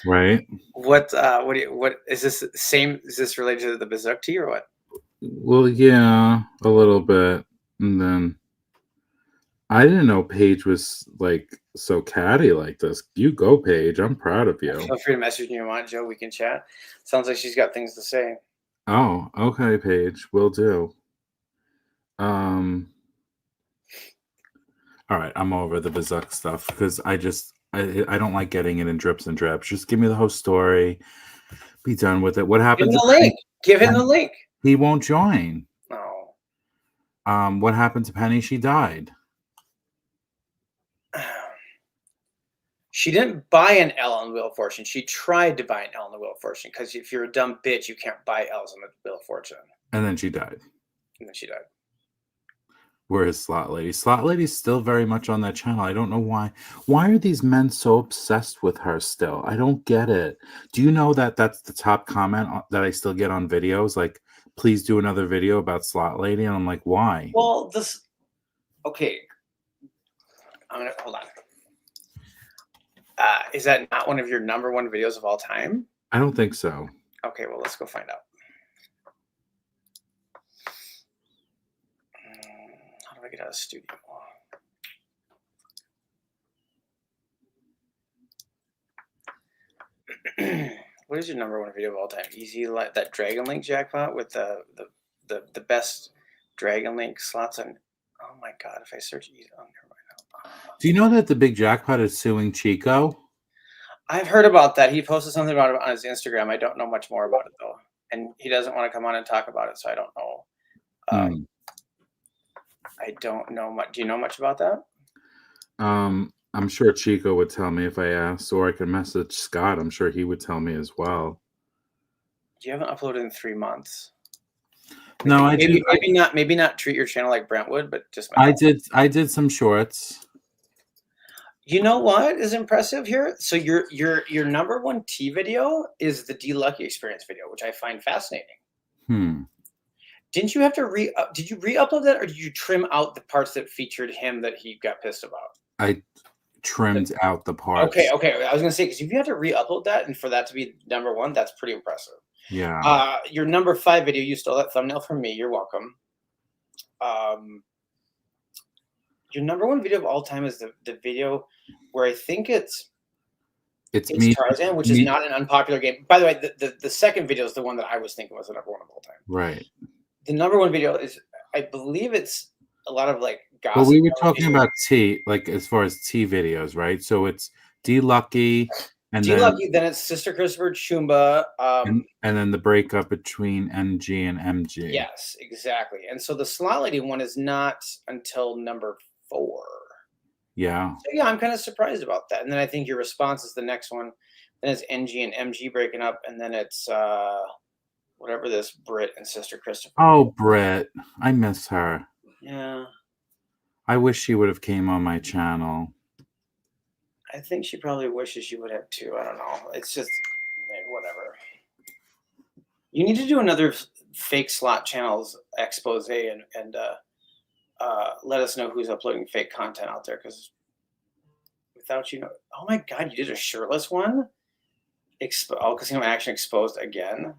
Right? What is this same? Is this related to the Bazuk tea or what? Well, yeah, a little bit. And then I didn't know Paige was like so catty like this. You go, Paige. I'm proud of you. Feel free to message me if you want, Joe. We can chat. Sounds like she's got things to say. Oh, okay, Paige. Will do. All right, I'm over the Bazuk stuff because I don't like getting it in drips and drabs. Just give me the whole story. Be done with it. What happened? Give him the link. Give him the link. He won't join. No. What happened to Penny? She died. She didn't buy an L on the Wheel of Fortune. She tried to buy an L on the Wheel of Fortune because if you're a dumb bitch, you can't buy L's on the Wheel of Fortune. And then she died. And then she died. Where is Slot Lady? Slot Lady's still very much on that channel. I don't know why. Why are these men so obsessed with her still? I don't get it. Do you know that that's the top comment that I still get on videos? Like, please do another video about Slot Lady. And I'm like, why? Well, okay. Hold on. Is that not one of your number one videos of all time? I don't think so. Okay, well, let's go find out. How do I get out of the studio? What is your number one video of all time? EZlife, that Dragon Link jackpot with the best Dragon Link slots on. Oh my god! If I search EZ, oh, never mind. Do you know that the big jackpot is suing Chico? I've heard about that. He posted something about it on his Instagram. I don't know much more about it though, and he doesn't want to come on and talk about it, so I don't know. I don't know much. Do you know much about that? I'm sure Chico would tell me if I asked, or I could message Scott. I'm sure he would tell me as well. You haven't uploaded in 3 months. No, maybe not treat your channel like Brentwood, but just I did some shorts. You know what is impressive here? So your number one T video is the D Lucky Experience video, which I find fascinating. Didn't you have to did you re-upload that, or did you trim out the parts that featured him that he got pissed about? I trimmed out the parts. Okay. I was gonna say, because if you had to re-upload that and for that to be number one, that's pretty impressive. Yeah. Your number 5 video, you stole that thumbnail from me. You're welcome. Your number one video of all time is the video where I think it's me, Tarzan, which is not an unpopular game. By the way, the second video is the one that I was thinking was the number one of all time. Right. The number one video is, I believe it's a lot of like gossip. But we were talking about T, like as far as T videos, right? So it's D Lucky, and then it's Sister Christopher Chumba, and then the breakup between NG and MG. Yes, exactly. And so the Slot Lady one is not until number 4. Yeah. So yeah, I'm kind of surprised about that. And then I think your response is the next one. Then it's NG and MG breaking up, and then it's whatever this Brit and Sister Christopher. Oh, Brit, I miss her. Yeah. I wish she would have came on my channel. I think she probably wishes she would have too. I don't know. It's just You need to do another fake slot channels expose and let us know who's uploading fake content out there. Because without oh my God, you did a shirtless one. Casino Action exposed again.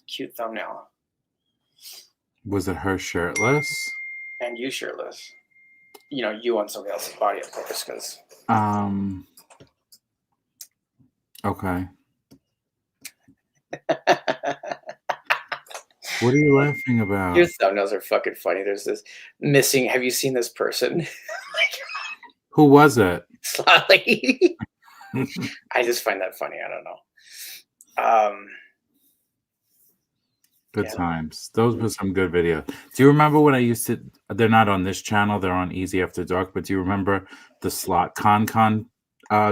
Cute thumbnail. Was it her shirtless? And you shirtless. You on somebody else's body, of course, because. Okay. What are you laughing about? Your thumbnails are fucking funny. There's this missing. Have you seen this person? Who was it? Slot lady. I just find that funny. I don't know. Good Yeah. times. Those were some good videos. Do you remember when I used to? They're not on this channel. They're on Easy After Dark. But do you remember the Slot Con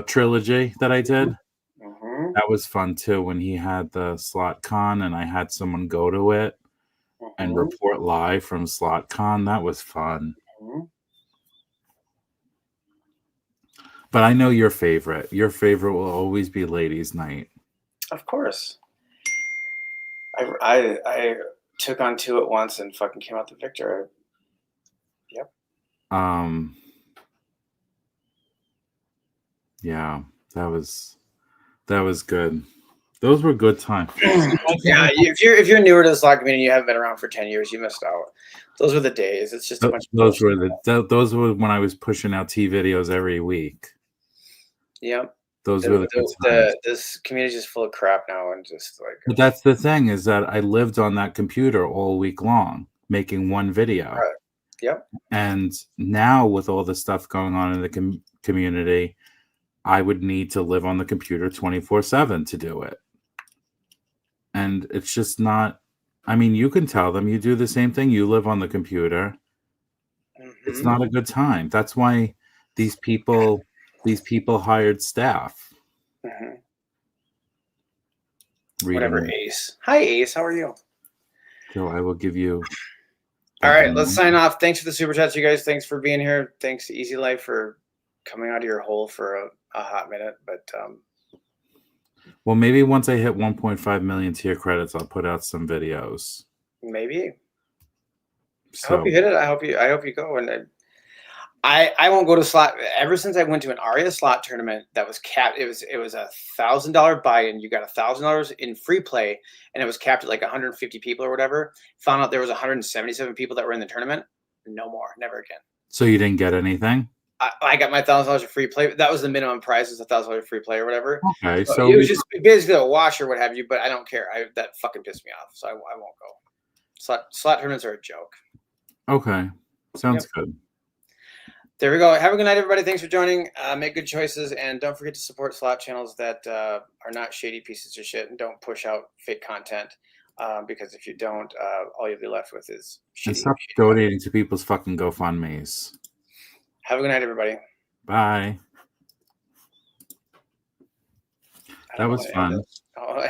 trilogy that I did? Mm-hmm. That was fun too. When he had the Slot Con and I had someone go to it and report live from Slot Con. That was fun. Mm-hmm. But I know your favorite. Your favorite will always be Ladies' Night. Of course. I took on 2 at once and fucking came out the victor. Yep. Yeah, that was good. Those were good times. Yeah, if you're newer to the slot community, you haven't been around for 10 years, you missed out. Those were the days. It's just a bunch of those were when I was pushing out T videos every week. Yep. Those were the good times. This community is just full of crap now, and just like. But that's the thing, is that I lived on that computer all week long, making one video. Right. Yep. And now with all the stuff going on in the community, I would need to live on the computer 24/7 to do it. And it's just not. I mean, you can tell them you do the same thing. You live on the computer. Mm-hmm. It's not a good time. That's why these people hired staff. Mm-hmm. Whatever, Ace. Hi, Ace. How are you? So I will give you. All right, let's sign off. Thanks for the super chats, you guys. Thanks for being here. Thanks to EZlife for coming out of your hole for a hot minute. But well, maybe once I hit 1.5 million tier credits, I'll put out some videos. Maybe. So, I hope you hit it. I hope you go. And I won't go to slot. Ever since I went to an ARIA slot tournament that was capped, it was $1,000 buy-in. You got $1,000 in free play, and it was capped at like 150 people or whatever. Found out there was 177 people that were in the tournament. No more, never again. So you didn't get anything? I got my $1,000 of free play. That was the minimum price, is $1,000 free play or whatever. Okay, so it was just basically a wash or what have you. But I don't care. That fucking pissed me off, so I won't go. Slot tournaments are a joke. Okay, sounds good. There we go. Have a good night, everybody. Thanks for joining. Make good choices, and don't forget to support slot channels that are not shady pieces of shit, and don't push out fake content. Because if you don't, all you'll be left with is shitty. And stop donating to people's fucking GoFundMes. Have a good night, everybody. Bye. That was fun. Oh,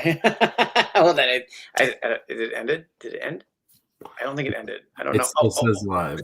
well, then it ended? Did it end? I don't think it ended. I don't know. It still says live.